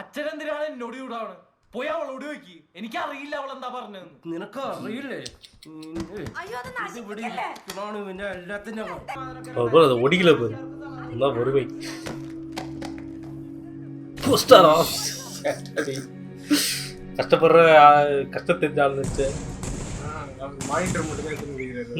അച്ഛനെന്തിനാണ് എന്നോട് ചൂടാണ്? പോയി അവളോട് ചോദിക്ക്. എനിക്കറിയില്ല അവൾ എന്താ പറഞ്ഞതെന്ന്. നിനക്ക് അറിയില്ലേ? ஒடிக்கல போது நல்லா வருவை கஷ்டப்படுற கஷ்டத்தை தெரிஞ்சு மானிட்டர் மட்டும் தான் எடுத்து முடிக்கிறாரு.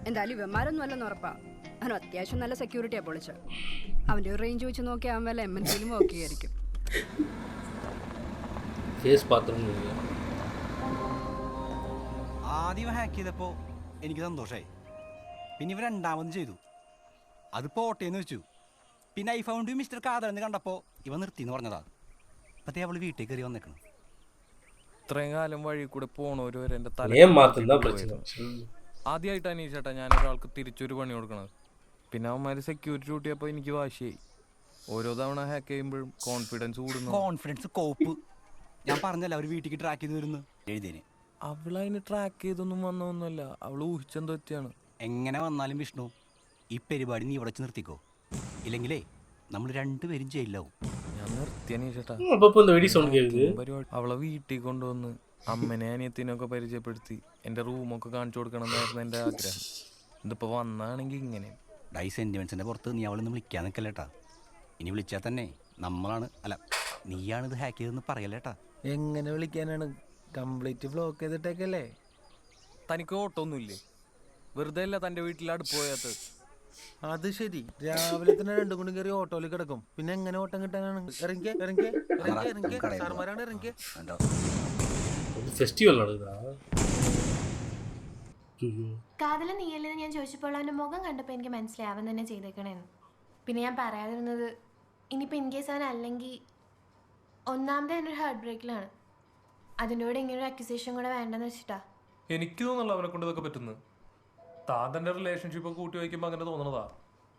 എന്തായാലും ഇവന്മാരൊന്നും അല്ലെന്ന് ഉറപ്പാ. അവൻ അത്യാവശ്യം നല്ല സെക്യൂരിറ്റിയാ പൊളിച്ച. അവന്റെ ഒരു റേഞ്ച് വെച്ച് നോക്കി അവൻ വല്ല MNCയിലും വർക്ക് ചെയ്യായിരിക്കും. ആദ്യം ഹാക്ക് ചെയ്തപ്പോൾ എനിക്ക് സന്തോഷമായി. പിന്നെ ഇവ രണ്ടാമതും ചെയ്തു. അത് പോട്ടേന്ന് വെച്ചു. പിന്നെ ഐ ഫൗണ്ട് മിസ്റ്റർ കാതലെന്ന് കണ്ടപ്പോൾ ഇവ നിർത്തിന്ന് പറഞ്ഞതാ. അപ്പത്തേ അവള് വീട്ടിൽ കയറി വന്നേക്കണം. ഇത്രയും കാലം വഴി കൂടെ പോണവര് വരെ എന്റെ തല ആദ്യമായിട്ട് അനീഷേട്ടാ ഞാൻ ഒരാൾക്ക് തിരിച്ചൊരു പണി കൊടുക്കണത്. പിന്നെ അവന്മാര് സെക്യൂരിറ്റി കൂട്ടിയപ്പോൾ എനിക്ക് വാശിയായി. ഓരോ തവണ ഹാക്ക് ചെയ്യുമ്പോഴും കോൺഫിഡൻസ് കൂടുന്നു. കോൺഫിഡൻസ് കോപ്പ്. ഞാൻ പറഞ്ഞല്ല അവർ വീട്ടിലേക്ക് ട്രാക്ക് ചെയ്ത് വരുന്നു എഴുതിയതിന്. അവളതിന് ട്രാക്ക് ചെയ്തൊന്നും വന്നൊന്നുമല്ല, അവള് ഊഹിച്ചെന്തോ എത്തിയാണ്. എങ്ങനെ വന്നാലും വിഷ്ണു ഈ പരിപാടി നീ ഇവിടെ വെച്ച് നിർത്തിക്കോ, ഇല്ലെങ്കിലേ നമ്മൾ രണ്ടുപേരും ജയിലാവും. ഞാൻ നിർത്തിയാണ് ചേട്ടാ. അവളെ വീട്ടിൽ കൊണ്ടുവന്ന് അമ്മനെ അനിയത്തിനൊക്കെ പരിചയപ്പെടുത്തി എൻ്റെ റൂമൊക്കെ കാണിച്ചു കൊടുക്കണം എന്നായിരുന്നു എൻ്റെ ആഗ്രഹം. ഇതിപ്പോൾ വന്നാണെങ്കിൽ ഇങ്ങനെ ഡൈ സെൻറ്റിമെൻസിൻ്റെ പുറത്ത് നീ അവളൊന്നും വിളിക്കാൻ നിൽക്കല്ലേട്ടാ. ഇനി വിളിച്ചാൽ തന്നെ നമ്മളാണ്, അല്ല നീയാണിത് ഹാക്ക് ചെയ്തെന്ന് പറയല്ലേട്ടാ. എങ്ങനെ വിളിക്കാനാണ്? Complete block ചെയ്തിട്ടേക്കല്ലേ. തനിക്ക് ഓട്ടമൊന്നുമില്ലേ? വെറുതെ അല്ല തൻ്റെ വീട്ടിൽ അടുപ്പ് പോയത്. അത് ശരി, രാവിലെ തന്നെ രണ്ടും കൂടി കയറി ഓട്ടോയിൽ കിടക്കും, പിന്നെ എങ്ങനെ ഓട്ടം കിട്ടാനാണ്? സാർമാരാണ് ഇറങ്ങിയ ഫെസ്റ്റിവൽ കാതല നീയല്ലെന്ന് ഞാൻ ചോദിച്ചപ്പോൾ അവൻ്റെ മുഖം കണ്ടപ്പോൾ എനിക്ക് മനസ്സിലായി അവൻ തന്നെ ചെയ്തേക്കണേന്ന്. പിന്നെ ഞാൻ പറയാതിരുന്നത് ഇനിയിപ്പോൾ ഇൻ കേസ് അവൻ അല്ലെങ്കിൽ ഒന്നാമത് എന്നൊരു ഹാർട്ട് ബ്രേക്കിലാണ്, അതിൻ്റെ കൂടെ ഇങ്ങനൊരു അക്യൂസേഷൻ കൂടെ വേണ്ടെന്ന് വെച്ചിട്ടാ. എനിക്ക് തോന്നുന്നില്ല അവനെ കൊണ്ട് ഇതൊക്കെ പറ്റുന്നു. താൻ തന്റെ റിലേഷൻഷിപ്പ് കൂട്ടി വയ്ക്കുമ്പോൾ അങ്ങനെ തോന്നണതാ.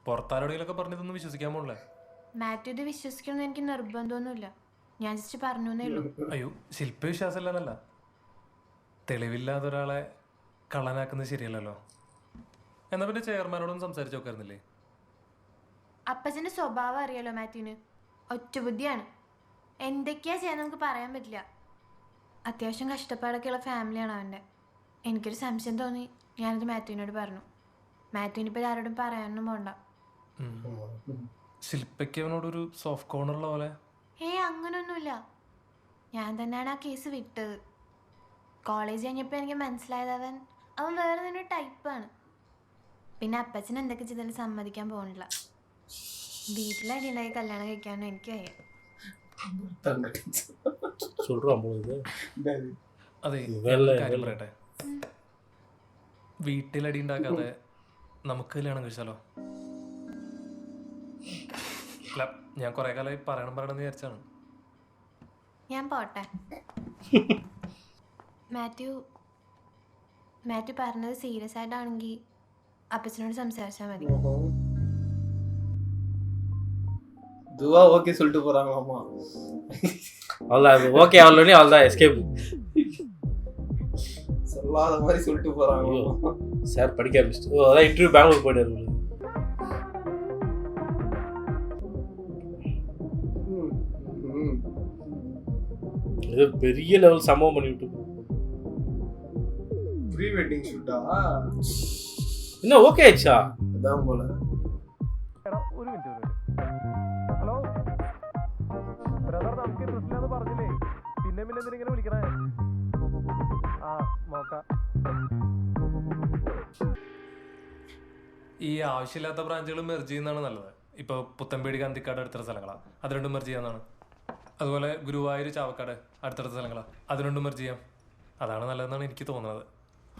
പുറത്താരോടെങ്കിലൊക്കെ പറഞ്ഞതൊന്നും വിശ്വസിക്കാൻ പോണില്ലേ? മാത്യു ഇത് വിശ്വസിക്കണമെന്ന് എനിക്ക് നിർബന്ധമൊന്നുമില്ല, ഞാൻ ജസ്റ്റ് പറഞ്ഞു എന്നേ ഉള്ളൂ. അയ്യോ, ശില്പ വിശ്വാസമില്ലാന്നല്ല, തെളിവില്ലാതെ ഒരാളെ കള്ളനാക്കുന്നത് ശരിയല്ലല്ലോ. എന്നാ പിന്നെ ചെയർമാനോടൊന്നും സംസാരിച്ചു നോക്കായിരുന്നില്ലേ? അപ്പച്ചൻ്റെ സ്വഭാവം അറിയാലോ മാത്യുവിന്, ഒറ്റബുദ്ധിയാണ്. എന്തൊക്കെയാ ചെയ്യാൻ നമുക്ക് പറയാൻ പറ്റില്ല. അത്യാവശ്യം കഷ്ടപ്പാടൊക്കെയുള്ള ഫാമിലിയാണ് അവൻ്റെ. എനിക്കൊരു സംശയം തോന്നി, ഞാനത് മാത്യുവിനോട് പറഞ്ഞു. മാത്യുവിനിപ്പോൾ ആരോടും പറയാനൊന്നും പോണ്ട. ശില്പയ്ക്ക് അവനോടൊരു സോഫ്റ്റ് കോർണറുള്ള പോലെ? അങ്ങനൊന്നുമില്ല, ഞാൻ തന്നെയാണ് ആ കേസ് വിട്ടത്. കോളേജ് കഴിഞ്ഞപ്പോൾ എനിക്ക് മനസ്സിലായത് അവൻ വേറെ തന്നെ ടൈപ്പാണ്. പിന്നെ അപ്പച്ചൻ എന്തൊക്കെ ചെയ്താലും സമ്മതിക്കാൻ പോകണില്ല. വീട്ടിലടിയുണ്ടായി കല്യാണം കഴിക്കാനും എനിക്ക് വയ്യ. അതെ, കാര്യം പറയട്ടെ. വീട്ടിലടി ഉണ്ടാക്കാതെ നമുക്ക് കല്യാണം കഴിച്ചാലോ? അല്ല, ഞാൻ കുറെ കാലമായി പറയണമെന്ന് വിചാരിച്ചാണ്. ഞാൻ പോട്ടെ. മാത്യു പറഞ്ഞത് സീരിയസ് ആയിട്ടാണെങ്കിൽ അപ്പച്ചനോട് സംസാരിച്ചാൽ മതി. துவா ஓகே சொல்லிட்டு போறாங்களாமா. அவ்வளோ ஓகே ஆல்ரெடி அவ்வளோதான் எஸ்கேப் சொல்லாத மாதிரி சொல்லிட்டு போறாங்களாமா. சார் படிக்க ஆரம்பிச்சிட்டு அதான் இன்டர்வியூ பெங்களூர் போயிட்டாரு. இது பெரிய லெவல் சம்பவம் பண்ணிவிட்டு ப்ரீ வெட்டிங் ஷூட்டா என்ன ஓகே ஆயிடுச்சா? அதான் போல. ഒരു മിനിറ്റ്. ഹലോ ബ്രദർ, നമുക്ക് ഇൻട്രസ്റ്റ് ഇല്ലാന്ന് പറഞ്ഞില്ലേ, പിന്നെ എന്തിനെ വിളിക്കണേ? ആ നോക്കാം. ഈ ആവശ്യമില്ലാത്ത ബ്രാഞ്ചുകൾ മെർജ് ചെയ്യുന്നതാണ് നല്ലത്. ഇപ്പോൾ പുത്തമ്പേടി ഗാന്ധിക്കാട് അടുത്ത സ്ഥലങ്ങളാണ്, അത് രണ്ടും മെർജ് ചെയ്യാന്നാണ്. അതുപോലെ ഗുരുവായൂർ ചാവക്കാട് അടുത്തടുത്ത സ്ഥലങ്ങളാണ്, അത് രണ്ടും മെർജ് ചെയ്യാം. അതാണ് നല്ലതെന്നാണ് എനിക്ക് തോന്നുന്നത്.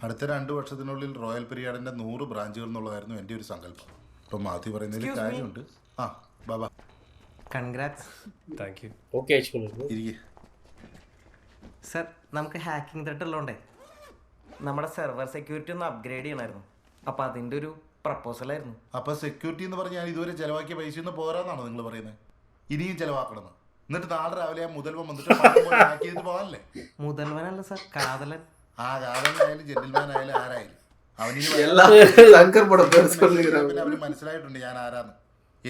അടുത്ത 2 വർഷത്തിനുള്ളിൽ റോയൽ പെരിയാടിന്റെ 100 ബ്രാഞ്ചുകൾ എന്നുള്ളതായിരുന്നു എൻ്റെ ഒരു സങ്കല്പം. ഇപ്പം മാത്യു പറയുന്നതിൽ കാര്യമുണ്ട്. ആ Baba, congrats. Thank you. Okay sir, നമുക്ക് ഹാക്കിംഗ് ത്രെട്ട് ഉള്ളതുകൊണ്ടേ നമ്മുടെ സെർവർ സെക്യൂരിറ്റി ഒന്ന് അപ്ഗ്രേഡ് ചെയ്യണമായിരുന്നു. അപ്പോൾ അതിൻ്റെ ഒരു പ്രപ്പോസലായിരുന്നു. അപ്പോൾ സെക്യൂരിറ്റി എന്ന് പറഞ്ഞാൽ ഞാൻ ഇതുവരെ ചിലവാക്കിയ പൈസ ഒന്നും പോരാന്നാണോ നിങ്ങൾ പറയുന്നത്? ഇനിയും ചിലവാക്കണമെന്ന്? എന്നിട്ട് നാളെ രാവിലെ ആ മുതൽവൻ വന്നിട്ട് ഹാക്ക് ചെയ്തിട്ട് പോകാനല്ലേ? മുതൽവനല്ല സർ, കാതലൻ. ആ കാതലനായാലും ജെന്റിൽമാൻ ആയാലും ആരായാലും അവന് മനസ്സിലായിട്ടുണ്ട് ഞാൻ ആരാന്ന്.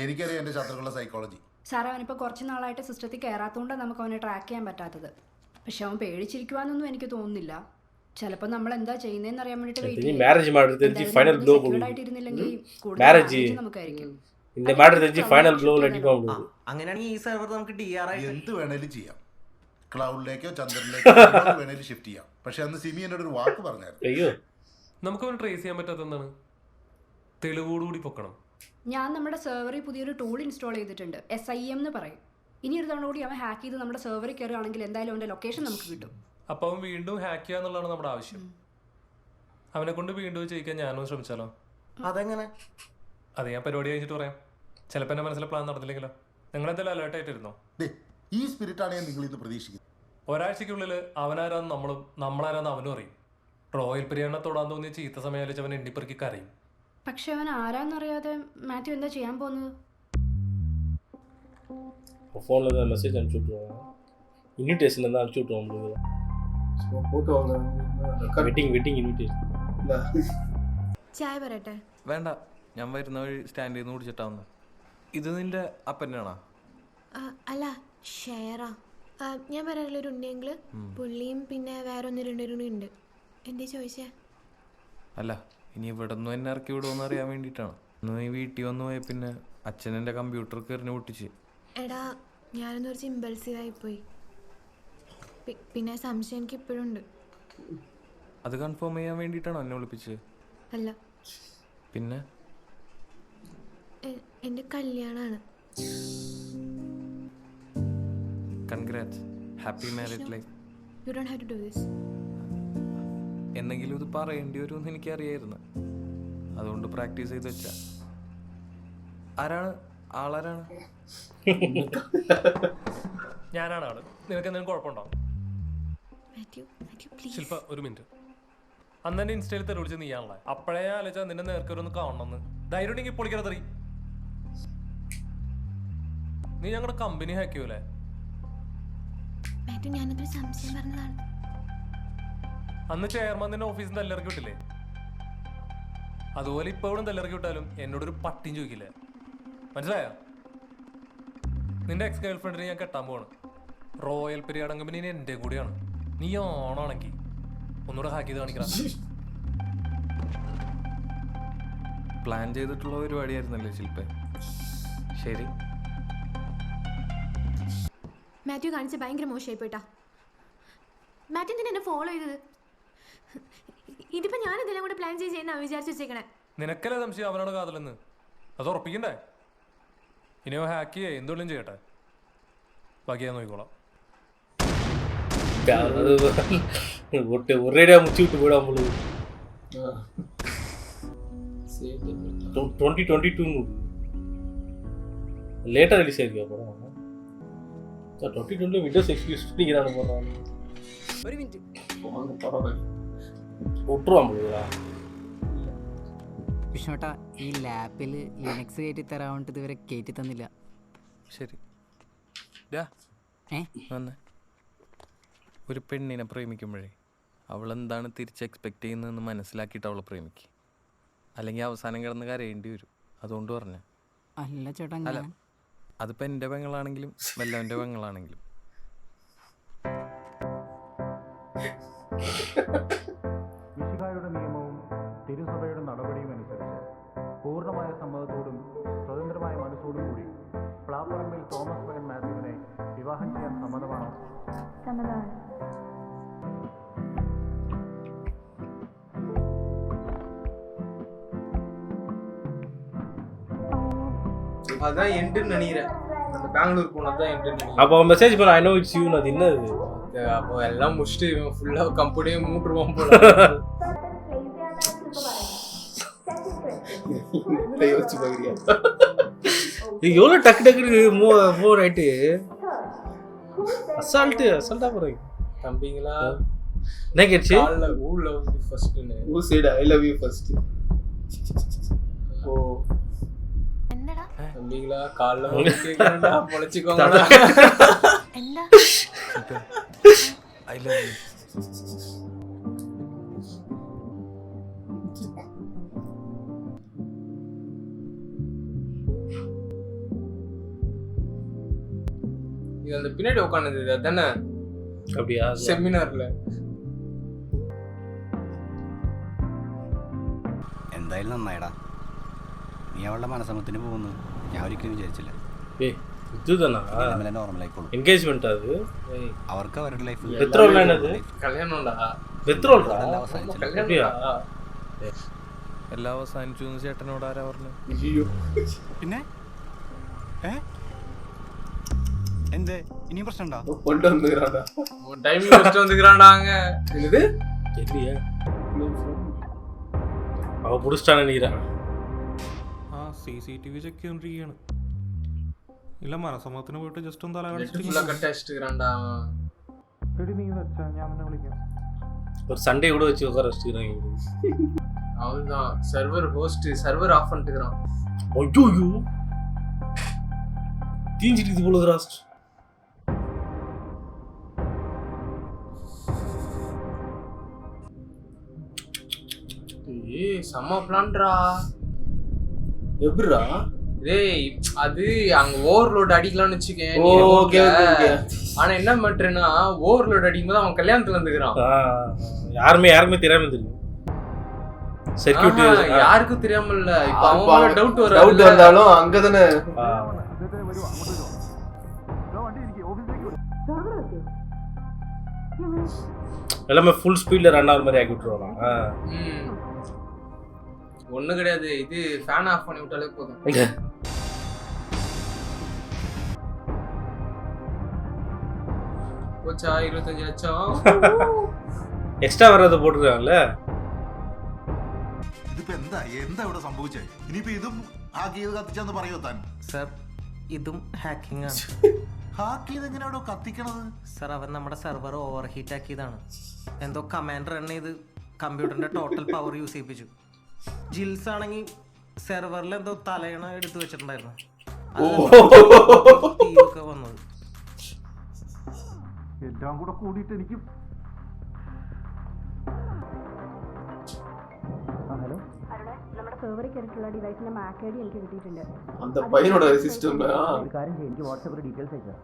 എനിക്കറിയാം എൻ്റെ ശത്രുക്കളുടെ സൈക്കോളജി. സാർ, അവനിപ്പോൾ കുറച്ച് നാളായിട്ട് സിസ്റ്റത്തിൽ കയറാത്തതുകൊണ്ടാണ് നമുക്ക് അവനെ ട്രാക്ക് ചെയ്യാൻ പറ്റാത്തത്. പക്ഷെ അവൻ പേടിച്ചിരിക്കുവാന്നൊന്നും എനിക്ക് തോന്നുന്നില്ല. ചിലപ്പോൾ നമ്മൾ എന്താ ചെയ്യുന്നതെന്ന് അറിയാൻ വേണ്ടിയിട്ട് അങ്ങനെയാണെങ്കിൽ ഈ സെർവർ നമുക്ക് DRI എന്ത് വേണേലും ചെയ്യാം. ക്ലൗഡിലേക്കോ ചന്ദ്രനിലേക്കോ വേണേലും ഷിഫ്റ്റ് ചെയ്യാം. പക്ഷെ അന്ന് സിമി എന്നോട് ഒരു വാക്ക് പറഞ്ഞായിരുന്നു. നമുക്കവന് ട്രേസ് ചെയ്യാൻ പറ്റാത്ത എന്താണ്? തെളിവോടുകൂടി പൊക്കണം. ഞാൻ നമ്മുടെ സെർവറിൽ പുതിയൊരു ടൂൾ ഇൻസ്റ്റാൾ ചെയ്തിട്ടുണ്ട്, SIM എന്ന് പറയും. ഇനി ഒരു തവണ കൂടി അവൻ ഹാക്ക് ചെയ്ത് നമ്മുടെ സെർവറിൽ കയറുകയാണെങ്കിൽ എന്തായാലും അവൻ്റെ ലൊക്കേഷൻ നമുക്ക് കിട്ടും. അപ്പോൾ അവൻ വീണ്ടും ഹാക്ക് ചെയ്യുക എന്നുള്ളതാണ് നമ്മുടെ ആവശ്യം. അവനെ കൊണ്ട് വീണ്ടും ചെയ്യിക്കാൻ ഞാനും ശ്രമിച്ചാലോ? അതെങ്ങനെ? അത് ഞാൻ പരിപാടി കഴിഞ്ഞിട്ട് പറയാം. ചിലപ്പോൾ എൻ്റെ മനസ്സിലെ പ്ലാൻ നടന്നില്ലെങ്കിലോ? നിങ്ങളെന്തായാലും അലേർട്ട് ആയിട്ടിരുന്നോ? ഈ സ്പിരിറ്റാണ് ഞാൻ നിങ്ങളിൽ നിന്ന് പ്രതീക്ഷിക്കുന്നത്. ഒരാഴ്ചക്കുള്ളിൽ അവനാരാന്ന് നമ്മളും നമ്മളാരാന്ന് അവനും അറിയും. റോയൽ പെരിയാടിനെ തൊടാൻ തോന്നിയ ചീത്ത സമയം അവൻ എണ്ണിപ്പെറുക്കി കരയും. പക്ഷെ അവൻ ആരാന്നറിയാതെ മാത്യു എന്താ ചെയ്യാൻ പോകുന്നത്? ഫോണിൽ മെസ്സേജ് അനുപ്പിച്ചിട്ട് இன்விடேஷன் இருந்தால் அனுப்பிச்சி விட்டுருவோம் உங்களுக்கு. போட்டு வாங்க. Wedding invitation. ചായ പറയട്ടെ? വേണ്ട, ഞാൻ വരുന്ന വഴി സ്റ്റാൻഡിൽ നിന്ന് കുടിച്ചിട്ടാവുന്നു. ഇത് നിന്റെ അപ്പനാണോ? അല്ല, ഷെയറാ. ഞാൻ പറയാനുള്ളൊരു ഉണ്ടെങ്കിൽ പുള്ളിയും പിന്നെ വേറെ 1-2 കൂടി ഉണ്ട്. എന്തേ ചോദിച്ചേ? അല്ല, ഇനി ഇവിടെ നിന്ന് എന്നെ ഇറക്കി വിടുമെന്ന് അറിയാൻ വേണ്ടിയിട്ടാണ്. നീ വീട്ടിൽ വന്നു പോയ പിന്നെ അച്ഛൻ എൻ്റെ കമ്പ്യൂട്ടർ കയറിന് പൊട്ടിച്ച്. എടാ, ഞാനൊന്ന് കുറച്ച് ഇമ്പൾസീവായിപ്പോയി. പിന്നെ സംശയം എനിക്ക് ഇപ്പോഴും ഉണ്ട്. അത് കൺഫേം ചെയ്യാൻ വേണ്ടിയിട്ടാണോ എന്നെ വിളിപ്പിച്ചത്? അല്ല, പിന്നെ എൻ്റെ കല്യാണമാണ്. Congrats, happy married life. You don't have to do this. എന്തെങ്കിലും ഇത് പറയേണ്ടി വരുമെന്ന് എനിക്കറിയായിരുന്നു, അതുകൊണ്ട് പ്രാക്ടീസ് ചെയ്ത് വെച്ചാ. ആളാരാണ്? ഞാനാണ് ആള്. നിനക്ക് എന്തെങ്കിലും കുഴപ്പമുണ്ടോ? ശില്പ, ഒരു മിനിറ്റ്. അന്ന് തന്നെ ഇൻസ്റ്റയിൽ തെളിവിളിച്ച് നീയാണല്ലേ? അപ്പോഴേ ആലോചിച്ചാൽ നിന്നെ നേർക്കൊരൊന്ന് കാണണമെന്ന്. ധൈര്യം ഉണ്ടെങ്കിൽ പൊളിക്കണതറി. നീ ഞങ്ങളുടെ കമ്പനി ഹാക്ക് ചെയ്യൂലേ? ഞാനൊരു സംശയം പറഞ്ഞതാണ്. അന്ന് ചെയർമാൻ നിന്റെ ഓഫീസിൽ നിന്ന് തല്ലിറക്കി വിട്ടില്ലേ? അതുപോലെ ഇപ്പൊ ഇവിടെ തല്ലിറക്കി വിട്ടാലും എന്നോടൊരു പട്ടിയും ചോദിക്കില്ലേ? മനസ്സിലായോ? നിന്റെ എക്സ് ഗേൾ ഫ്രണ്ടിനെ ഞാൻ കെട്ടാൻ പോവാണ്. റോയൽ പെരിയാടൻ കമ്പനി എൻ്റെ കൂടെയാണ്. നീ ഓണാണെങ്കിൽ ഒന്നുകൂടെ ഹാക്ക് ചെയ്ത് കാണിക്കണം. പ്ലാൻ ചെയ്തിട്ടുള്ള പരിപാടിയായിരുന്നല്ലേ ശില്പ? ശരി. മാത്യു കാണിച്ച ഭയങ്കര മോശമായി പോയിട്ടാ. മാത്യു എന്തിനാ എന്നെ ഫോളോ ചെയ്തത്? ഇതിപ്പോ ഞാൻ ഇതെല്ലാം കൂടെ പ്ലാൻ ചെയ്യുന്ന വിചാരിച്ചു വെച്ചേക്കണേ. നിനക്കല്ലേ സംശയം അവനാണ് കാതലെന്ന്? അത് ഉറപ്പിക്കണ്ടേ? ഇനിയോ ഹാക്ക് ചെയ്യേ, എന്തുകൊണ്ടും ചെയ്യട്ടെ, ബാക്കി ഞാൻ നോക്കിക്കോളാം. ஒரேடியா முச்சு விட்டு போயிடும் உங்களுக்கு. 2022 லேட்டா ரிலீஸ் ஆயிருக்கா படம்? 2020 விண்டோஸ் எக்ஸ்க்ளூசிவ் பண்ணிக்கிறானு போறாங்க. ഒരു മിനിറ്റ് വിട്ടുവാൻ പോകാ. വിഷ്ണുട്ടാ, ഈ ലാപ്പിൽ ലിനക്സ് കയറ്റി തരാണ്ട് ഇതുവരെ കയറ്റി തന്നില്ല. ശരി. ഒരു പെണ്ണിനെ പ്രേമിക്കുമ്പോഴേ അവളെന്താണ് തിരിച്ച് എക്സ്പെക്ട് ചെയ്യുന്നതെന്ന് മനസ്സിലാക്കിയിട്ട് അവളെ പ്രേമിക്കുക. അല്ലെങ്കിൽ അവസാനം കിടന്ന് കരയേണ്ടി വരും. അതുകൊണ്ട് പറഞ്ഞ. അല്ല ചേട്ടാ, അല്ല, അതിപ്പോൾ എൻ്റെ പെങ്ങളാണെങ്കിലും വല്ലവൻ്റെ പെങ്ങളാണെങ്കിലും. മിശിഹായുടെ നിയമവും തിരുസഭയുടെ നടപടിയും അനുസരിച്ച് പൂർണ്ണമായ സമ്മതത്തോടും സ്വതന്ത്രമായ മനസ്സോടും കൂടി പ്ലാപ്പറമ്പിൽ തോമസ് മകൻ മാത്യുവിനെ വിവാഹം ചെയ്യാൻ സമ്മതമാണോ? സമ്മതമാണ്. அதான் எண்டுன்னு நினைக்கிறேன். அந்த பெங்களூர் போனதான் எண்டுன்னு நினைக்கிறேன். அப்போ மெசேஜ் பண்ண ஐ நோ இட்ஸ் யூ. அது என்னது? அப்போ எல்லாம் முடிச்சுட்டு இவன் ஃபுல்லா கம்பெனியே மூட்டுருவான் போல. யோசிச்சு பாக்குறியா? எவ்வளோ டக்கு மூவ் ஆயிட்டு அசால்ட்டா போறீங்க தம்பிங்களா. என்ன கேட்சி? ஊ லவ் யூ ஃபர்ஸ்ட்னு. Who said I love you first. ஓ என்னடா தம்பிங்களா, கால்ல வந்து கேக்குறேன்டா, பொளச்சிக்கோங்கடா. എന്താ? I love you. இது அந்த பின்னாடி உட்கார்ந்தது அதானே? அப்படியா? സെമിനാറില്. എന്തായാലും നന്നായിടാ, നീ അവളുടെ മനസ്സമ്മത്തിന് പോകുന്നു ഞാൻ ഒരിക്കലും വിചാരിച്ചില്ല. നോർമൽ ആയിക്കോളും. എൻഗേജ്മെന്റ് അത് അവർക്ക് അവരുടെ ലൈഫ് കല്യാണമുണ്ടാ? എല്ലാം അവസാനിച്ചു എന്ന് ചേട്ടനോട് ആരാ പറഞ്ഞു? പിന്നെ എന്തേ ഇനിയും പ്രശ്നമുണ്ടോ? അവ പുടിച്ചിട്ടാണ് നീരാണ്. ആ CCTV ചെക്ക് ചെയ്തോണ്ടിരിക്കുകയാണ്. ഇല്ല, മനസമ്മതത്തിന് പോയിട്ട് ജസ്റ്റ് ഒന്ന് തല എടി നീ വെച്ചാ ഞാൻ തന്നെ വിളിക്കാം. ஒரு சண்டே கூட வச்சு உட்கார வச்சுக்கிறாங்க. அவன்தான் சர்வர் ஹோஸ்ட், சர்வர் ஆஃப் பண்ணிட்டுக்கிறான். ஐயோ தீஞ்சிட்டு போல ராஸ்ட். ஏய் செம்ம பிளான்டா. எப்படிடா? டேய் அது அங்க ஓவர்லோட் அடிக்கலாம்னு வச்சுக்கேன். Okay okay. ஆனா என்ன பண்றேன்னா ஓவர்லோட் அடிக்கும்போது அவன் கல்யாணத்துல வந்துக்கிறான். யாருமே தெரியாம தெரியும். செக்யூரிட்டி யாருக்கும் தெரியாம இல்ல. இப்ப அவன் டவுட் வந்தாலும் அங்கதானே எல்லாமே ஃபுல் ஸ்பீட்ல ரன் ஆகுற மாதிரி ஆக்கி விட்டுருவாங்க. ஒண்ணு கிடையாது, இது ஃபேன் ஆஃப் பண்ணி விட்டாலே போதும். போச்சா 25 லட்சம் എക്സ്ട്രാ വരാതെ പോട്ടിരുക്കാங்கல்ல. ഇതിപ്പോ എന്താ ഇവിടെ സംഭവിച്ചേ? ഇനിയിപ്പോ ഇതും ഹാക്ക് ചെയ്ത് കത്തിച്ചാന്ന് പറയോ താൻ? സർ ഇതും ഹാക്കിംഗ് ആണ്. ഹാക്ക് ചെയ്ത് എങ്ങനെയാണോ കത്തിക്കണത്? സർ അവൻ നമ്മുടെ സെർവർ ഓവർ ഹീറ്റ് ആക്കിയതാണ്. എന്തോ കമാൻഡ് റൺ ചെയ്ത് കമ്പ്യൂട്ടറിന്റെ ടോട്ടൽ പവർ യൂസ് ചെയ്യിപ്പിച്ചു. ജിൽസ് ആണെങ്കിൽ സെർവറിൽ എന്തോ തലയണ എടുത്തു വെച്ചിട്ടുണ്ടായിരുന്നു. തീയൊക്കെ വന്നത് എല്ലാം കൂടെ കൂടിയിട്ട് എനിക്ക് നമ്മുടെ സെർവറിൽ കയറിയിട്ടുള്ള ഡിവൈസിന്റെ മാക് ഐഡി എനിക്ക് കിട്ടിയിട്ടുണ്ട്. എനിക്ക് വാട്സാപ്പിൽ ഡീറ്റെയിൽസ് അയച്ചാ.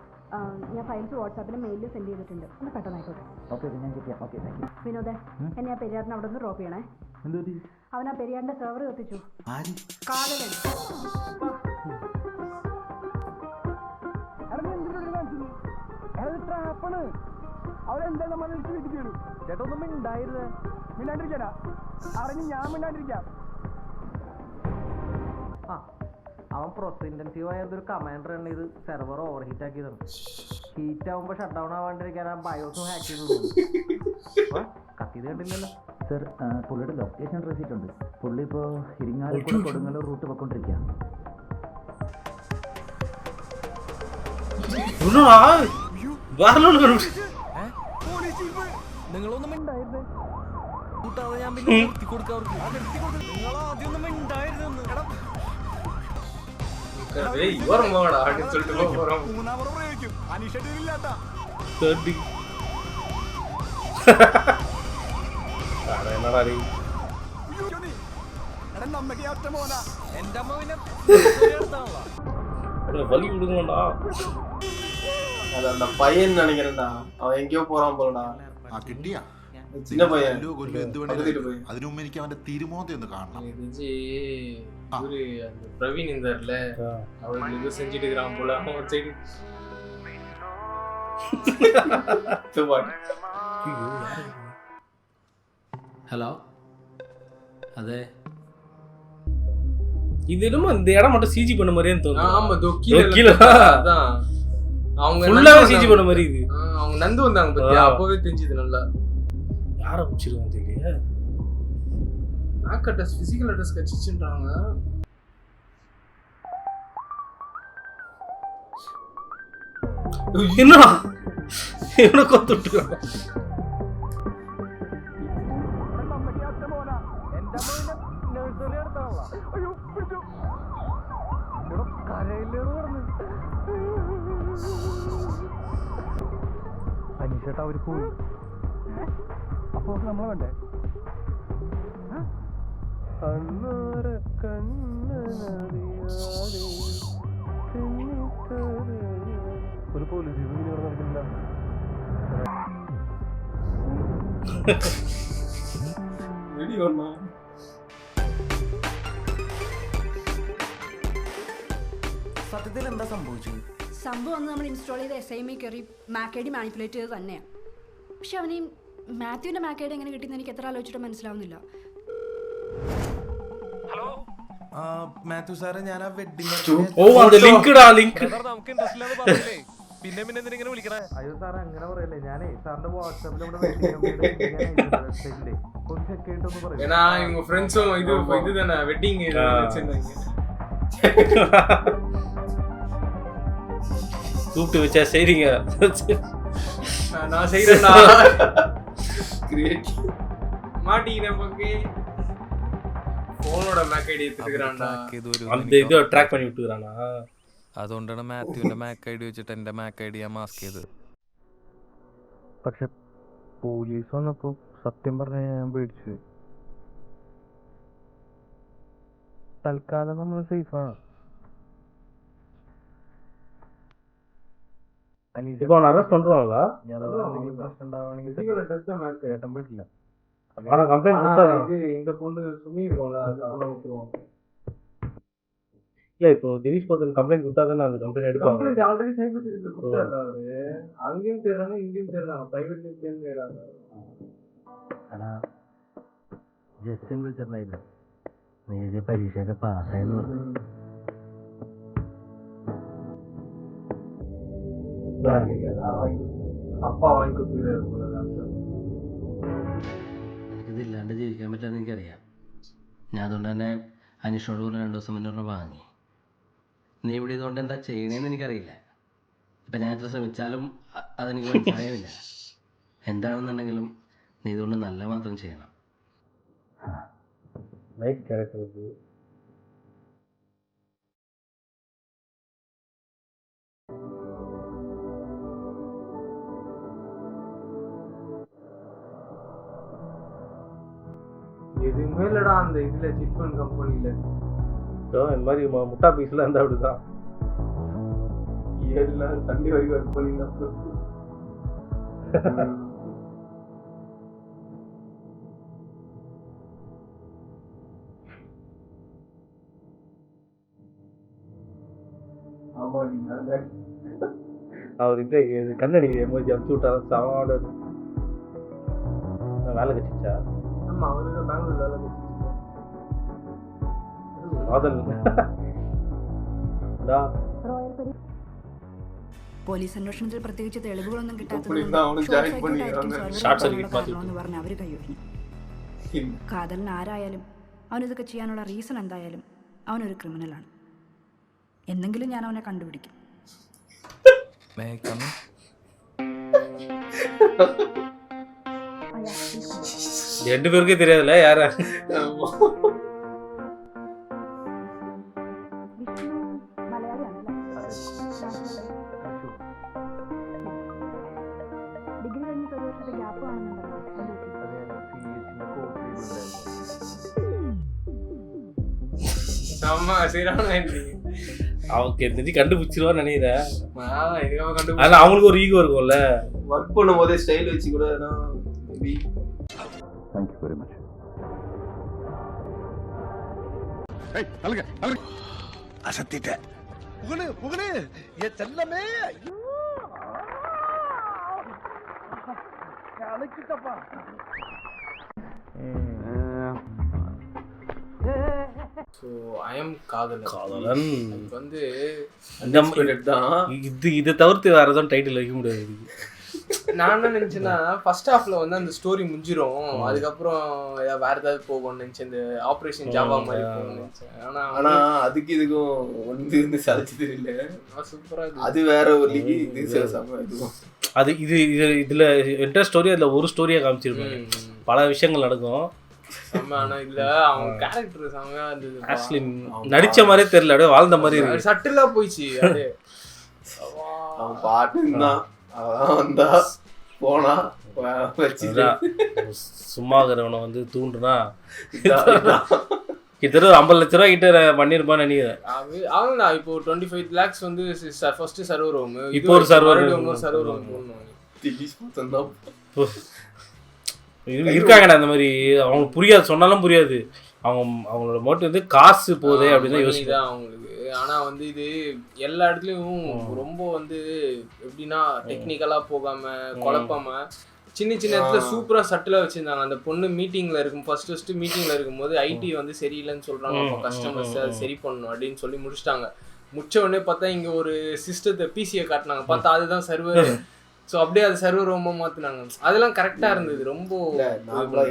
ഞാൻ ഫയൽസ് വാട്സാപ്പിലും മെയിലിൽ സെൻഡ് ചെയ്തിട്ടുണ്ട്. ഒന്ന് പെട്ടെന്ന് ആയിക്കോട്ടെ. ഓക്കെ ഞാൻ ചെയ്യാം. Okay thank you. വിനോദേ, എന്നെ ആ പെരിയാറിനെ അവിടെ നിന്ന് ഡ്രോപ്പ് ചെയ്യണേ. അവൻ ആ പെരിയാറിന്റെ സെർവർ കത്തിച്ചു. കാതലൻ അവൻ പ്രൊസിഡൻസീവ് ആയ ഒരു കമാൻഡ് റൺ ചെയ്ത് സെർവർ ഓവർ ഹീറ്റ് ആക്കിയതാണ്. ഹീറ്റ് ആവുമ്പോൾ ഷട്ട് ഡൗൺ ആവാണ്ടിരിക്കാൻ ആ ബയോസും ഹാക്ക് ചെയ്ത് കത്തിയത് കണ്ടില്ലല്ലോ. സർ പുള്ളിയുടെ ലൊക്കേഷൻ റെസിറ്റ് ഉണ്ട്. പുള്ളി ഇപ്പോൾ ഇരിങ്ങാലക്കുട കൊടുങ്ങല്ലൂർ റൂട്ട് പോയിക്കൊണ്ടിരിക്കുക. നിങ്ങളൊന്നും ഉണ്ടായിരുന്നേ കൂട്ടാതെ ഞാൻ പിന്നെ നിർത്തി കൊടുക്കാം. നിങ്ങൾ ആദ്യം ഒന്നും ഉണ്ടായിരുന്നു. എന്റെ അമ്മ പിന്നെ வலி விடுங்கடா. அது அந்த பையன் நினைக்கிறேன்டா, அவன் எங்கேயோ போறான் போலடா. കിട്ടിയാ சின்ன பையன் അതിനു മുമ്പ് എനിക്ക് അവന്റെ തിരുമോന്തി ഒന്ന് കാണണം. ஒரு அந்த பிரவீன் இருந்தார்ல, அவருக்கு ஏதோ செஞ்சுட்டு இருக்கிறான் போல. அவன் ஒரு சைடு ஹலோ, அதே இது என்னமோ இந்த இடம் மட்டும் சிஜி பண்ண மாதிரியே தோணுது. ஆமா, கீழ அதான் அவங்க ஃபுல்லாவே சிஜி பண்ண மாதிரி இது. அவங்க நந்து வந்தாங்க பத்தியா, அப்பவே தெரிஞ்சது நல்லா. யாரை பிடிச்சிருக்காங்க தெரியல. மேக் அட்ரஸ் ஃபிசிக்கல் அட்ரஸ் கச்சிச்சுன்றாங்க. என்னடா இவனை கொத்துட்டுறான். അനീഷേട്ടാ അവര് പോയി. അപ്പൊ നമ്മളെ വേണ്ടേ? ഒരു പോലീസ് നടക്കുന്നില്ല. സത്യത്തിൽ എന്താ സംഭവിച്ചത്? സംഭവം അന്ന് നമ്മൾ ഇൻസ്റ്റാൾ ചെയ്ത SIM കയറി മാക് ഐഡി മാനിപ്പുലേറ്റ് ചെയ്ത് തന്നെയാണ്. പക്ഷെ അവന് മാത്യുവിന്റെ മാക് ഐഡി എങ്ങനെ കിട്ടിയെന്ന് എനിക്ക് എത്ര ആലോചിച്ചിട്ട് മനസ്സിലാവുന്നില്ല. ഹലോ മാത്യു സാറേ, ഞാൻ ആ വെഡിങ് നമുക്ക് ഇൻട്രസ്റ്റ് ഇല്ലാന്ന് പറഞ്ഞില്ലേ, പിന്നെ എന്തിനെ വിളിക്കണേ? അയ്യോ സാറേ അങ്ങനെ പറയല്ലേ, ഞാനേ സാറിന്റെ വാട്സാപ്പിൽ നമ്മുടെ വെഡിങ് ഒന്ന് ചെക്ക് ചെയ്തിട്ടൊന്ന് പറയും. ஏன்னா இவங்க ஃப்ரெண்ட்ஸும் இதுதானே வெட்டிங் வச்சிருந்தாங்க. கூப்பிட்டு வச்சா செய்றீங்க. நான் செய்றேன்டா. கிரியேட் மாட்டினேன் பக்கே. ഫോണോടെ മാക് ഐഡി എടുത്തിട്ടാണ്ടാ. அந்த இது ട്രാക്ക് பண்ணி விட்டுறானா. അതുകൊണ്ടാണ് മാത്യുവിന്റെ മാക് ഐഡി വെച്ചിട്ട് എന്റെ മാക് ഐഡി ഞാൻ മാസ്ക് ചെയ്തത്. പക്ഷെ പോലീസ് വന്നപ്പോ സത്യം പറഞ്ഞ ഞാൻ പേടിച്ചു. തൽക്കാലം നമ്മൾ സേഫാണ്. இப்போ அவனை அரெஸ்ட் பண்ணுவாங்களா? പ്രശ്നം ഉണ്ടാവുകയാണെങ്കിൽ കേട്ടാൻ പറ്റില്ല. ஆனால் கம்ப்ளைண்ட் கொடுத்தா இந்த பொண்ணு சுமி இருக்கும்ல அதை விட்டுருவோம். இல்லை இப்போ தினேஷ் பத்திரம் கம்ப்ளைண்ட் கொடுத்தா தானே அந்த கம்ப்ளைண்ட் எடுப்பாங்க. ஆல்ரெடி சைபர் செக்யூரிட்டி கொடுத்தாரு. அங்கேயும் தேடுறாங்க இங்கேயும் தேடுறாங்க, பிரைவேட்லேயும் தேடுறாங்க. എടാ ജസ്റ്റിൻ വിളിച്ചിട്ടുണ്ടായില്ല, നീ ഇത് പരീക്ഷയൊക്കെ പാസ്സായെന്ന് പറഞ്ഞു. அப்பா வாங்கி கொடுத்துருக்காரு. ഇതില്ലാണ്ട് ജീവിക്കാൻ പറ്റാന്ന് എനിക്കറിയാം. ഞാൻ അതുകൊണ്ട് തന്നെ അനീഷിനോട് കൂടെ 2 ദിവസം മുന്നേ വാങ്ങി. നീ ഇവിടെ ഇതുകൊണ്ട് എന്താ ചെയ്യണേന്ന് എനിക്കറിയില്ല. ഇപ്പം ഞാൻ എത്ര ശ്രമിച്ചാലും അതെനിക്ക് മനസ്സിലായില്ല. എന്താണെന്നുണ്ടെങ്കിലും നീ ഇതുകൊണ്ട് നല്ല മാത്രം ചെയ്യണം. நைட் கேரக்டருக்கு எதுவுமே இல்லடா அந்த இதுல சிட் ஃபண்ட் கம்பெனில. இந்த மாதிரி முட்டா பீஸ்லாம் இருந்தால் அப்படிதான். 7 நாள் சண்டே வரைக்கும் ஒர்க் பண்ணிருந்தா. ஆமா நீங்க அவர்கிட்ட கண்ணடி எமோஜி அனுப்பிச்சு விட்டாரு. சவாட வேலை கட்சிச்சா? ஆமா அவருக்கு பெங்களூர் வேலை கட்சிச்சு. காதல் പോലീസ് അന്വേഷണത്തിൽ പ്രത്യേകിച്ച് തെളിവുകളൊന്നും കിട്ടാത്തതെന്ന് പറഞ്ഞ് അവര് കയ്യൊഴിഞ്ഞു. കാതലിന് ആരായാലും അവനിതൊക്കെ ചെയ്യാനുള്ള റീസൺ എന്തായാലും അവനൊരു ക്രിമിനലാണ്. എന്തെങ്കിലും ഞാൻ അവനെ കണ്ടുപിടിക്കും. ரெண்டு பேருக்கே தெரியாதுல்ல யாரா? அவங்க தெரிஞ்சு கண்டுபிடிச்சிருவான்னு நினைக்கிறேன். ஆனா அவங்களுக்கு ஒரு ஈகோ இருக்கும்ல, ஒர்க் பண்ணும் போதே ஸ்டைல் வச்சு கூட. Thank you very much. அசத்திட்ட Pugazh Pugazh N Chellamae. அழைச்சிட்டப்பா. So I am காதலன். காதலன் வந்து இதை தவிர்த்து வேற எதுவும் டைட்டில் வைக்க முடியாது. நான் என்ன நினைச்சேன்னா ஃபர்ஸ்ட் ஹாஃப்ல வந்து அந்த ஸ்டோரி முடிஞ்சிரும், அதுக்கப்புறம் வேற ஏதாவது போகும்னு நினைச்சேன். இந்த ஆபரேஷன் ஜாவா மாதிரி போகும்னு நினைச்சேன். ஆனா அதுக்கு இதுக்கும் வந்து சலிச்சு தெரியல. சூப்பரா அது வேற ஒரு அது இது இதுல என்டர் ஸ்டோரி அதுல ஒரு ஸ்டோரியா காமிச்சிருப்பாங்க, பல விஷயங்கள் நடக்கும். ஆனா இல்ல அவங்க கேரக்டர் செமையா இருந்தது. ஆக்சுவலி நடிச்ச மாதிரியே தெரியல, அப்படியே வாழ்ந்த மாதிரி இருக்கு. சட்டிலா போயிடுச்சு. அது அவன் பாட்டுதான் அவன் வந்தா போனா வச்சுதா சும்மா இருக்கிறவனை வந்து தூண்டுனா கிட்டத்தட்ட 50 லட்ச ரூபா கிட்ட பண்ணிருப்பான்னு நினைக்கிறேன். அவங்களா இப்போ 25 lakhs வந்து ஃபர்ஸ்ட் சர்வர் ரூம், இப்போ ஒரு சர்வர் ரூம் இருக்காங்கடா. அந்த மாதிரி அவங்க புரியாது, சொன்னாலும் புரியாது. அவங்களோட மோட்டிவ் வந்து காசு போதே அப்படின்னு தான் யோசிக்கிறாங்க அவங்களுக்கு. ஆனா வந்து இது எல்லா இடத்துலயும் ரொம்ப வந்து எப்படின்னா டெக்னிக்கலா போகாம குழப்பாம சின்ன சின்ன இடத்துல சூப்பரா சட்டிலா வச்சிருந்தாங்க. அந்த பொண்ணு மீட்டிங்ல இருக்கும், ஃபர்ஸ்ட் மீட்டிங்ல இருக்கும்போது ஐடி வந்து சரியில்லைன்னு சொல்றாங்க, அப்போ கஸ்டமர்ஸ் அதை சரி பண்ணணும் அப்படின்னு சொல்லி முடிச்சிட்டாங்க. முடிச்ச உடனே பார்த்தா இங்க ஒரு சிஸ்டத்தை பிசியை காட்டினாங்க, பார்த்தா அதுதான் சர்வர். ஸோ அப்படியே அது சர்வர் ரொம்ப மாத்தினாங்க. அதெல்லாம் கரெக்டா இருந்தது. ரொம்ப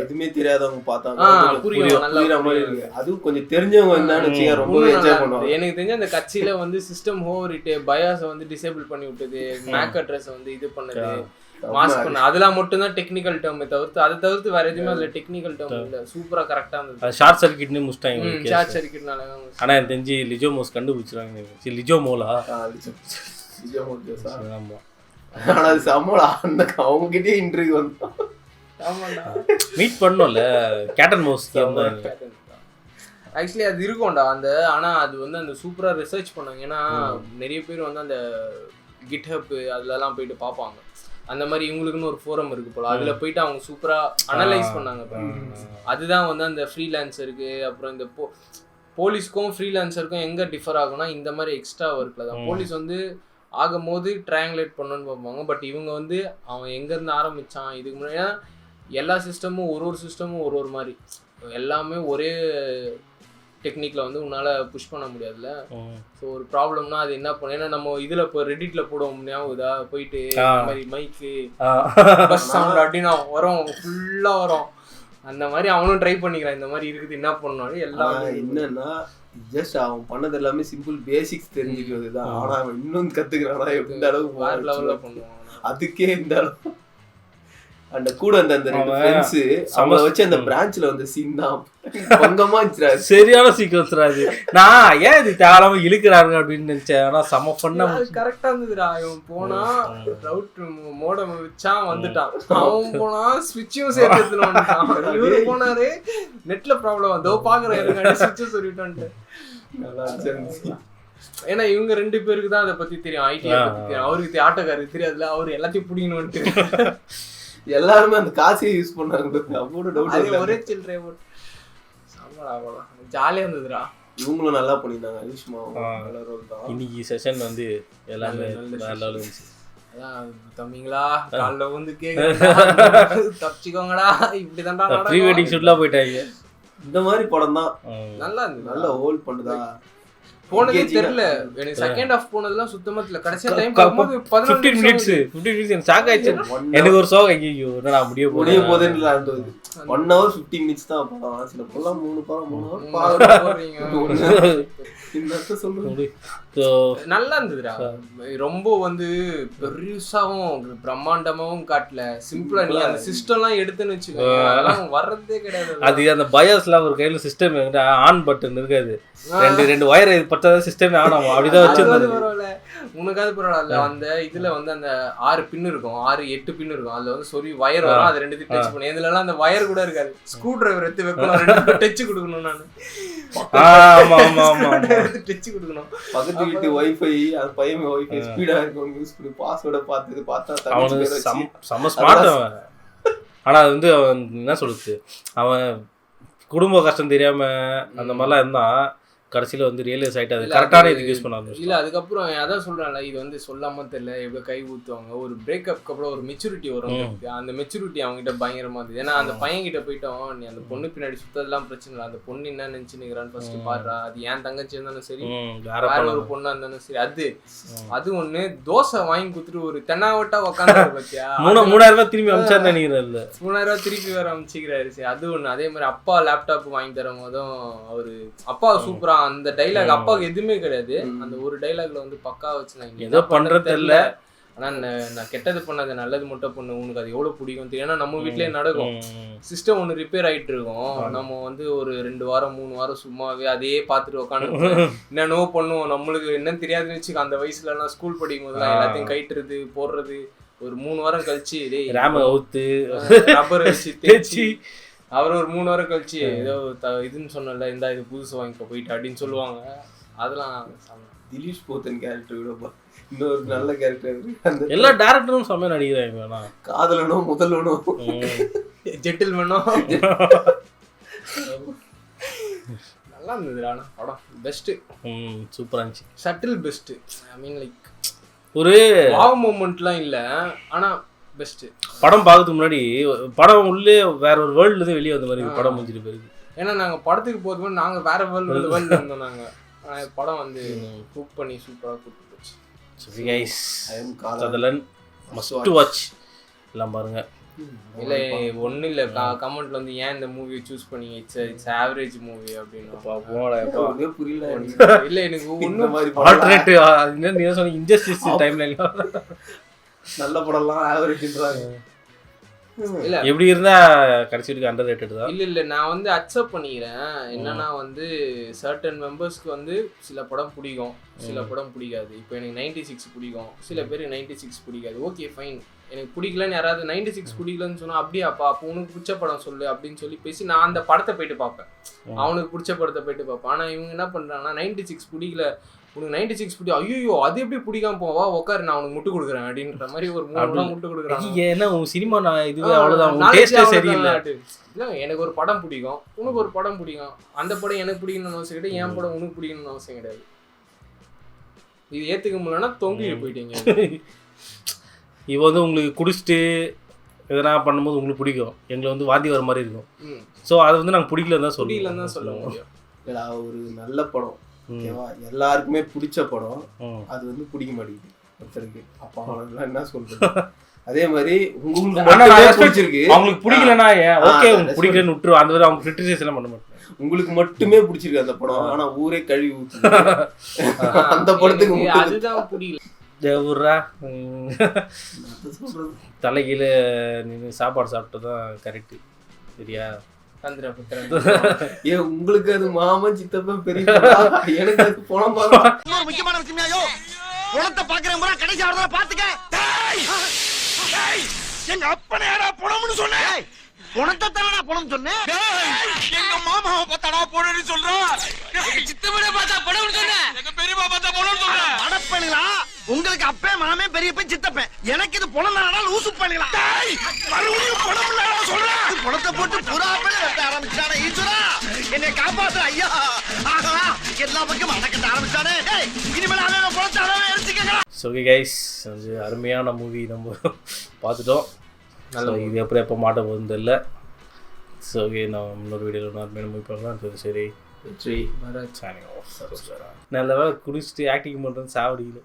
எதுவுமே தெரியாதவங்க பார்த்தாங்க புரியும், நல்லா மாதிரி இருக்கு. அதுவும் கொஞ்சம் தெரிஞ்சவங்க இருந்தான்னு ரொம்ப என்ஜாய் பண்ணுவாங்க. எனக்கு தெரிஞ்ச அந்த கட்சியில வந்து சிஸ்டம் ஓவரிட்டு பயாஸை வந்து டிசேபிள் பண்ணி விட்டது, மேக் அட்ரஸ் வந்து இது பண்ணது, மாஸ்க் பண்ண, அதெல்லாம் மட்டும் தான் டெக்னிக்கல் டேர்ம் தவிர்த்து, அதை தவிர்த்து வேற எதுவுமே அதுல டெக்னிக்கல் டேர்ம் இல்ல. சூப்பரா கரெக்டா இருந்தது. ஷார்ட் சர்க்கிட்னு முடிச்சிட்டாங்க. ஷார்ட் சர்க்கிட்னால ஆனா எனக்கு தெரிஞ்சு லிஜோ மோஸ் கண்டுபிடிச்சிருக்காங்க. லிஜோ மோலா ஆமா. ஆனா அது சம்பளா அவங்க கிட்டே இன்டர்வியூ வந்தோம். ஆமாடா மீட் பண்ணோம்ல கேட் அண்ட் மவுஸ். ஆக்சுவலி அது இருக்கும்டா அந்த. ஆனால் அது வந்து அந்த சூப்பராக ரிசர்ச் பண்ணாங்க. ஏன்னா நிறைய பேர் வந்து அந்த கிட்ஹப் அதுலலாம் போயிட்டு பார்ப்பாங்க. அந்த மாதிரி இவங்களுக்குன்னு ஒரு ஃபோரம் இருக்கு போல, அதில் போயிட்டு அவங்க சூப்பராக அனலைஸ் பண்ணாங்க. அதுதான் வந்து அந்த ஃப்ரீலான்சருக்கு அப்புறம் இந்த போலீஸ்க்கும் ஃப்ரீலான்சருக்கும் எங்கே டிஃபர் ஆகும்னா இந்த மாதிரி எக்ஸ்ட்ரா ஒர்க்கில் தான். போலீஸ் வந்து ஆகும்போது ட்ரையாங்குலேட் பண்ணணும்னு பார்ப்பாங்க. பட் இவங்க வந்து அவன் எங்கேருந்து ஆரம்பித்தான் இதுக்கு முன்னாடி எல்லா சிஸ்டமும் ஒரு சிஸ்டமும் ஒரு மாதிரி எல்லாமே ஒரே டெக்னிக்கில் வந்து உன்னால் புஷ் பண்ண முடியாதுல்ல. ஸோ ஒரு ப்ராப்ளம்னா அது என்ன பண்ணும், ஏன்னா நம்ம இதில் இப்போ ரெடிட்டில் போடுவோம் ஞாபகதா போயிட்டு இந்த மாதிரி மைக்கு பஸ் சவுண்ட் அப்படின்னு வரும் ஃபுல்லாக வரும். அந்த மாதிரி அவனும் ட்ரை பண்ணிக்கிறான் இந்த மாதிரி இருக்குது என்ன பண்ணாலும் எல்லாம். என்னன்னா ஜஸ்ட் அவன் பண்ணது எல்லாமே சிம்பிள் பேசிக்ஸ் தெரிஞ்சுக்கிறது தான். ஆனால் அவன் இன்னும் கற்றுக்கிறானா எந்த அளவுக்கு வேறு லெவலில் பண்ணுவான். அதுக்கே இந்த அளவு அந்த கூட அந்த ஃப்ரெண்ட்ஸ் அவங்கள வச்சு அந்த பிரான்ச்ல வந்து சீன் தான் பங்கமா இருந்துச்சு. சரியான சீக்வன்ஸ் அது. நான் ஏன் இது தேவையில்லாம இழுக்கிறாங்க அப்படின்னு நினைச்சேன். ஆனா செம பண்ண கரெக்டா இருந்ததுடா. அவன் போனா ரவுட் மோடம் வச்சான் வந்துட்டான். அவன் போனா ஸ்விட்சும் சேர்த்து வந்துட்டான். இவரு போனாரு நெட்ல ப்ராப்ளம் வந்தோ பாக்குறேன் ஸ்விட்சை சொல்லிட்டு. ஏன்னா இவங்க 2 பேருக்கு தான் அதை பத்தி தெரியும், ஐடியா பத்தி தெரியும். அவருக்கு ஆட்டோக்காருக்கு தெரியாதுல, அவரு எல்லாத்தையும் பிடிக்கணும்ட்டு எல்லாருமே அந்த காசையை யூஸ் பண்ணாங்க. அவ்வளோ டவுட் ஒரே சில்லறை ஜாலியா இருந்ததுடா. இவங்களும் நல்லா பண்ணியிருந்தாங்க. இன்னைக்கு செஷன் வந்து எல்லாமே வேற லெவல் இருந்துச்சு. அதான் தம்பிங்களா காலைல வந்து தப்பிச்சுக்கோங்கடா இப்படிதான்டா ப்ரீ வெட்டிங் ஷூட்லாம் போயிட்டாங்க. இந்த மாதிரி படம் தான் நல்லா இருந்தது. நல்லா ஹோல்ட் பண்ணுதா போனதே தெரியல எனக்கு. செகண்ட் ஹாஃப் போனதெல்லாம் சுத்தமா தெரியல. கடைசி டைம் பார்க்கும்போது 15 மினிட்ஸ் எனக்கு ஷாக் ஆயிடுச்சு. எனக்கு ஒரு சோகம் ஐயோ என்னடா முடிய போதேன்னு இருந்தது. 1 hour 15 minutes தான் படம். சில படம் 3 நல்லா இருந்ததுடா. ரொம்ப வந்து பெருசாவும் பிரம்மாண்டமாவும் காட்டல, சிம்பிளா. நீ அந்த சிஸ்டம்லாம் எடுத்துன்னு வச்சுக்கோங்க, அதெல்லாம் வர்றதே கிடையாது. அது அந்த பயோஸ்லாம் ஒரு கையில சிஸ்டம் ஆன் பட்டன் இருக்காது, 2 வயர் பட்டா சிஸ்டம் ஆன் ஆகும். அப்படிதான் வச்சிருந்தது. பரவாயில்ல உனக்காவது பரவாயில்ல. அந்த இதுல வந்து அந்த 6 பின் இருக்கும், 6-8 பின் இருக்கும். அதுல வந்து சொல்லி வயர் வரும், அது 2 டச் பண்ணி. இதுலலாம் அந்த வயர் கூட இருக்காது. ஸ்க்ரூ டிரைவர் எடுத்து வைக்கணும், 2 டச் கொடுக்கணும். நான் டச் கொடுக்கணும். பக்கத்து வீட்டு வைஃபை அது பையன் வைஃபை ஸ்பீடா இருக்கும் யூஸ் பண்ணி பாஸ்வேர்டை பார்த்தா அவனுக்கு செம ஸ்மார்ட் அவன். ஆனா அது வந்து அவன் என்ன சொல்லுது, அவன் குடும்ப கஷ்டம் தெரியாம அந்த மாதிரிலாம் இருந்தான். கடைசியில் வந்து ரியலைஸ் ஆகிட்டு அது கரெக்டான இதுக்கு யூஸ் பண்ணாங்க. இல்லை அதுக்கப்புறம் அதான் சொல்கிறான்ல, இது வந்து சொல்லாமல் தெரியல எவ்வளோ கை ஊற்றுவாங்க. ஒரு பிரேக்கப்க்கு அப்புறம் ஒரு மெச்சூரிட்டி வரும். அந்த மெச்சூரிட்டி அவங்ககிட்ட பயங்கரமாக இருந்தது. ஏன்னா அந்த பையன்கிட்ட போயிட்டோம், நீ அந்த பொண்ணு பின்னாடி சுத்ததெல்லாம் பிரச்சனை இல்லை, அந்த பொண்ணு என்ன நினச்சினுக்கிறான்னு ஃபர்ஸ்ட் பாடுறா. அது ஏன் தங்கச்சி இருந்தாலும் சரி, வேற ஒரு பொண்ணா இருந்தாலும் சரி. அது ஒன்று தோசை வாங்கி கொடுத்துட்டு ஒரு தென்னாவட்டா உட்காந்து பார்த்தியா, 3000 ரூபாய் திரும்பி அமைச்சாரு நினைக்கிறேன். 3000 ரூபாய் திருப்பி வேற அமைச்சிக்கிறாரு. சரி அது ஒன்று. அதே மாதிரி அப்பா லேப்டாப் வாங்கி தரும் போதும் அவரு அப்பா சூப்பரா அந்த டைலாக் அப்பாவுக்கு எதுவுமே கிடையாது. அந்த ஒரு டைலாக்ல வந்து பக்கா வச்சு நான் ஏதோ பண்றது தெரியல, ஆனா நான் கெட்டது பண்ணாத நல்லது மட்டும் பண்ணு, உனக்கு அது எவ்வளவு பிடிக்கும் தெரியும். ஏன்னா நம்ம வீட்லயே நடக்கும், சிஸ்டம் ஒன்று ரிப்பேர் ஆயிட்டு இருக்கும். நம்ம வந்து ஒரு 2 வாரம் 3 வாரம் சும்மாவே அதே பார்த்துட்டு உட்காந்து என்னென்னவோ பண்ணுவோம். நம்மளுக்கு என்னன்னு தெரியாதுன்னு வச்சுக்க. அந்த வயசுல எல்லாம் ஸ்கூல் படிக்கும் போதுலாம் எல்லாத்தையும் கைட்டுறது போடுறது. ஒரு 3 வாரம் கழிச்சு ரப்பர் வச்சு தேய்ச்சி அவர் ஒரு 3 வாரம் கழிச்சு ஏதோ இதுன்னு சொன்னல, இந்த இது புதுசு வாங்கிக்க போயிட்டு அப்படின்னு சொல்லுவாங்க. அதெல்லாம் திலீஷ் போத்தன் கேரக்டர் விட இன்னொரு நல்ல கேரக்டர். எல்லா டேரக்டரும் செம்ம நடிக்கிறாங்க. காதலனோ முதல்வனோ ஜெட்டில்மேனோ நல்லா இருந்தது. ஆனா படம் பெஸ்ட், சூப்பரா இருந்துச்சு. Subtle best. I mean like ஒரு வாவ் மூமெண்ட்லாம் இல்லை, ஆனா பெஸ்ட். படம் பார்க்கறதுக்கு முன்னாடி படம் உள்ளே வேற ஒரு வேர்ல்டுல இருந்து வெளியே வந்த மாதிரி படம் முடிஞ்சிட்டு போயிருக்கு. ஏன்னா நாங்க படத்துக்கு போகும்போது நாங்க வேற வேர்ல்டுல இருந்தோம். நாங்க படம் வந்து குக் பண்ணி சூப்பரா கூப்பிட்டு போச்சு. காதலன் மஸ்ட் வாட்ச் எல்லாம் பாருங்க. இல்லை ஒன்றும் இல்லை, கமெண்ட்ல வந்து ஏன் இந்த மூவியை சூஸ் பண்ணி இட்ஸ் ஆவரேஜ் மூவி அப்படின்னு புரியல. இல்லை எனக்கு ஒன்றும் ஆல்டர்னேட்டிவ் நீங்க சொன்ன இன்ஜஸ்டிஸ் டைம்ல நல்ல படம்லாம் ஆவரேஜ்ன்றாங்க. இல்ல எப்படி இருந்தா கடைசி வரைக்கும் அண்டர் ரேட்டட் தான். இல்ல நான் வந்து அக்செப்ட் பண்ணிக்கிறேன். என்னன்னா வந்து சர்டன் மெம்பர்ஸ்க்கு வந்து சில படம் பிடிக்கும், சில படம் பிடிக்காது. இப்போ எனக்கு 96 பிடிக்கும், சில பேருக்கு 96 பிடிக்காது. ஓகே ஃபைன், எனக்கு பிடிக்கலன்னு யாராவது 96 பிடிக்கலன்னு சொன்னா அப்படியாப்பா அப்போ உனக்கு பிடிச்ச படம் சொல்லு அப்படின்னு சொல்லி பேசி நான் அந்த படத்தை போயிட்டு பார்ப்பேன், அவனுக்கு பிடிச்ச படத்தை போயிட்டு பார்ப்பேன். ஆனால் இவங்க என்ன பண்ணுறாங்கன்னா 96 பிடிக்கல, உனக்கு 96 பிடி, ஐயோ அது எப்படி பிடிக்காம போவா, உட்காரு நான் உனக்கு முட்டு கொடுக்குறேன் அப்படின்ற மாதிரி ஒரு 3 ரூபா முட்டு கொடுக்குறாங்க. ஏன்னா உன் சினிமா நான் இதுவே அவ்வளோதான், டேஸ்டே சரியில்லை. இல்லை எனக்கு ஒரு படம் பிடிக்கும், உனக்கு ஒரு படம் பிடிக்கும், அந்த படம் எனக்கு பிடிக்கணும்னு அவசியம் கிடையாது, என் படம் உனக்கு பிடிக்கணும்னு அவசியம் கிடையாது. இது ஏற்றுக்க முடியலன்னா தொங்கிட்டு போயிட்டீங்க. இப்போ வந்து உங்களுக்கு குடிச்சிட்டு எதனா பண்ணும்போது உங்களுக்கு பிடிக்கும், எங்களை வந்து வாந்தி வர மாதிரி இருக்கும். ஸோ அது வந்து நாங்கள் பிடிக்கலன்னு தான் சொல்ல முடியும். இல்லை ஒரு நல்ல படம் ஓகேவா, எல்லாருக்குமே பிடிச்ச படம், அது வந்து பிடிக்க மாட்டேங்குது ஒருத்தருக்கு. அப்போ அவங்களெல்லாம் என்ன சொல்றது? அதே மாதிரி உங்களுக்கு பிடிச்சிருக்கு, அவங்களுக்கு பிடிக்கலன்னா ஓகே உங்களுக்கு பிடிக்கலன்னு விட்டுரும், அந்த மாதிரி அவங்க கிரிட்டிசைஸ் எல்லாம் பண்ண மாட்டேன். உங்களுக்கு மட்டுமே பிடிச்சிருக்கு அந்த படம், ஆனா ஊரே கழுவி ஊத்து அந்த படத்துக்கு அதுதான் பிடிக்கல. தேவரா தலைகீழ நீங்க சாப்பாடு சாப்பிட்டு தான் கரெக்டு, சரியா? ஏன் உங்களுக்கு அது மாமன் சித்தப்பன் பெரிய எனக்கு அது பணம் முக்கியமான விஷயமாயோ பணத்தை பாக்குறேன் கடைசி அவரை பாத்துக்க. எங்க அப்பனே பணம்னு சொன்னேன், பணத்தை தானடா பணம் சொன்னேன். எங்க மாமாவை பார்த்தாடா பணம்னு சொல்றேன், சித்தப்பனை பார்த்தா பணம்னு சொன்னேன், எங்க பெரியப்பா பார்த்தா பணம்னு சொல்றேன். அடப்பனுங்களா, உங்களுக்கு அப்பே மாமே பெரியப்பன் சித்தப்பன், எனக்கு இது பணம் தானடா லூசு பண்ணுங்களா. மறுபடியும் பணம் இல்லடா சொல்றேன், பணத்தை போட்டு புறாப்பே வெட்ட ஆரம்பிச்சானே ஈஸ்வரா, என்னை காப்பாத்து ஐயா. ஆகா எல்லா பக்கம் அடக்கட்ட ஆரம்பிச்சானே, இனிமேல் அவன் பணத்தை அளவே எடுத்துக்கங்க. ஸோ ஓகே கைஸ், வந்து அருமையான மூவி நம்ம பார்த்துட்டோம். இது எப்போ மாட்ட போகுதுன்னு தெரியல. ஸோ ஓகே, நான் இன்னொரு வீடியோவில் அருமையான மூவி பார்க்கலாம். சரி வெற்றி நல்ல வேலை குடிச்சிட்டு ஆக்டிங் பண்ணுறது சாவடிக்கல.